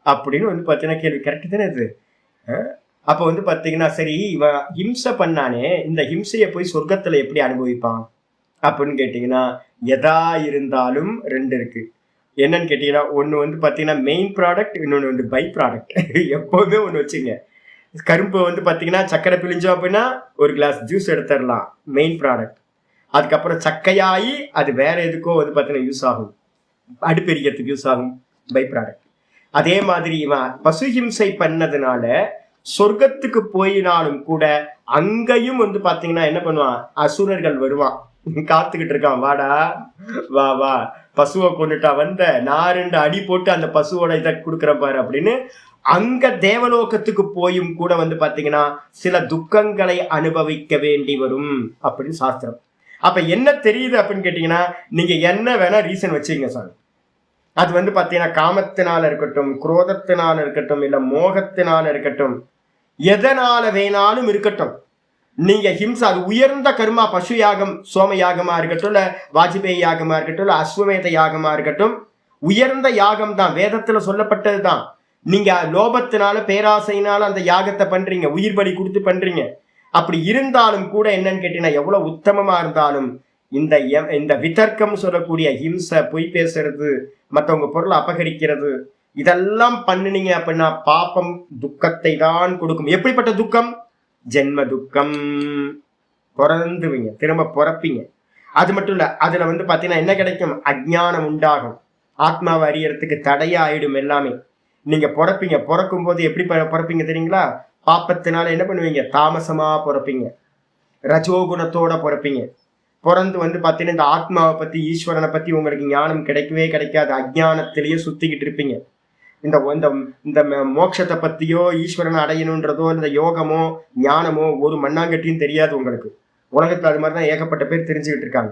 அப்படின்னு வந்து பாத்தீங்கன்னா கேள்வி. கரெக்ட் தானே இது? அப்ப வந்து பாத்தீங்கன்னா சரி, இவன் ஹிம்சை பண்ணானே, இந்த ஹிம்சைய போய் சொர்க்கத்துல எப்படி அனுபவிப்பான் அப்படின்னு கேட்டீங்கன்னா, எதா இருந்தாலும் 2 இருக்கு. என்னன்னு கேட்டீங்கன்னா, ஒண்ணு வந்து பாத்தீங்கன்னா மெயின் ப்ராடக்ட், இன்னொன்னு வந்து பை ப்ராடக்ட். எப்போதுமே ஒண்ணு வச்சுங்க. கரும்பு வந்து பாத்தீங்கன்னா சக்கரை பிழிஞ்சோம் அப்படின்னா ஒரு கிளாஸ் ஜூஸ் எடுத்துடலாம், மெயின் ப்ராடக்ட். அதுக்கப்புறம் சக்கையாயி அது வேற எதுக்கோ வந்து பாத்தீங்கன்னா யூஸ் ஆகும், அடுப்பெரிக்கிறதுக்கு யூஸ் ஆகும், பை ப்ராடக்ட். அதே மாதிரி இவன் பசு ஹிம்சை பண்ணதுனால சொர்க்கத்துக்கு போயினாலும் கூட அங்கேயும் வந்து பாத்தீங்கன்னா என்ன பண்ணுவான், அசுரர்கள் வருவான், காத்துக்கிட்டு இருக்கான், வாடா வா வா பசுவை கொண்டுட்டா வந்த, நான் 2 அடி போட்டு அந்த பசுவோட இதை கொடுக்குறேன் பாரு அப்படின்னு. அங்க தேவலோகத்துக்கு போயும் கூட வந்து பாத்தீங்கன்னா சில துக்கங்களை அனுபவிக்க வேண்டி வரும் அப்படின்னு சாஸ்திரம். அப்ப என்ன தெரியுது அப்படின்னு கேட்டீங்கன்னா, நீங்க என்ன வேணா ரீசன் வச்சுங்க சார், அது வந்து பாத்தீங்கன்னா காமத்தினால இருக்கட்டும், குரோதத்தினால இருக்கட்டும், இல்ல மோகத்தினால இருக்கட்டும், எதனால வேணாலும் இருக்கட்டும், நீங்க ஹிம்சா அது உயர்ந்த கர்மா, பசு யாகம் சோம யாகமா இருக்கட்டும், இல்ல வாஜ்பேயி யாகமா இருக்கட்டும், இல்ல அஸ்வமேத யாகமா இருக்கட்டும், உயர்ந்த யாகம் தான், வேதத்துல சொல்லப்பட்டது தான். நீங்க லோபத்தினால பேராசையினால அந்த யாகத்தை பண்றீங்க, உயிர் பலி கொடுத்து பண்றீங்க. அப்படி இருந்தாலும் கூட என்னன்னு கேட்டீங்கன்னா, எவ்வளவு உத்தமமா இருந்தாலும் இந்த இந்த விதர்க்கம் சொல்லக்கூடிய ஹிம்சை, பொய் பேசுறது, மற்றவங்க பொருளை அபகரிக்கிறது, இதெல்லாம் பண்ணினீங்க அப்படின்னா பாப்பம் துக்கத்தை தான் கொடுக்கும். எப்படிப்பட்ட துக்கம்? ஜென்ம துக்கம். பிறந்துவீங்க, திரும்ப பிறப்பீங்க. அது மட்டும் இல்ல, அதுல வந்து பாத்தீங்கன்னா என்ன கிடைக்கும்? அஜ்ஞானம் உண்டாகும், ஆத்மாவை அறியறதுக்கு தடையாயிடும் எல்லாமே. நீங்க பிறப்பீங்க, பிறக்கும் போது எப்படி பிறப்பீங்க தெரியுங்களா? பாப்பத்தினால என்ன பண்ணுவீங்க? தாமசமா பிறப்பீங்க, ரஜோகுணத்தோட பிறப்பீங்க. பிறந்து வந்து பாத்தீங்கன்னா இந்த ஆத்மாவை பத்தி, ஈஸ்வரனை பத்தி உங்களுக்கு ஞானம் கிடைக்கவே கிடைக்காது, அஜ்ஞானத்திலேயே சுத்திக்கிட்டு இருப்பீங்க. இந்த இந்த மோட்சத்தை பத்தியோ ஈஸ்வரனை அடையணுன்றதோ இந்த யோகமோ ஞானமோ ஒரு மண்ணாங்கட்டியும் தெரியாது உங்களுக்கு. உலகத்துல அது மாதிரிதான் ஏகப்பட்ட பேர் தெரிஞ்சுக்கிட்டு இருக்காங்க.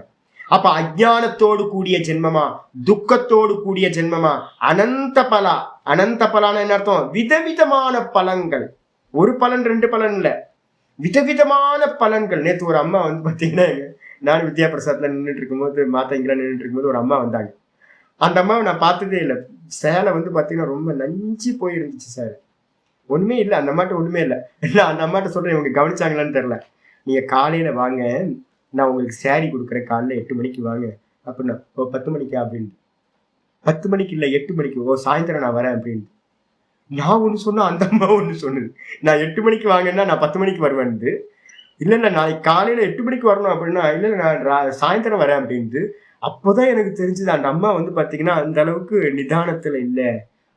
அப்ப அஜ்ஞானத்தோடு கூடிய ஜென்மமா, துக்கத்தோடு கூடிய ஜென்மமா, அனந்த பலா. அனந்த பலான்னு என்ன அர்த்தம்? விதவிதமான பலன்கள். ஒரு பலன் 2 பலன் இல்ல, விதவிதமான பலன்கள். நேற்று ஒரு அம்மா வந்து பாத்தீங்கன்னா, நான் வித்யா பிரசாத்ல நின்றுட்டு இருக்கும்போது, மாத்தங்கெல்லாம் நின்றுட்டு இருக்கும்போது ஒரு அம்மா வந்தாங்க. அந்த அம்மாவை நான் பார்த்ததே இல்லை. சேலை வந்து பாத்தீங்கன்னா ரொம்ப நஞ்சு போயிருந்துச்சு சார். ஒண்ணுமே இல்லை அந்த அம்மாட்ட, ஒண்ணுமே இல்லை. இல்லை அந்த அம்மாட்ட சொல்றேன், இவங்க கவனிச்சாங்களான்னு தெரியல. நீங்க காலையில வாங்க, நான் உங்களுக்கு சேரீ கொடுக்குறேன், காலைல 8 மணிக்கு வாங்க அப்படின்னா. ஓ 10 மணிக்கா அப்படின்னு. 10 மணிக்கு இல்லை 8 மணிக்கு. ஓ சாயந்தரம் நான் வரேன் அப்படின்னு. நான் ஒண்ணு சொன்னா அந்த அம்மா ஒண்ணு சொன்னது. நான் 8 மணிக்கு வாங்கன்னா நான் 10 மணிக்கு வருவேன். இல்ல இல்ல நாளைக்கு காலையில 8 மணிக்கு வரணும் அப்படின்னா, இல்ல நான் சாயந்தரம் வரேன் அப்படின்ட்டு. அப்போதான் எனக்கு தெரிஞ்சது அந்த அம்மா வந்து பாத்தீங்கன்னா அந்த அளவுக்கு நிதானத்துல இல்ல.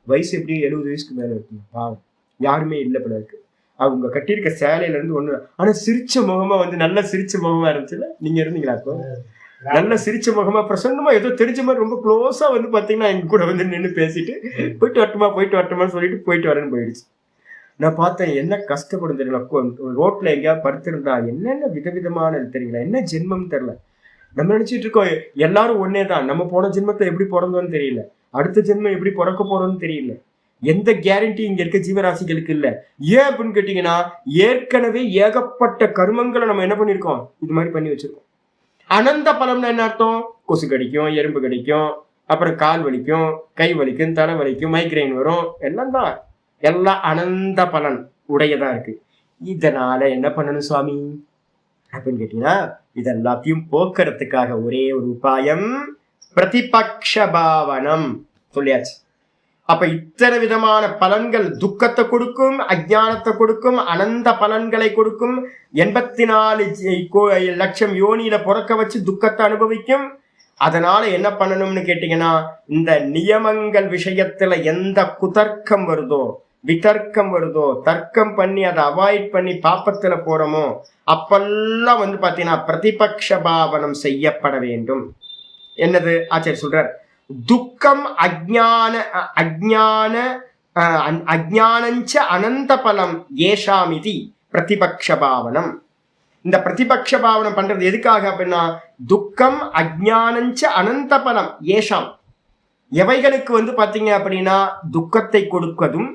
வயசு எப்படி 70 வயசுக்கு மேல இருக்குங்க பாவம். யாருமே இல்லை போல இருக்கு. அவங்க கட்டியிருக்க சேலையில இருந்து ஒண்ணு, ஆனா சிரிச்ச முகமா வந்து நல்ல சிரிச்ச முகமா இருந்துச்சுல. நீங்க இருந்தீங்களா அப்போ? நல்ல சிரிச்ச முகமா பிரசன்னமா ஏதோ தெரிஞ்ச மாதிரி ரொம்ப க்ளோஸா வந்து பாத்தீங்கன்னா எங்க கூட வந்து நின்று பேசிட்டு போயிட்டு வரட்டுமான்னு சொல்லிட்டு போயிட்டு வரேன்னு போயிடுச்சு. நான் பார்த்தேன், என்ன கஷ்டப்படும் தெரியல. ரோட்ல எங்கேயாவது படுத்திருந்தா என்னென்ன விதவிதமானது தெரியல, என்ன ஜென்மம் தெரியல. நம்ம நினைச்சிட்டு இருக்கோம் எல்லாரும் ஒன்னே தான், நம்ம போன ஜென்மத்தை எப்படி பிறந்தோன்னு தெரியல, அடுத்த ஜென்மம் எப்படி பிறக்க போறோம்னு தெரியல. எந்த கேரண்டி இங்க இருக்க ஜீவராசிகளுக்கு இல்ல. ஏன் அப்படின்னு கேட்டீங்கன்னா, ஏற்கனவே ஏகப்பட்ட கர்மங்களை நம்ம என்ன பண்ணிருக்கோம், இது மாதிரி பண்ணி வச்சிருக்கோம். அனந்த பலம்னா என்ன அர்த்தம்? கொசு கடிக்கும், எறும்பு கடிக்கும், அப்புறம் கால் வலிக்கும், கை வலிக்கும், தலை வலிக்கும், மைக்ரைன் வரும், எல்லாம் தான். எல்லாம் அனந்த பலன் உடையதா இருக்கு. இதனால என்ன பண்ணணும் சுவாமி அப்படின்னு கேட்டீங்கன்னா, இதெல்லாத்தையும் போக்குறதுக்காக ஒரே ஒரு உபாயம், பிரதிபக்ஷ பாவனம் சொல்லியாச்சு. அப்ப இத்தனை விதமான பலன்கள் துக்கத்தை கொடுக்கும், அஜ்ஞானத்தை கொடுக்கும், அனந்த பலன்களை கொடுக்கும். 84 லட்சம் யோனியில பிறக்க வச்சு துக்கத்தை அனுபவிக்கும். அதனால என்ன பண்ணணும்னு கேட்டீங்கன்னா, இந்த நியமங்கள் விஷயத்துல எந்த குதர்க்கம் வருதோ, விதர்க்கம் வருதோ, தர்க்கம் பண்ணி அதை அவாய்ட் பண்ணி பாப்பத்துல போறோமோ, அப்பெல்லாம் வந்து பாத்தீங்கன்னா பிரதிபக்ஷ பாவனம் செய்யப்பட வேண்டும். என்னது ஆச்சாரிய சொல்றார், துக்கம் அஜ்ஞானஞ்ச அனந்த பலம் ஏஷாமிதி பிரதிபக்ஷ பாவனம். இந்த பிரதிபக்ஷ பாவனம் பண்றது எதுக்காக அப்படின்னா, துக்கம் அஜ்ஞானஞ்ச அனந்த பலம் ஏஷாம், எவைகளுக்கு வந்து பாத்தீங்க அப்படின்னா துக்கத்தை கொடுப்பதும்,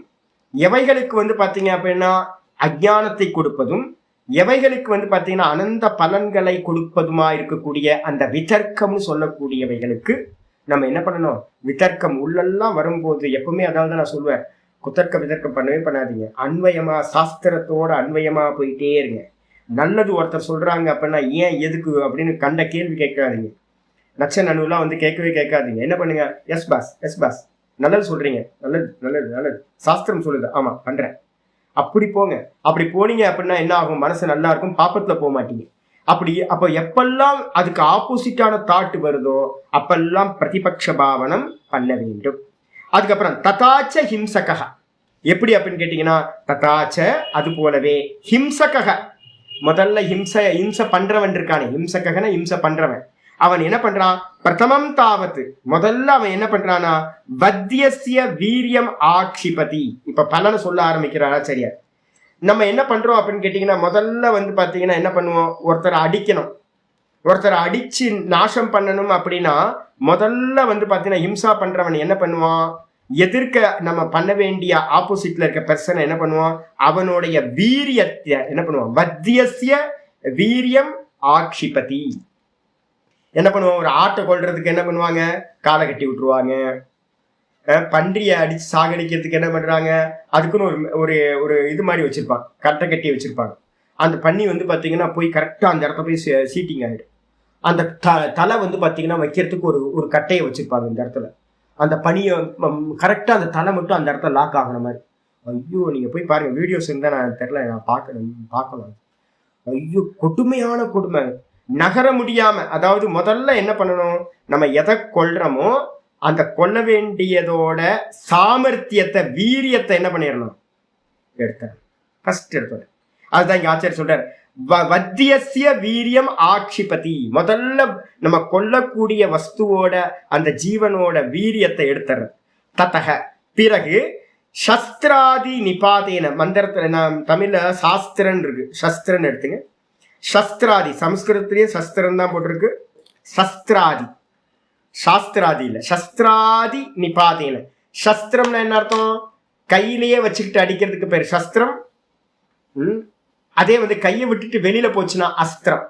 எவைகளுக்கு வந்து பாத்தீங்க அப்படின்னா அஜ்ஞானத்தை கொடுப்பதும், எவைகளுக்கு வந்து பாத்தீங்கன்னா அனந்த பலன்களை கொடுப்பதுமா இருக்கக்கூடிய அந்த விதர்க்கம்னு சொல்லக்கூடியவைகளுக்கு நம்ம என்ன பண்ணணும், விதர்க்கம் உள்ளெல்லாம் வரும்போது எப்பவுமே அதாவது நான் சொல்லுவேன், குதர்க்க விதர்க்கம் பண்ணவே பண்ணாதீங்க. அன்வயமா சாஸ்திரத்தோட அன்வயமா போயிட்டே இருங்க. நல்லது ஒருத்தர் சொல்றாங்க அப்படின்னா ஏன் எதுக்கு அப்படின்னு கண்ட கேள்வி கேட்காதீங்க. நச்ச நனுலாம் வந்து கேட்கவே கேட்காதீங்க. என்ன பண்ணுங்க, எஸ் பாஸ் எஸ் பாஸ், நல்லது சொல்றீங்க, நல்லது நல்லது நல்லது, சாஸ்திரம் சொல்லுது, ஆமா பண்றேன், அப்படி போங்க. அப்படி போனீங்க அப்படின்னா என்ன ஆகும், மனசு நல்லா இருக்கும், பாப்பத்துல போக மாட்டீங்க. அப்ப எப்பெல்லாம் அதுக்கு ஆப்போசிட்டான தாட் வருதோ அப்பெல்லாம் பிரதிபக்ஷ பாவனம் பண்ண வேண்டும். அதுக்கப்புறம் ததாச்ச ஹிம்சக, எப்படி அப்படின்னு கேட்டீங்கன்னா, ததாச்ச அது போலவே, ஹிம்சக முதல்ல ஹிம்ச பண்றவன் இருக்கானே, ஹிம்சகன ஹிம்ச பண்றவன், அவன் என்ன பண்றான், பிரதமம் தாவத்து முதல்ல அவன் என்ன பண்றானா, வத்தியஸ்ய வீரியம் ஆக்ஷிபதி. இப்ப பலனை சொல்ல ஆரம்பிக்கிறாரா, சரியா? நம்ம என்ன பண்றோம் அப்படின்னு கேட்டீங்கன்னா, முதல்ல வந்து பாத்தீங்கன்னா என்ன பண்ணுவோம், ஒருத்தரை அடிக்கணும், ஒருத்தரை அடிச்சு நாசம் பண்ணணும் அப்படின்னா முதல்ல வந்து பாத்தீங்கன்னா ஹிம்சா பண்றவன் என்ன பண்ணுவான், எதிர்க்க நம்ம பண்ண வேண்டிய ஆப்போசிட்ல இருக்க பெர்சனை என்ன பண்ணுவான், அவனுடைய வீரியத்தை என்ன பண்ணுவான், வத்தியஸ்ய வீரியம் ஆக்ஷிபதி. என்ன பண்ணுவான், ஒரு ஆட்டை கொள்றதுக்கு என்ன பண்ணுவாங்க, காலை கட்டி விட்டுருவாங்க. பன்றியை அடிச்சு சாகடிக்கிறதுக்கு என்ன பண்றாங்க, அதுக்குன்னு ஒரு ஒரு இது மாதிரி வச்சிருப்பாங்க, கட்டை கட்டி வச்சிருப்பாங்க. அந்த பன்னி வந்து பாத்தீங்கன்னா போய் கரெக்டா அந்த இடத்த போய் சீட்டிங் ஆயிடும். அந்த தலை வந்து பாத்தீங்கன்னா வைக்கிறதுக்கு ஒரு கட்டையை வச்சிருப்பாங்க இந்த இடத்துல. அந்த பனியை கரெக்டா அந்த தலை மட்டும் அந்த இடத்துல லாக் ஆகிற மாதிரி. ஐயோ நீங்க போய் பாருங்க, வீடியோஸ் இருந்தா நான் தெரியல, நான் பார்க்கலாம். ஐயோ கொடுமையான கொடுமை, நகர முடியாம. அதாவது முதல்ல என்ன பண்ணணும், நம்ம எதை கொள்றோமோ அந்த கொல்ல வேண்டியதோட சாமர்த்தியத்தை வீரியத்தை என்ன பண்ணிடணும், எடுத்த. அதுதான் இங்க ஆச்சாரியர் சொல்றார், வத்தியஸ்ய வீரியம் ஆக்ஷிபதி. முதல்ல நம்ம கொல்லக்கூடிய வஸ்துவோட அந்த ஜீவனோட வீரியத்தை எடுத்துறது. தத்தக பிறகு சஸ்திராதி நிபாதேன, மந்திரத்துல நான் தமிழ்ல சாஸ்திரன் இருக்கு, சஸ்திரன் எடுத்துங்க. சஸ்திராதி சம்ஸ்கிருதத்திலேயே சஸ்திரம் தான் போட்டிருக்கு, சஸ்திராதி, சாஸ்திராதி இல்ல, சஸ்திராதி நிபாதேன. சஸ்திரம்னா என்ன அர்த்தம், கையிலேயே வச்சுக்கிட்டு அடிக்கிறதுக்கு பேர் சஸ்திரம். அதே வந்து கையை விட்டுட்டு வெளியில போச்சுன்னா அஸ்திரம்.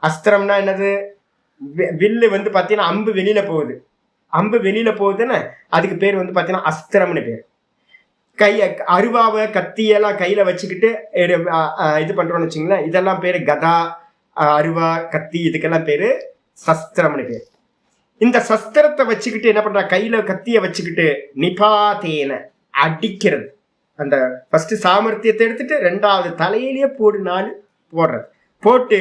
அஸ்திரம்னா என்னது, வில்லு வந்து பாத்தீங்கன்னா அம்பு வெளியில போகுது, அம்பு வெளியில போகுதுன்னு அதுக்கு பேர் வந்து பாத்தீங்கன்னா அஸ்திரம்னு பேர். அருவாவை கத்தியெல்லாம் கையில வச்சுக்கிட்டு இது பண்றோம்னு வச்சுங்களேன், இதெல்லாம் பேரு கதா, அருவா, கத்தி, இதுக்கெல்லாம் பேரு சஸ்திரம்னு பேர். இந்த சஸ்திரத்தை வச்சுக்கிட்டு என்ன பண்ற, கையில கத்திய வச்சுக்கிட்டு நிபாதேன அடிக்கிறது. அந்த ஃபர்ஸ்ட் சாமர்த்தியத்தை எடுத்துட்டு ரெண்டாவது தலையிலேயே போடுறது, போட்டு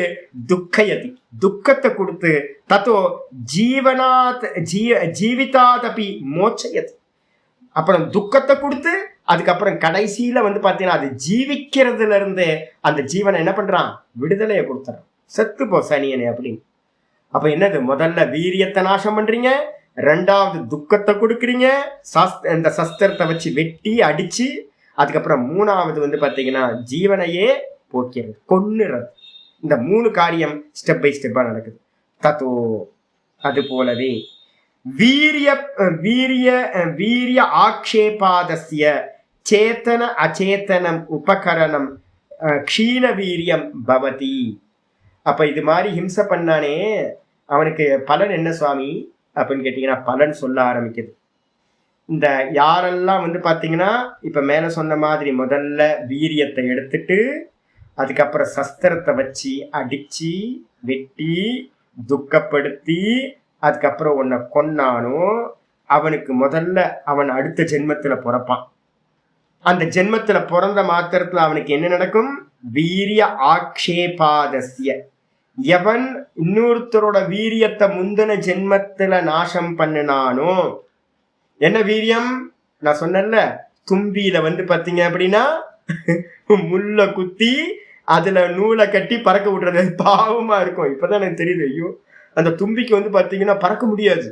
துக்கயதி துக்கத்தை கொடுத்து, தத்தோ ஜீவனாத் ஜீவிதாதபி மோட்சயதி. அப்புறம் துக்கத்தை கொடுத்து அதுக்கப்புறம் கடைசியில வந்து பாத்தீங்கன்னா அது ஜீவிக்கிறதுல இருந்து அந்த ஜீவனை என்ன பண்றான், விடுதலையை கொடுத்துறான், செத்து போ சனியனே அப்படின்னு. அப்ப என்னது, முதல்ல வீரியத்தை நாசம் பண்றீங்க, ரெண்டாவது துக்கத்தை கொடுக்குறீங்க, இந்த சஸ்திரத்தை வச்சு வெட்டி அடிச்சு, அதுக்கப்புறம் மூணாவது வந்து பாத்தீங்கன்னா ஜீவனையே போக்கிறது, கொன்னுறது. இந்த 3 காரியம் ஸ்டெப் பை ஸ்டெப்பா நடக்குது. தத்தோ அது போலவே வீரிய வீரிய வீரிய ஆக்ஷேபாதஸ்ய சேத்தன அச்சேதனம் உபகரணம் க்ஷீண வீரியம் பவதி. அப்ப இது மாதிரி ஹிம்சை பண்ணானே அவனுக்கு பலன் என்ன சுவாமி அப்படின்னு கேட்டீங்கன்னா, பலன் சொல்ல ஆரம்பிக்குது. இந்த யாரெல்லாம் வந்து பாத்தீங்கன்னா இப்ப மேல சொன்ன மாதிரி முதல்ல வீரியத்தை எடுத்துட்டு அதுக்கப்புறம் சஸ்திரத்தை வச்சு அடிச்சு வெட்டி துக்கப்படுத்தி அதுக்கப்புறம் உன்னை கொன்னானோ அவனுக்கு முதல்ல அவன் அடுத்த ஜென்மத்துல பிறப்பான். அந்த ஜென்மத்துல பிறந்த மாத்திரத்துல அவனுக்கு என்ன நடக்கும்? வீரிய ஆக்ஷேபாதஸ்ய. எவன் இன்னொருத்தரோட வீரியத்தை முந்தின ஜென்மத்துல நாசம் பண்ணினானோ, என்ன வீரியம்? நான் சொன்னேன்ல, தும்பியில பாத்தீங்க அப்படின்னா முள்ள குத்தி அதுல நூலை கட்டி பறக்க விடுறது பாவமா இருக்கும். இப்பதான் எனக்கு தெரியுது. ஐயோ, அந்த தும்பிக்கு பாத்தீங்கன்னா பறக்க முடியாது.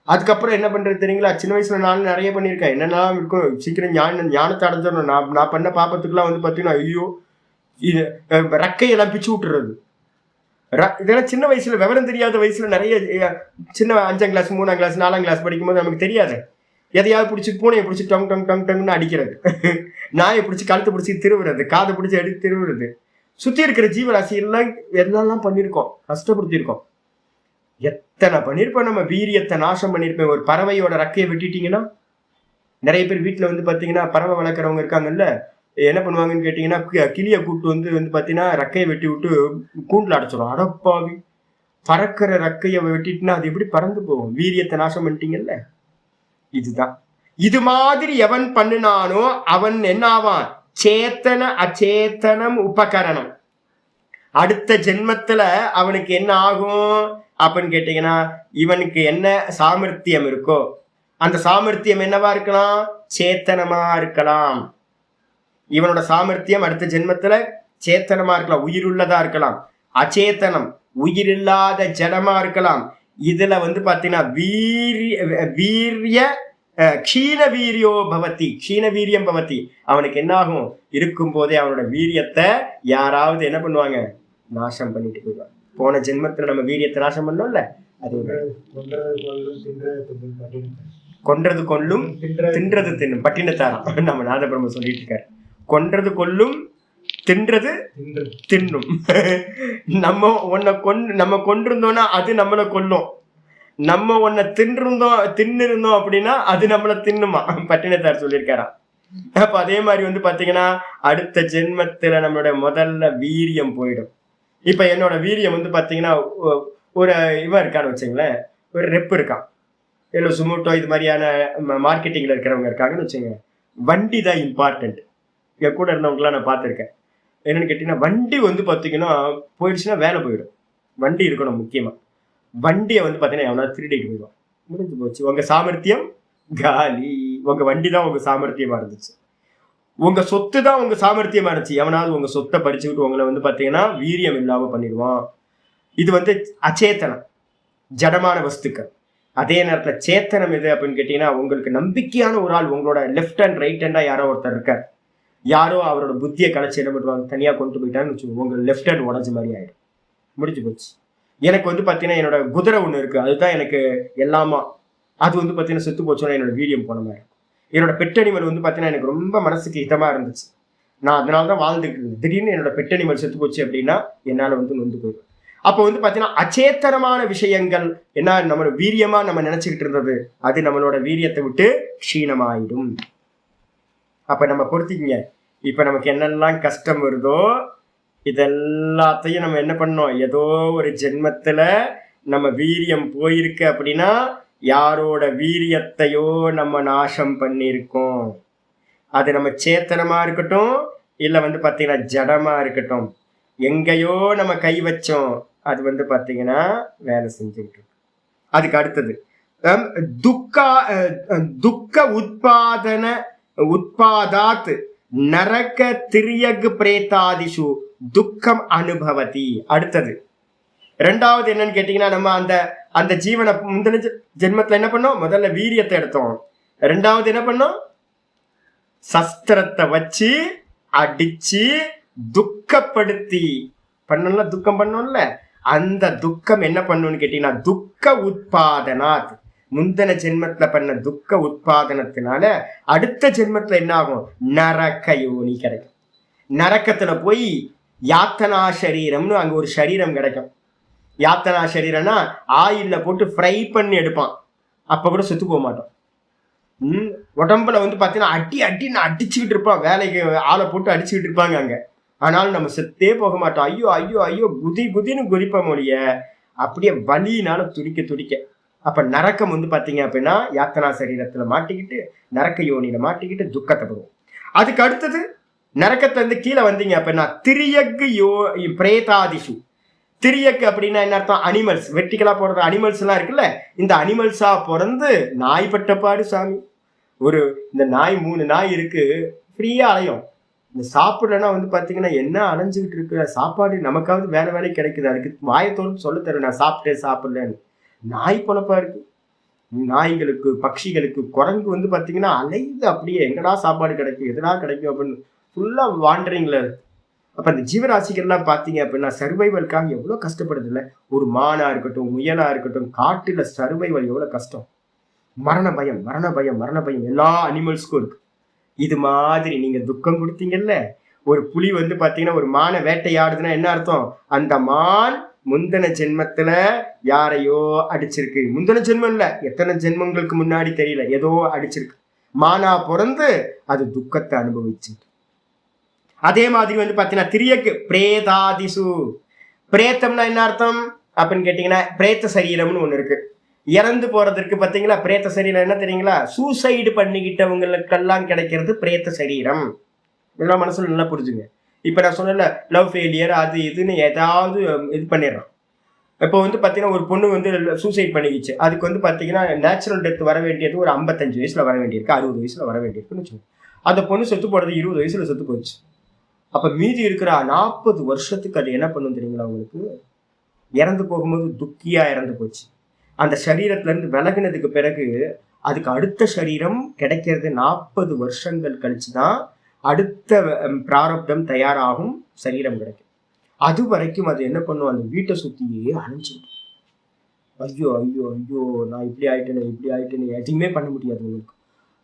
அதுக்கப்புறம் என்ன பண்றது தெரியுங்களா? சின்ன வயசுல நானும் நிறைய பண்ணியிருக்கேன். என்னென்னா இருக்கும், சீக்கிரம் ஞானத்தை அடைஞ்சிடணும். நான் பண்ண பாப்பத்துக்குலாம் பாத்தீங்கன்னா ஐயோ, இது ரெக்கையெல்லாம் பிச்சு விட்டுறது. இதெல்லாம் சின்ன வயசுல, விவரம் தெரியாத வயசுல நிறைய சின்ன 5ஆம் கிளாஸ் 3ஆம் கிளாஸ் 4ஆம் கிளாஸ் படிக்கும்போது நமக்கு தெரியாது. எதையாவது பிடிச்சி பூனையை பிடிச்சி டொங் டொங் டொங் டொங்னு அடிக்கிறது, நாயை பிடிச்சி கழுத்தை பிடிச்சி திருவுறது, காதை பிடிச்சி எடுத்து திருவுறது, சுத்தி இருக்கிற ஜீவராசி எல்லாம் என்னெல்லாம் பண்ணியிருக்கோம், கஷ்டப்படுத்தியிருக்கோம். எத்தனை பண்ணியிருப்போம். நம்ம வீரியத்தை நாசம் பண்ணியிருப்போம். ஒரு பறவையோட ரெக்கையை வெட்டிட்டீங்கன்னா, நிறைய பேர் வீட்டில் பார்த்தீங்கன்னா பறவை வளர்க்குறவங்க இருக்காங்கல்ல, என்ன பண்ணுவாங்கன்னு கேட்டிங்கன்னா, கிளியை கூப்பிட்டு பார்த்தீங்கன்னா ரெக்கையை வெட்டி விட்டு கூண்டில் அடைச்சிடும். அடப்பாவி, பறக்கிற ரெக்கையை வெட்டிட்டுனா அது எப்படி பறந்து போகும்? வீரியத்தை நாசம் பண்ணிட்டீங்கல்ல. இதுதான். இது மாதிரி எவன் பண்ணினானோ அவன் என்ன ஆவான்? சேத்தன அச்சேத்தனம் உபகரணம். அடுத்த ஜென்மத்துல அவனுக்கு என்ன ஆகும் அப்படின்னு கேட்டீங்கன்னா, இவனுக்கு என்ன சாமர்த்தியம் இருக்கோ அந்த சாமர்த்தியம் என்னவா இருக்கலாம்? சேத்தனமா இருக்கலாம். இவனோட சாமர்த்தியம் அடுத்த ஜென்மத்துல சேத்தனமா இருக்கலாம், உயிருள்ளதா இருக்கலாம். அச்சேத்தனம், உயிரில்லாத ஜடமா இருக்கலாம். இதுல பாத்தீங்கன்னா வீரிய க்ஷீண வீரியோ பவதி, க்ஷீண வீரியம் பவதி. அவனுக்கு என்ன ஆகும்? இருக்கும் போதே அவனோட வீரியத்தை யாராவது என்ன பண்ணுவாங்க? நாசம் பண்ணிட்டு போயிடுவாங்க. போன ஜென்மத்துல நம்ம வீரியத்தை நாசம் பண்ணோம்ல, அது கொன்றது கொல்லும் தின்றது தின்னும் பட்டினத்தாரம் நம்ம நாதபிரம்ம சொல்லிட்டு இருக்காரு. கொன்றது கொல்லும், தின்றது தின்னும். நம்ம கொண்டிருந்தோம்னா அது நம்மளை கொல்லும். நம்ம ஒன்ன தின்னிருந்தோம் அப்படின்னா அது நம்மளை தின்னுமா, பட்டினத்தார் சொல்லியிருக்காராம். அப்ப அதே மாதிரி பாத்தீங்கன்னா அடுத்த ஜென்மத்துல நம்மளுடைய முதல்ல வீரியம் போயிடும். இப்ப என்னோட வீரியம் பாத்தீங்கன்னா ஒரு இவன் இருக்கான்னு வச்சுங்களேன், ஒரு ரெப் இருக்கான், இல்லை சுமோட்டோ இது மாதிரியான மார்க்கெட்டிங்ல இருக்கிறவங்க இருக்காங்கன்னு வச்சுங்க. வண்டி தான் இம்பார்ட்டன்ட். இங்க கூட இருந்தவங்களாம் நான் பார்த்துருக்கேன். என்னன்னு கேட்டீங்கன்னா, வண்டி பாத்தீங்கன்னா போயிடுச்சுன்னா வேலை போயிடும். வண்டி இருக்கணும் முக்கியமா. வண்டியை பார்த்தீங்கன்னா எவனா திருடிட்டு போயிடுவான், முடிஞ்சு போச்சு. உங்க சாமர்த்தியம் காலி. உங்க வண்டி தான் உங்க சாமர்த்தியமா இருந்துச்சு, உங்க சொத்து தான் உங்க சாமர்த்தியமா இருந்துச்சு. எவனாவது உங்க சொத்தை பறிச்சுக்கிட்டு உங்களை பார்த்தீங்கன்னா வீரியம் இல்லாம பண்ணிடுவான். இது அச்சேத்தனம், ஜடமான வஸ்துக்கள். அதே நேரத்துல சேத்தனம் எது அப்படின்னு கேட்டீங்கன்னா, உங்களுக்கு நம்பிக்கையான ஒரு ஆள் உங்களோட லெஃப்ட் ஹேண்ட் ரைட் ஹேண்டா யாரோ ஒருத்தர் இருக்கார். யாரோ அவரோட புத்தியை கலைச்சி என்ன பண்ணுவாங்க, தனியா கொண்டு போயிட்டான்னு வச்சுக்கோங்க, உங்க லெஃப்ட் ஹேண்ட் உடஞ்ச மாதிரி ஆயிடும், முடிஞ்சு போச்சு. எனக்கு பார்த்தீங்கன்னா என்னோட குதிரை ஒன்று இருக்கு, அதுதான் எனக்கு எல்லாமா. அது பார்த்தீங்கன்னா செத்து போச்சோன்னா என்னோட வீரியம் போன மாதிரி. என்னோட பெட்டனிமல் பார்த்தீங்கன்னா எனக்கு ரொம்ப மனசுக்கு இதமா இருந்துச்சு, நான் அதனாலதான் வாழ்ந்துட்டு இருந்தேன். திடீர்னு என்னோட பெட்டனிமல் செத்து போச்சு அப்படின்னா என்னால நொந்து போயிடும். அப்போ பார்த்தீங்கன்னா அச்சேத்தனமான விஷயங்கள் என்ன நம்மளோட வீரியமா நம்ம நினைச்சுக்கிட்டு இருந்தது, அது நம்மளோட வீரியத்தை விட்டு க்ஷீணமாயிடும். அப்ப நம்ம பொறுத்திக்கங்க, இப்ப நமக்கு என்னெல்லாம் கஷ்டம் வருதோ இதெல்லாத்தையும் நம்ம என்ன பண்ணோம்? ஏதோ ஒரு ஜென்மத்துல நம்ம வீரியம் போயிருக்கு அப்படின்னா யாரோட வீரியத்தையோ நம்ம நாசம் பண்ணியிருக்கோம். அது நம்ம சேத்தனமா இருக்கட்டும், இல்ல பாத்தீங்கன்னா ஜடமா இருக்கட்டும், எங்கேயோ நம்ம கை வச்சோம், அது பாத்தீங்கன்னா வேலை செஞ்சுக்கிட்டு இருக்கு. அதுக்கு அடுத்தது துக்க உத்பாதாத் நரக திரியக் பிரேதாதிஷு துக்கம் அனுபவதி. அடுத்தது ரெண்டாவது என்னன்னு கேட்டீங்கன்னா, நம்ம அந்த ஜீவனை முந்தின ஜென்மத்துல என்ன பண்ணோம்? முதல்ல வீரியத்தை எடுத்தோம். ரெண்டாவது என்ன பண்ணோம்? சஸ்திரத்தை வச்சு அடிச்சு துக்கப்படுத்தி பண்ணல, துக்கம் பண்ணோம்ல. அந்த துக்கம் என்ன பண்ணும்னு கேட்டீங்கன்னா, துக்க உத்பாதனாத். முந்தின ஜென்மத்துல பண்ண துக்க உத்பாதனத்தினால அடுத்த ஜென்மத்துல என்ன ஆகும்? நரக யோனி கிடைக்கும். நரக்கத்துல போய் யாத்தனா சரீரம்னு அங்க ஒரு சரீரம் கிடைக்கும். யாத்தனா சரீரம்னா ஆயில்ல போட்டு ஃப்ரை பண்ணி எடுப்பான், அப்ப கூட செத்து போக மாட்டோம். உடம்புல பாத்தீங்கன்னா அடின்னு அடிச்சுக்கிட்டு இருப்பான், வேலைக்கு ஆளை போட்டு அடிச்சுக்கிட்டு இருப்பாங்க அங்க. ஆனாலும் நம்ம செத்தே போக மாட்டோம். ஐயோ ஐயோ ஐயோ குதின்னு குதிப்ப மொழிய அப்படியே வலியினால துடிக்க அப்ப நரக்கம் வந்து பாத்தீங்க அப்படின்னா யாத்தனா சரீரத்துல மாட்டிக்கிட்டு நரக்க யோனியில மாட்டிக்கிட்டு துக்கத்தை படுவோம். அதுக்கு அடுத்தது நரக்கத்துல இருந்து கீழே வந்தீங்க அப்படின்னா திரியக்கு பிரேதாதிஷு. திரியக்கு அப்படின்னா என்ன அர்த்தம்? அனிமல்ஸ், வெர்டிகலா போடுற அனிமல்ஸ் எல்லாம் இருக்குல்ல, இந்த அனிமல்ஸா பிறந்து நாய் பட்டப்பாடு சாமி. இந்த நாய் 3 நாய் இருக்கு, ஃப்ரீயா அலையும். இந்த சாப்பிடலன்னா வந்து பாத்தீங்கன்னா என்ன அலைஞ்சுக்கிட்டு இருக்கு, சாப்பாடு நமக்காவது வேலை வேலை கிடைக்குது, அதுக்கு வாயத்தோடு சொல்ல தரும் நான் சாப்பிட்டேன் சாப்பிடலன்னு. நாய் பொழப்பா இருக்கு. நாய்களுக்கு, பட்சிகளுக்கு, குரங்கு வந்து பாத்தீங்கன்னா அலைந்து அப்படியே எங்கடா சாப்பாடு கிடைக்கும், எதனா கிடைக்கும் அப்படின்னு ஃபுல்லா வாண்டரிங்ல. அப்ப அந்த ஜீவராசிகள்லாம் பாத்தீங்க அப்படின்னா சர்வைவலுக்காக எவ்வளவு கஷ்டப்படுது இல்ல. ஒரு மானா இருக்கட்டும், முயலா இருக்கட்டும், காட்டுல சர்வைவல் எவ்வளவு கஷ்டம். மரண பயம், மரண பயம், மரண பயம் எல்லா அனிமல்ஸ்க்கும் இருக்கு. இது மாதிரி நீங்க துக்கம் கொடுத்தீங்கல்ல. ஒரு புலி வந்து பாத்தீங்கன்னா ஒரு மானை வேட்டையாடுதுன்னா என்ன அர்த்தம்? அந்த மான் முந்தின ஜென்மத்துல யாரையோ அடிச்சிருக்கு. முந்தின ஜென்மம் இல்ல, எத்தனை ஜென்மங்களுக்கு முன்னாடி தெரியல, ஏதோ அடிச்சிருக்கு. மானா பிறந்து அது துக்கத்தை அனுபவிச்சு. அதே மாதிரி வந்து பாத்தீங்கன்னா திரியக்கு பிரேதாதிசு. பிரேத்தம்னா என்ன அர்த்தம் அப்படின்னு கேட்டீங்கன்னா பிரேத்த சரீரம்னு ஒண்ணு இருக்கு. இறந்து போறதுக்கு பாத்தீங்களா பிரேத்த சரீரம் என்ன தெரியுங்களா? சூசைடு பண்ணிக்கிட்டவங்களுக்கெல்லாம் கிடைக்கிறது பிரேத்த சரீரம். இதெல்லாம் மனசுல நல்லா புரிஞ்சுங்க. இப்ப நான் சொன்னல லவ் ஃபெயிலியர் அது இதுன்னு ஏதாவது இது பண்ணிடுறான். இப்போ வந்து பாத்தீங்கன்னா ஒரு பொண்ணு வந்து சூசைட் பண்ணிக்கிச்சு, அதுக்கு வந்து பாத்தீங்கன்னா நேச்சுரல் டெத் வர வேண்டியது ஒரு 55 வயசுல வர வேண்டியிருக்கு, 60 வயசுல வர வேண்டியிருக்குன்னு வச்சுக்கோங்க. அந்த பொண்ணு செத்து போறது 20 வயசுல செத்து போச்சு. அப்ப மீதி இருக்கிற 40 வருஷத்துக்கு அது என்ன பண்ணும் தெரியுங்களா உங்களுக்கு? இறந்து போகும்போது துக்கியா இறந்து போச்சு. அந்த சரீரத்துல இருந்து விலகினதுக்கு பிறகு அதுக்கு அடுத்த சரீரம் கிடைக்கிறது 40 வருஷங்கள் கழிச்சுதான் அடுத்த பிராரப்தம் தயாராகும், சரீரம் கிடைக்கும். அது வரைக்கும் அது என்ன பண்ணும்? அந்த வீட்டை சுத்தியே அழிஞ்சிடும். ஐயோ ஐயோ ஐயோ நான் இப்படி ஆயிட்டேன்னு எதுவுமே பண்ண முடியாது உங்களுக்கு.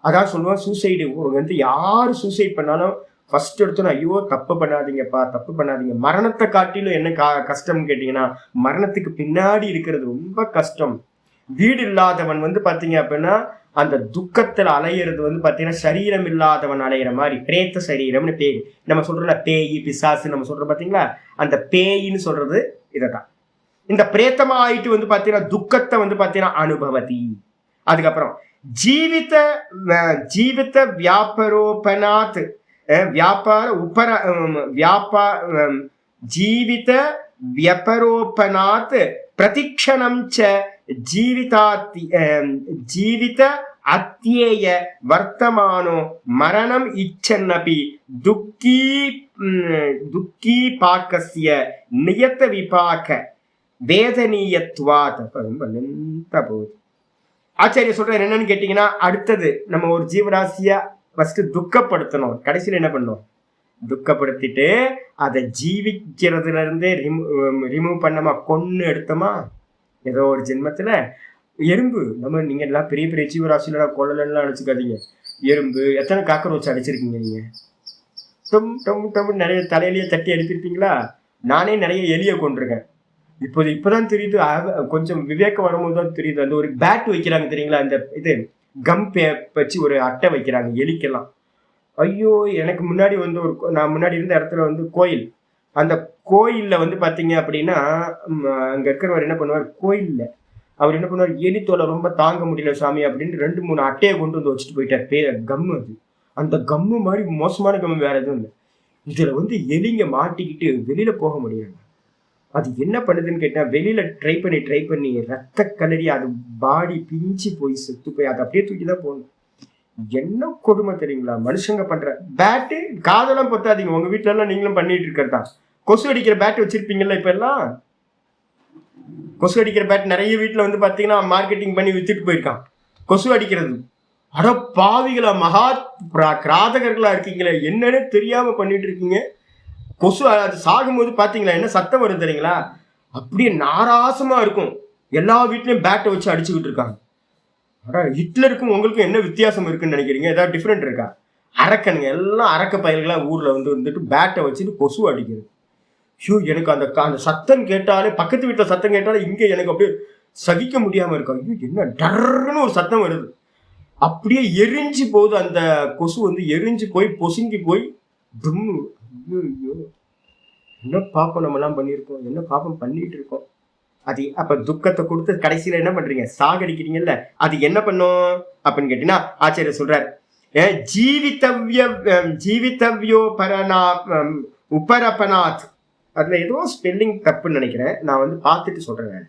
அதான் சொல்லுவான் சூசைடு வந்து யாரு சூசைட் பண்ணாலும் ஃபர்ஸ்ட் எடுத்தோன்னா ஐயோ தப்பு பண்ணாதீங்கப்பா, தப்பு பண்ணாதீங்க. மரணத்தை காட்டிலும் என்ன கஷ்டம் கேட்டீங்கன்னா மரணத்துக்கு பின்னாடி இருக்கிறது ரொம்ப கஷ்டம். வீடு இல்லாதவன் வந்து பாத்தீங்க அப்படின்னா அந்த துக்கத்துல அலையிறது வந்து பாத்தீங்கன்னா சரீரம் இல்லாதவன் அலையிற மாதிரி பிரேத்த சரீரம்னு பேரு. நம்ம சொல்றோம்ல பேய் பிசாசு நம்ம சொல்றோம் பாத்தீங்களா, அந்த பேயின்னு சொல்றது இததான். இந்த பிரேத்தமா ஆயிட்டு வந்து பாத்தீங்கன்னா துக்கத்தை வந்து பாத்தீங்கன்னா அனுபவதி. அதுக்கப்புறம் ஜீவித வியாபரோபனாத் வியாபார உபர ஜீவித வியபரோபனாத் பிரதிக்ஷணம் ச ஜீவித அத்தியேய வர்த்தமானோ மரணம் இச்சன்னபி துக்கி பாக்கஸ்ய நியத்த விபாக வேதனீயத்வாத். ரொம்ப லென்த்தா போகுது. ஆச்சாரிய சொல்றாரு என்னன்னு கேட்டீங்கன்னா, அடுத்தது நம்ம ஒரு ஜீவராசியா ஃபர்ஸ்ட் துக்கப்படுத்தணும், கடைசியில் என்ன பண்ணணும்? துக்கப்படுத்திட்டு அதை ஜீவிக்கிறதுல இருந்தே ரிமூவ் பண்ணமா கொன்னு எடுத்தோமா ஏதோ ஒரு ஜென்மத்துல. எறும்பு நம்ம நீங்க எல்லாம் பெரிய பெரிய ஜீவராசியில கொள்ளலாம் அடிச்சுக்காதீங்க. எறும்பு எத்தனை காக்கரோச்சு அடிச்சிருக்கீங்க நீங்க? நிறைய தலையிலேயே தட்டி அனுப்பியிருப்பீங்களா? நானே நிறைய எலியை கொண்டிருக்கேன். இப்பதான் தெரியுது, கொஞ்சம் விவேகம் வரும்போது தான் தெரியுது. அந்த ஒரு பேட் வைக்கிறாங்க தெரியுங்களா, இந்த இது கம் வச்சு ஒரு அட்டை வைக்கிறாங்க எலிக்கெல்லாம். ஐயோ எனக்கு முன்னாடி வந்து நான் முன்னாடி இருந்த இடத்துல வந்து கோயில், அந்த கோயில்ல வந்து பாத்தீங்க அப்படின்னா அங்க இருக்கிறவர் என்ன பண்ணுவார், கோயில்ல அவர் என்ன பண்ணுவார், எலி தோலை ரொம்ப தாங்க முடியல சாமி அப்படின்னு 2-3 அட்டையை கொண்டு வந்து வச்சுட்டு போயிட்டார். கம்மு அது. அந்த கம்மு மாதிரி மோசமான கம்மு வேற எதுவும் இல்லை. இதுல வந்து எலிங்க மாட்டிக்கிட்டு வெளியில போக முடியாது. அது என்ன பண்ணுதுன்னு கேட்டா வெளியில ட்ரை பண்ணி ரத்த கலரி அது பாடி பிஞ்சு போய் செத்து போய் அதை அப்படியே தூக்கிதான் போகணும். என்ன கொடுமை தெரியுங்களா மனுஷங்க பண்ற. பேட்டு காதெல்லாம் பொத்தாதீங்க, உங்க வீட்டுல எல்லாம் நீங்களும் பண்ணிட்டு இருக்கிறதா. கொசு அடிக்கிற பேட் வச்சிருப்பீங்கல்ல, இப்ப எல்லாம் கொசு அடிக்கிற பேட் நிறைய வீட்டுல வந்து பாத்தீங்கன்னா மார்க்கெட்டிங் பண்ணி வித்துட்டு போயிருக்கான். கொசு அடிக்கிறது. அட பாவிகளா, மகா கிராதகர்களா இருக்கீங்களே, என்னன்னு தெரியாம பண்ணிட்டு இருக்கீங்க. கொசு அது சாகும்போது பாத்தீங்களா என்ன சத்தம் வரும் தெரியுங்களா? அப்படியே நாராசமா இருக்கும். எல்லா வீட்லயும் பேட்டை வச்சு அடிச்சுக்கிட்டு இருக்காங்க. ஹிட்லருக்கும் உங்களுக்கும் என்ன வித்தியாசம் இருக்குன்னு நினைக்கிறீங்க? ஏதாவது டிஃப்ரெண்ட் இருக்கா? அரக்கனுங்க எல்லாம் அரக்க பயல்களா ஊர்ல வந்துட்டு பேட்டை வச்சுட்டு கொசு அடிக்கிறது. ஐயோ எனக்கு அந்த சத்தம் கேட்டாலே, பக்கத்து வீட்டுல சத்தம் கேட்டாலே இங்க எனக்கு அப்படியே சகிக்க முடியாம இருக்கும். ஐயோ என்ன டர்ன்னு ஒரு சத்தம் வருது. அப்படியே எரிஞ்சு போகுது அந்த கொசு வந்து, எரிஞ்சு போய் பொசுங்கி போய் தும்மு. ஐயோ என்ன பாப்பம் நம்ம எல்லாம் பண்ணியிருக்கோம், என்ன பாப்பம் பண்ணிட்டு இருக்கோம். அது அப்ப துக்கத்தை கொடுத்து கடைசியில என்ன பண்றீங்க, சாகடிக்கிறீங்கல்ல. அது என்ன பண்ணும் அப்படின்னு கேட்டீங்கன்னா ஆச்சாரியர் சொல்றாரு, ஜீவித்தவ்யோ பரணா உபரபனாத். அதுல ஏதோ ஸ்பெல்லிங் தப்புன்னு நினைக்கிறேன், நான் வந்து பார்த்துட்டு சொல்றேன்.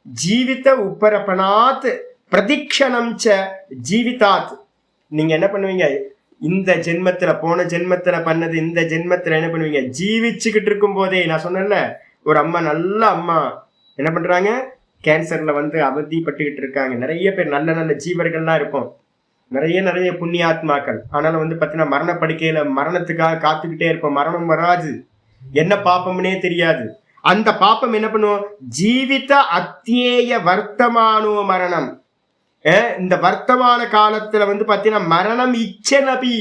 ஜீவித உபரபனாத் பிரதிக்ஷணம் ச ஜீவிதாத். நீங்க என்ன பண்ணுவீங்க, இந்த ஜென்மத்துல போன ஜென்மத்துல பண்ணது இந்த ஜென்மத்துல என்ன பண்ணுவீங்க, ஜீவிச்சுக்கிட்டு இருக்கும் போதே. நான் சொன்னேன்ல, ஒரு அம்மா, நல்ல அம்மா என்ன பண்றாங்க, கேன்சர்ல வந்து அவதிப்பட்டுக்கிட்டு இருக்காங்க. நிறைய பேர் நல்ல நல்ல ஜீவர்கள்லாம் இருப்போம், நிறைய புண்ணியாத்மாக்கள். ஆனாலும் வந்து பாத்தீங்கன்னா மரணப்படுக்கையில மரணத்துக்காக காத்துக்கிட்டே இருப்போம். மரணம் வராது, என்ன பாப்பம்னே தெரியாது. அந்த பாப்பம் என்ன பண்ணுவோம், ஜீவித அத்தியேய வர்த்தமானோ மரணம். இந்த வர்த்தமான காலத்துல வந்து பாத்தீங்கன்னா மரணம் இச்ச நபி.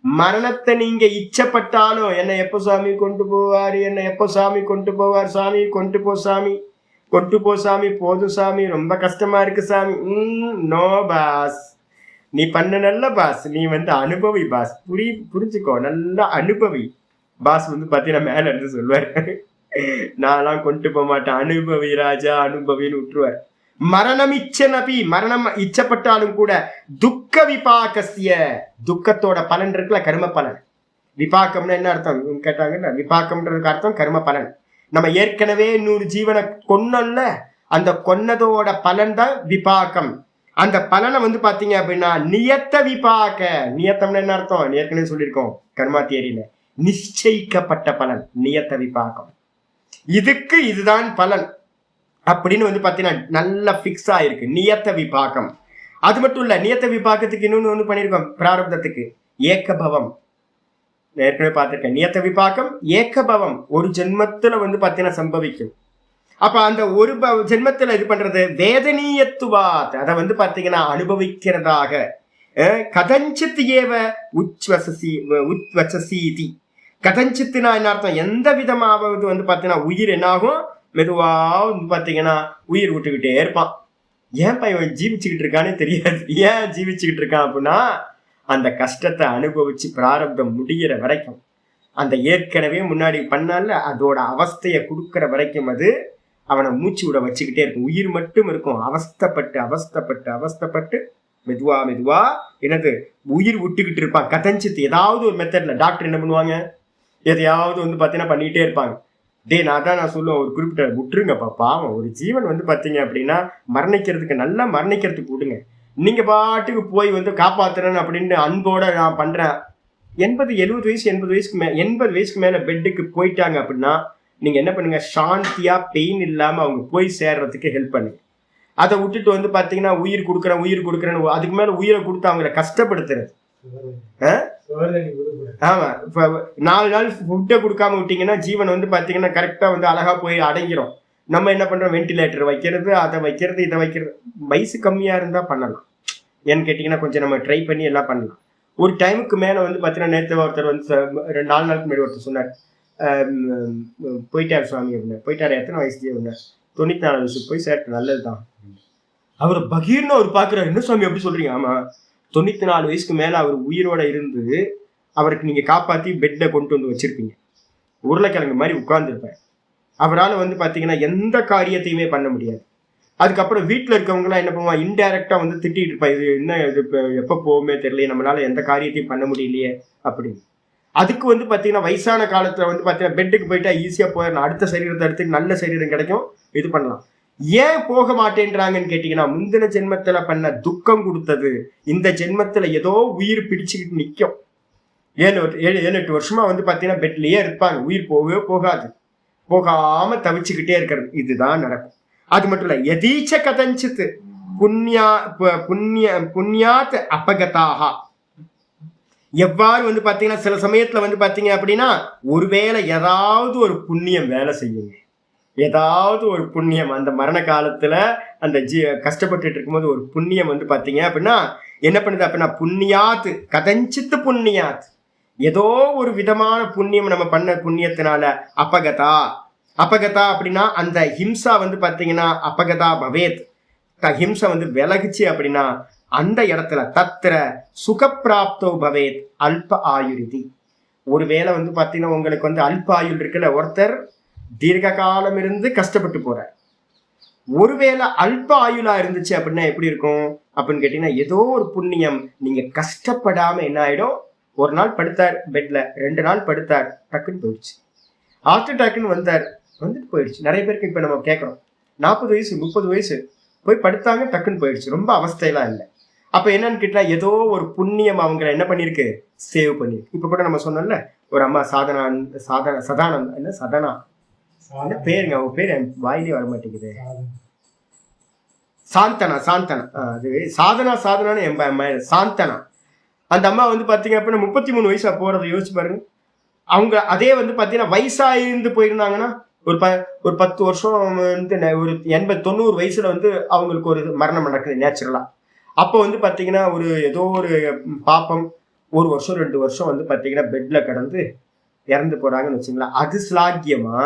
மரணத்தை நீங்க இச்சப்பட்டாலும், என்ன எப்போ சாமி கொண்டு போவாரு, என்ன எப்போ சாமி கொண்டு போவார், சாமி கொண்டு போ சாமி, கொண்டு போ சாமி, போதும் சாமி, ரொம்ப கஷ்டமா இருக்கு சாமி. நோ பாஸ், நீ பண்ண நல்ல பாஸ், நீ வந்து அனுபவி பாஸ், புரிஞ்சுக்கோ, நல்லா அனுபவி. பாஸ் வந்து பாத்தீங்கன்னா மேல இருந்து சொல்லுவார், நான்லாம் கொண்டு போக மாட்டேன், அனுபவி ராஜா, அனுபவின்னு விட்டுருவார். மரணம் இச்ச நபி, மரணம் இச்சப்பட்டாலும் கூட துக்க விபாகசிய, துக்கத்தோட பலன் இருக்குல்ல, கர்ம பலன். விபாக்கம்னா என்ன அர்த்தம் கேட்டாங்கல்ல, விபாக்கம்ன்றதுக்கு அர்த்தம் கர்ம பலன். நம்ம ஏற்கனவே 100 ஜீவனை கொன்னோம்ல, அந்த கொன்னதோட பலன் தான் விபாக்கம். அந்த பலனை வந்து பாத்தீங்க அப்படின்னா நியத்த விபாக. நியத்தம்னா என்ன அர்த்தம், ஏற்கனவே சொல்லியிருக்கோம் கர்மா தியரியில, நிச்சயிக்கப்பட்ட பலன் நியத்த விபாகம். இதுக்கு இதுதான் பலன் அப்படின்னு வந்து பாத்தீங்கன்னா நல்லா பிக்ஸ் ஆயிருக்கு நியத்த விபாகம். அது மட்டும் இல்ல, நியத்த விபாகத்துக்கு இன்னொன்னு ஒண்ணு பண்ணிருக்கோம், பிராரப்தத்துக்கு ஏக்கபவம். ஏற்கனவே பார்த்திருக்கேன், நியத்த விபாகம் ஏக்கபவம், ஒரு ஜென்மத்துல வந்து பாத்தீங்கன்னா சம்பவிக்கும். அப்ப அந்த ஒரு ஜென்மத்துல இது பண்றது வேதனீயத்துவாத், அதை வந்து பாத்தீங்கன்னா அனுபவிக்கிறதாக. கதஞ்சித் ஏவ உத்வசசீதி. கதஞ்சித்துனா என்ன அர்த்தம், எந்த விதமாவது வந்து பாத்தீங்கன்னா உயிர் என்னாகும், மெதுவா வந்து பாத்தீங்கன்னா உயிர் விட்டுக்கிட்டே இருப்பான். ஏன் பையன் ஜீவிச்சுக்கிட்டு இருக்கானே தெரியாது. ஏன் ஜீவிச்சுக்கிட்டு இருக்கான் அப்படின்னா, அந்த கஷ்டத்தை அனுபவிச்சு பிராரப்தம் முடிகிற வரைக்கும், அந்த ஏற்கனவே முன்னாடி பண்ணால அதோட அவஸ்தையை கொடுக்கற வரைக்கும் அது அவனை மூச்சு விட வச்சுக்கிட்டே இருக்கும். உயிர் மட்டும் இருக்கும், அவஸ்தப்பட்டு அவஸ்தப்பட்டு அவஸ்தப்பட்டு மெதுவா மெதுவா என்னது உயிர் விட்டுக்கிட்டு இருப்பான். கதஞ்சித்து ஏதாவது ஒரு மெத்தட்ல டாக்டர் என்ன பண்ணுவாங்க, எதையாவது வந்து பாத்தீங்கன்னா பண்ணிக்கிட்டே இருப்பாங்க. நான் சொல்லுவேன், ஒரு குறிப்பிட்ட விட்டுருங்கப்பா, பாவம் ஒரு ஜீவன் வந்து பாத்தீங்க அப்படின்னா மரணிக்கிறதுக்கு, நல்லா மரணிக்கிறதுக்கு விடுங்க. நீங்க பாட்டுக்கு போய் வந்து காப்பாத்துறேன்னு அப்படின்னு அன்போட நான் பண்றேன். 80 வயசுக்கு மேல பெட்டுக்கு போயிட்டாங்க அப்படின்னா நீங்க என்ன பண்ணுங்க, சாந்தியா பெயின் இல்லாம அவங்க போய் சேர்றதுக்கு ஹெல்ப் பண்ணுங்க. அதை விட்டுட்டு வந்து பாத்தீங்கன்னா உயிர் கொடுக்குறேன்னு அதுக்கு மேல உயிரை கொடுத்து அவங்களை கஷ்டப்படுத்துறது. ஆமா, இப்ப 4 நாள் ஃபுட்டை கொடுக்காம விட்டீங்கன்னா ஜீவன் வந்து பாத்தீங்கன்னா கரெக்டா வந்து அழகா போய் அடங்கிரும். நம்ம என்ன பண்றோம், வென்டிலேட்டர் வைக்கிறது, அதை வைக்கிறது, இதை வைக்கிறது. வயசு கம்மியா இருந்தா பண்ணலாம், ஏன்னு கேட்டீங்கன்னா கொஞ்சம் நம்ம ட்ரை பண்ணி எல்லாம் பண்ணலாம். ஒரு டைமுக்கு மேல வந்து பாத்தீங்கன்னா, நேற்று ஒருத்தர் வந்து 4 நாளுக்கு முன்னாடி ஒருத்தர் சொன்னார், போயிட்டார் சுவாமி அப்படின்னா. போயிட்டாரு, எத்தனை வயசு அப்படின்னா 94 வயசுக்கு போய் சேர்த்து, நல்லதுதான். அவர் பகீர்னு அவர் பாக்குறாரு, என்ன சுவாமி அப்படி சொல்றீங்க? ஆமா, 94 வயசுக்கு மேல அவர் உயிரோட இருந்து அவருக்கு நீங்க காப்பாத்தி பெட்டை கொண்டு வந்து வச்சிருப்பீங்க, உருளைக்கிழங்கு மாதிரி உட்கார்ந்துருப்பார். அவரால் வந்து பாத்தீங்கன்னா எந்த காரியத்தையுமே பண்ண முடியாது. அதுக்கப்புறம் வீட்டுல இருக்கவங்க எல்லாம் என்ன பண்ணுவாங்க, இன்டைரக்டா வந்து திட்டிட்டு இருப்பா, இது என்ன இது எப்ப போகுமே தெரியல, நம்மளால எந்த காரியத்தையும் பண்ண முடியலையே அப்படின்னு. அதுக்கு வந்து பாத்தீங்கன்னா வயசான காலத்துல வந்து பாத்தீங்கன்னா பெட்டுக்கு போயிட்டா ஈஸியா போயிடலாம், அடுத்த சரீரத்தை எடுத்து நல்ல சரீரம் கிடைக்கும், இது பண்ணலாம். ஏன் போக மாட்டேன்றாங்கன்னு கேட்டீங்கன்னா, முந்தின ஜென்மத்துல பண்ண துக்கம் கொடுத்தது இந்த ஜென்மத்துல ஏதோ உயிர் பிடிச்சுக்கிட்டு நிற்கும். 7-8 வருஷமா வந்து பாத்தீங்கன்னா பெட்லயே இருப்பாங்க, உயிர் போகவே போகாது, போகாம தவிச்சுக்கிட்டே இருக்கிறது, இதுதான் நடக்கும். அது மட்டும் இல்ல, எதீச்ச கதஞ்சித்து புண்ணியாத் அபகதாக. எவ்வாறு வந்து பாத்தீங்கன்னா சில சமயத்துல வந்து பாத்தீங்க அப்படின்னா ஒருவேளை ஏதாவது ஒரு புண்ணியம் வேலை செய்யுங்க, ஏதாவது ஒரு புண்ணியம் அந்த மரண காலத்துல அந்த கஷ்டப்பட்டு இருக்கும்போது ஒரு புண்ணியம் வந்து பாத்தீங்க அப்படின்னா என்ன பண்ணுது அப்படின்னா, புண்ணியாத்து கதஞ்சித்து புண்ணியாத், ஏதோ ஒரு விதமான புண்ணியம் நம்ம பண்ண புண்ணியத்தினால அபகதா. அபகதா அப்படின்னா அந்த ஹிம்சா வந்து பாத்தீங்கன்னா அபகதா பவேத், ஹிம்சா வந்து விலகுச்சு அப்படின்னா அந்த இடத்துல தத்திர சுகப்பிராப்தோ பவேத் அல்ப ஆயுரிதி. ஒருவேளை வந்து பாத்தீங்கன்னா உங்களுக்கு வந்து அல்ப ஆயுள் இருக்குல்ல, ஒருத்தர் தீர்க்க காலம் இருந்து கஷ்டப்பட்டு போறார், ஒருவேளை அல்ப ஆயுளா இருந்துச்சு அப்படின்னா எப்படி இருக்கும் அப்படின்னு கேட்டீங்கன்னா, ஏதோ ஒரு புண்ணியம் நீங்க கஷ்டப்படாம என்ன ஆயிடும், ஒரு நாள் படுத்தார் பெட்ல, 2 நாள் படுத்தார், டக்குன்னு போயிடுச்சு. ஹார்ட் அட்டாக்னு வந்தார், வந்துட்டு போயிடுச்சு. நிறைய பேருக்கு இப்ப நம்ம கேட்கறோம், 40 வயசு 30 வயசு போய் படுத்தாங்க, டக்குன்னு போயிடுச்சு. ரொம்ப அவஸ்தையெல்லாம் இல்லை. அப்ப என்னன்னு கேட்டா, ஏதோ ஒரு புண்ணியம் அவங்களை என்ன பண்ணிருக்கு, சேவ் பண்ணிருக்கு. இப்ப கூட நம்ம சொன்னோம்ல, ஒரு அம்மா சதானந்த் என்ன சதனா என்ன பேருங்க, அவங்க பேர் வாயிலே வர மாட்டேங்குது, சாந்தனா அது சாதனான்னு சாந்தனா. அந்த அம்மா வந்து பாத்தீங்க அப்படின்னா 33 வயசா போறதை யோசிச்சு பாருங்க. அவங்க அதே வந்து பாத்தீங்கன்னா வயசாயிருந்து போயிருந்தாங்கன்னா ஒரு 10 வருஷம் வந்து ஒரு 80-90 வயசுல வந்து அவங்களுக்கு ஒரு மரணம் நடக்குது நேச்சுரலா. அப்போ வந்து பாத்தீங்கன்னா ஒரு ஏதோ ஒரு பாப்பம் 1 வருஷம் 2 வருஷம் வந்து பாத்தீங்கன்னா பெட்ல கிடந்து இறந்து போறாங்கன்னு வச்சுங்களா, அது ஸ்லாக்கியமா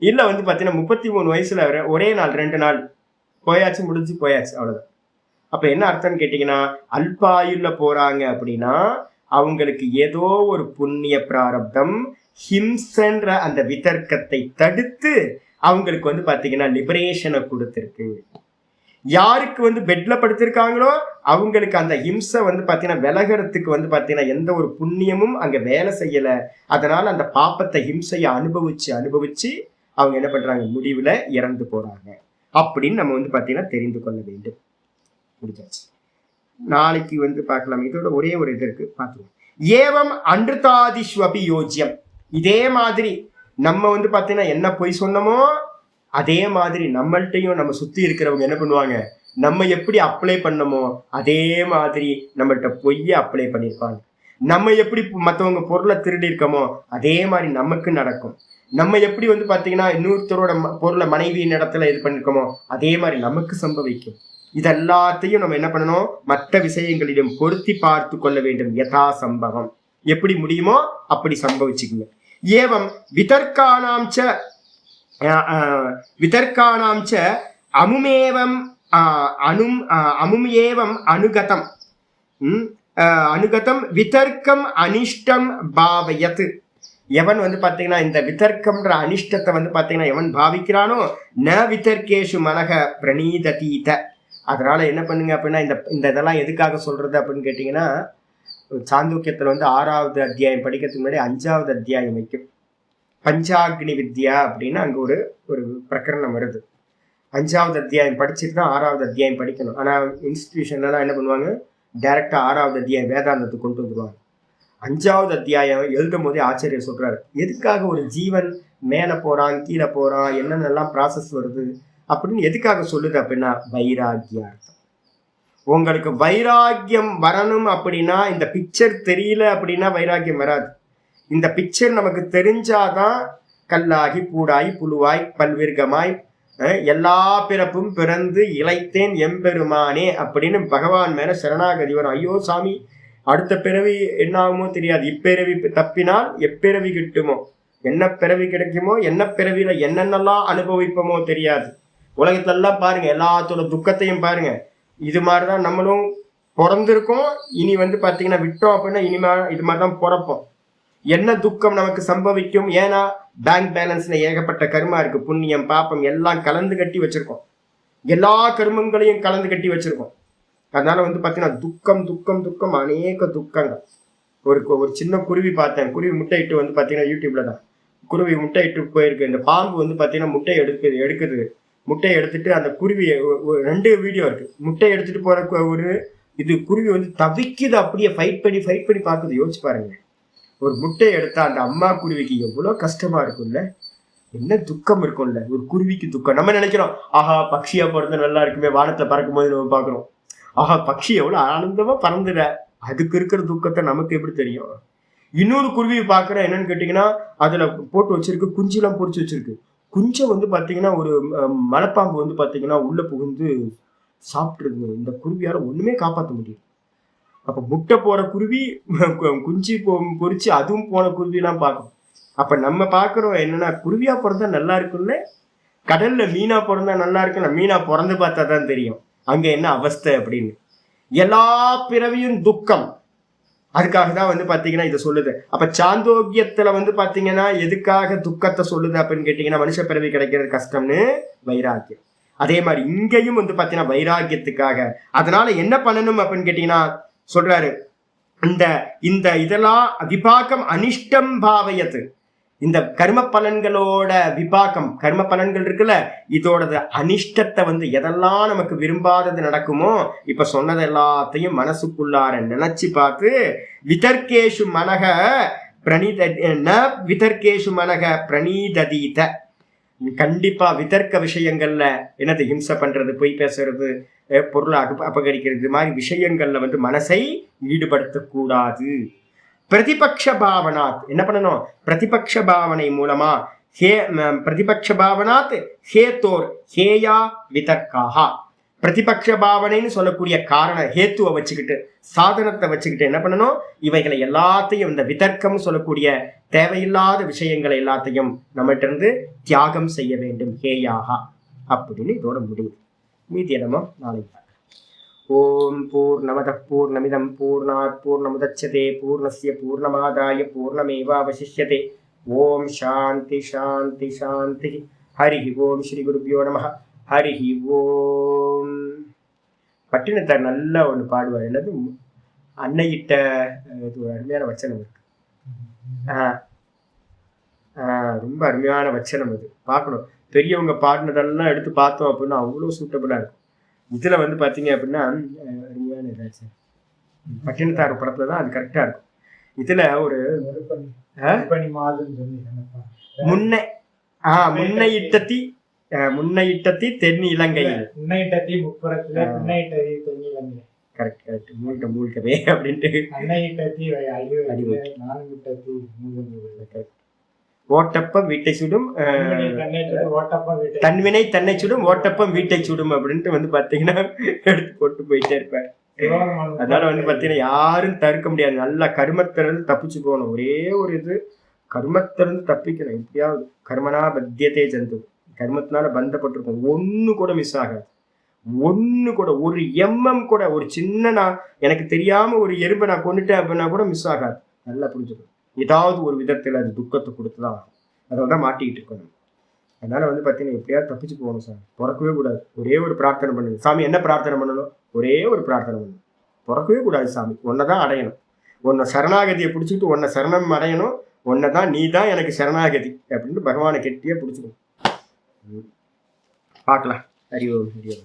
இல்ல வந்து பாத்தீங்கன்னா 33 வயசுல ஒரே நாள் 2 நாள் போயாச்சு, முடிஞ்சு போயாச்சு, அவ்வளவுதான். அப்ப என்ன அர்த்தம்னு கேட்டீங்கன்னா, அல்பாயுள்ள போறாங்க அப்படின்னா அவங்களுக்கு ஏதோ ஒரு புண்ணிய பிராரப்தம் ஹிம்சன்ற அந்த விதர்க்கத்தை தடுத்து அவங்களுக்கு வந்து பாத்தீங்கன்னா லிபரேஷனை கொடுத்திருக்கு. யாருக்கு வந்து பெட்ல படுத்திருக்காங்களோ அவங்களுக்கு அந்த ஹிம்சை வந்து பாத்தீங்கன்னா விலகிறதுக்கு வந்து பாத்தீங்கன்னா எந்த ஒரு புண்ணியமும் அங்க வேலை செய்யல. அதனால அந்த பாப்பத்தை ஹிம்சையை அனுபவிச்சு அவங்க என்ன பண்றாங்க, முடிவுல இறந்து போறாங்க அப்படின்னு நம்ம வந்து பாத்தீங்கன்னா தெரிந்து கொள்ள வேண்டும். முடிஞ்சாச்சு. நாளைக்கு வந்து பார்க்கலாம். இதோட ஒரே ஒரு இது இருக்கு, பார்த்துருவோம். ஏவம் அன்றுதாதிஸ்வபி யோஜ்யம். இதே மாதிரி நம்ம வந்து பாத்தீங்கன்னா என்ன பொய் சொன்னமோ அதே மாதிரி நம்மள்ட்டையும் நம்ம சுத்தி இருக்கிறவங்க என்ன பண்ணுவாங்க, நம்ம எப்படி அப்ளை பண்ணமோ அதே மாதிரி நம்மள்ட்ட பொய்ய அப்ளை பண்ணியிருப்பாங்க. நம்ம எப்படி மற்றவங்க பொருளை திருடி இருக்கமோ அதே மாதிரி நமக்கு நடக்கும். நம்ம எப்படி வந்து பாத்தீங்கன்னா இன்னொருத்தரோட பொருளை மனைவியின் இடத்துல இது பண்ணிருக்கோமோ அதே மாதிரி நமக்கு சம்பவிக்கும். இதெல்லாத்தையும் நம்ம என்ன பண்ணணும், மற்ற விஷயங்களிடம் பொருத்தி பார்த்து கொள்ள வேண்டும். யதா சம்பவம், எப்படி முடியுமோ அப்படி சம்பவிச்சுக்குங்க. ஏவம் விதர்க்கானாம் ச அமுமேவம் அமுமேவம் அனுகதம் விதர்க்கம் அனிஷ்டம் பாவயத். எவன் வந்து பாத்தீங்கன்னா இந்த விதர்க்கம்ன்ற அனிஷ்டத்தை வந்து பாத்தீங்கன்னா எவன் பாவிக்கிறானோ ந விதர்க்கேஷு மனக பிரணீததீத. அதனால என்ன பண்ணுங்க அப்படின்னா இந்த இதெல்லாம் எதுக்காக சொல்றது அப்படின்னு கேட்டீங்கன்னா, சாந்தோக்கியத்துல வந்து 6வது அத்தியாயம் படிக்கிறதுக்கு முன்னாடி 5வது அத்தியாயம் வைக்கும். பஞ்சாக்னி வித்யா அப்படின்னு அங்க ஒரு பிரகரணம் வருது. 5வது அத்தியாயம் படிச்சுட்டு தான் 6வது அத்தியாயம் படிக்கணும். ஆனா இன்ஸ்டிடியூஷன்லாம் என்ன பண்ணுவாங்க, டைரக்டா 6வது அத்தியாயம் வேதாந்தத்துக்கு கொண்டு வந்துருவாங்க. 5வது அத்தியாயம் எழுதும் போதே ஆச்சரியர் சொல்றாரு, எதுக்காக ஒரு ஜீவன் மேல போறான் கீழே போறான் என்னென்னலாம் ப்ராசஸ் வருது அப்படின்னு எதுக்காக சொல்லுது அப்படின்னா வைராகியார்த்தம். உங்களுக்கு வைராகியம் வரணும் அப்படின்னா, இந்த பிக்சர் தெரியல அப்படின்னா வைராகியம் வராது. இந்த பிக்சர் நமக்கு தெரிஞ்சாதான் கல்லாகி பூடாய் புழுவாய் பல்விர்கமாய் எல்லா பிறப்பும் பிறந்து இளைத்தேன் எம்பெருமானே அப்படின்னு பகவான் மேல சரணாகதி வரும். ஐயோ சாமி, அடுத்த பிறவி என்ன ஆகுமோ தெரியாது, இப்பிறவி தப்பினால் எப்பிறவி கிட்டுமோ, என்ன பிறவி கிடைக்குமோ, என்ன பிறவியில என்னென்னலாம் அனுபவிப்போமோ தெரியாது. உலகத்திலெல்லாம் பாருங்க, எல்லாத்தோட துக்கத்தையும் பாருங்க. இது மாதிரிதான் நம்மளும் பிறந்திருக்கோம். இனி வந்து பாத்தீங்கன்னா விட்டோம் அப்படின்னா இனிமே இது மாதிரிதான் பிறப்போம். என்ன துக்கம் நமக்கு சம்பவிக்கும், ஏன்னா பேங்க் பேலன்ஸ்ல ஏகப்பட்ட கர்மா இருக்கு, புண்ணியம் பாப்பம் எல்லாம் கலந்து கட்டி வச்சிருக்கோம், எல்லா கர்மங்களையும் கலந்து கட்டி வச்சிருக்கோம். அதனால வந்து பாத்தீங்கன்னா துக்கம் துக்கம் துக்கம் அநேக துக்கங்கள். ஒரு சின்ன குருவி பார்த்தேன், குருவி முட்டை இட்டு வந்து பாத்தீங்கன்னா யூடியூப்ல தான் குருவி முட்டை இட்டு போயிருக்கு. இந்த பாம்பு வந்து பாத்தீங்கன்னா முட்டை எடுக்குது முட்டையை எடுத்துட்டு அந்த குருவி 2 வீடியோ இருக்கு, முட்டை எடுத்துட்டு போற ஒரு இது குருவி வந்து தவிக்குது, அப்படியே ஃபைட் பண்ணி பாக்குது. யோசிச்சு பாருங்க, ஒரு முட்டையை எடுத்தா அந்த அம்மா குருவிக்கு எவ்வளவு கஷ்டமா இருக்கும்ல, என்ன துக்கம் இருக்கும்ல ஒரு குருவிக்கு துக்கம். நம்ம நினைக்கிறோம் ஆஹா பக்ஷியா பிறந்த நல்லா இருக்குமே, வானத்துல பறக்கும் போது நம்ம பாக்குறோம் ஆஹா பக்ஷி எவ்வளவு ஆனந்தமா பறந்துட, அதுக்கு இருக்கிற துக்கத்தை நமக்கு எப்படி தெரியும். இன்னொரு குருவியை பாக்குற என்னன்னு கேட்டீங்கன்னா, அதுல போட்டு வச்சிருக்கு குஞ்செல்லாம் பொறிச்சு வச்சிருக்கு. குஞ்சை வந்து பாத்தீங்கன்னா ஒரு மலைப்பாம்பு வந்து பாத்தீங்கன்னா உள்ள புகுந்து சாப்பிட்டுருங்க. இந்த குருவியால ஒண்ணுமே காப்பாற்ற முடியும். அப்ப முட்டை போற குருவி குஞ்சு பொறிச்சு அதுவும் போன குருவி எல்லாம் பார்க்கும். அப்ப நம்ம பாக்குறோம் என்னன்னா, குருவியா பிறந்தா நல்லா இருக்கும்ல, கடல்ல மீனா பிறந்தா நல்லா இருக்குல்ல, மீனா பிறந்து பார்த்தா தான் தெரியும் அங்க என்ன அவஸ்தை அப்படின்னு. எல்லா பிறவியும் துக்கம். அதுக்காக தான் வந்து பாத்தீங்கன்னா இதை சொல்லுது. அப்ப சாந்தோக்கியத்துல வந்து பாத்தீங்கன்னா எதுக்காக துக்கத்தை சொல்லுது அப்படின்னு கேட்டீங்கன்னா, மனுஷ பிறவி கிடைக்கிறது கஷ்டம்னு வைராக்கியம். அதே மாதிரி இங்கேயும் வந்து பாத்தீங்கன்னா வைராக்கியத்துக்காக. அதனால என்ன பண்ணணும் அப்படின்னு கேட்டீங்கன்னா சொல்றாரு, இந்த இந்த இதெல்லாம் விபாகம் அனிஷ்டம் பாவயத்து. இந்த கர்ம பலன்களோட விபாகம், கர்ம பலன்கள் இருக்குல்ல, இதோட அனிஷ்டத்தை வந்து எதெல்லாம் நமக்கு விரும்பாதது நடக்குமோ இப்ப சொன்னது எல்லாத்தையும் மனசுக்குள்ளார நினைச்சு பார்த்து விதர்க்கேஷு மனக பிரணீத விதர்க்கேஷு மனக பிரணீததீத. கண்டிப்பா விதர்க்க விஷயங்கள்ல என்னது ஹிம்சை பண்றது, பொய் பேசுறது, பொருளை அபகரிக்கிறது, இது மாதிரி விஷயங்கள்ல வந்து மனசை ஈடுபடுத்தக்கூடாது. பிரதிபக்ஷ பாவனாத் என்ன பண்ணணும்? பிரதிபக்ஷ பாவனை மூலமா பிரதிபக்ஷ பாவனாத் ஹேத்தோர் ஹேயா விதர்க்காஹா. பிரதிபக்ஷ பாவனைன்னு சொல்லக்கூடிய காரண ஹேத்துவை வச்சுக்கிட்டு, சாதனத்தை வச்சுக்கிட்டு என்ன பண்ணணும்? இவைகளை எல்லாத்தையும், இந்த விதர்க்கம் சொல்லக்கூடிய தேவையில்லாத விஷயங்களை எல்லாத்தையும் நம்மகிட்ட இருந்து தியாகம் செய்ய வேண்டும். ஹேயாஹா அப்படின்னு இதோட முடிவு. மீதி இடமோ நாளைக்கு. ஓம் பூர்ணமதః பூர்ணமிதம் பூர்ணாத் பூர்ணமுதச்யதே பூர்ணஸ்ய பூர்ணமாதாய பூர்ணமேவாவசிஷ்யதே. ஓம் சாந்தி சாந்தி சாந்தி. ஹரி ஓம். ஸ்ரீ குருபியோ நமஹ. ஹரி ஓம். பட்டினத்தார் நல்லா ஒன்று பாடுவார், என்னது அன்னையிட்ட, ஒரு அருமையான வச்சனம் இருக்கு. ரொம்ப அருமையான வச்சனம் அது. பார்க்கணும், பெரியவங்க பாடினதெல்லாம் எடுத்து பார்த்தோம் அப்படின்னா அவ்வளோ சூட்டபிளா இருக்கும். இதுல வந்து பாத்தீங்க அப்படின்னா அருமையான ஏதாச்சும் பட்டினத்தார் படத்துல தான் அது கரெக்டா இருக்கும். இதுல ஒரு முன்னையிட்டத்தி தென் இலங்கையில் கரெக்ட் கரெக்ட் மூழ்கவே அப்படின்ட்டு ஓட்டப்பம் வீட்டை சுடும், தன்வினை தன்னை சுடும், ஓட்டப்பம் வீட்டை சுடும் அப்படின்ட்டு வந்து பாத்தீங்கன்னா எடுத்து போட்டு போயிட்டே இருப்பார். அதனால வந்து பாத்தீங்கன்னா யாரும் தடுக்க முடியாது. நல்லா கர்மத்திலிருந்து தப்பிச்சு போகணும். ஒரே ஒரு இது, கர்மத்திலிருந்து தப்பிக்கணும் எப்படியாவது. கர்மனா பத்தியத்தே ஜந்து, கர்மத்தினால பந்தப்பட்டிருக்கும். ஒண்ணு கூட மிஸ் ஆகாது. ஒண்ணு கூட, ஒரு எம்எம் கூட, ஒரு சின்ன, நான் எனக்கு தெரியாம ஒரு எறும்பை நான் கொண்டுட்டேன் அப்படின்னா கூட மிஸ் ஆகாது. நல்லா புரிஞ்சுக்கணும். ஏதாவது ஒரு விதத்துல அது துக்கத்தை கொடுத்துதான், அதோட மாட்டிக்கிட்டு இருக்கணும். அதனால வந்து பாத்தீங்கன்னா எப்படியாவது தப்பிச்சு போகணும் சார். பிறக்கவே கூடாது. ஒரே ஒரு பிரார்த்தனை பண்ணுங்க. சாமி என்ன பிரார்த்தனை பண்ணணும்? ஒரே ஒரு பிரார்த்தனை பண்ணணும். பிறக்கவே கூடாது சாமி, ஒன்னதான் அடையணும். உன்னை சரணாகதியை பிடிச்சிட்டு உன்னை சரணம் அடையணும். ஒன்னதான், நீ தான் எனக்கு சரணாகதி அப்படின்னு பகவானை கெட்டியா பிடிச்சிக்கணும். பார்க்கலாம். ஹரி ஓம். ஹரி ஓம்.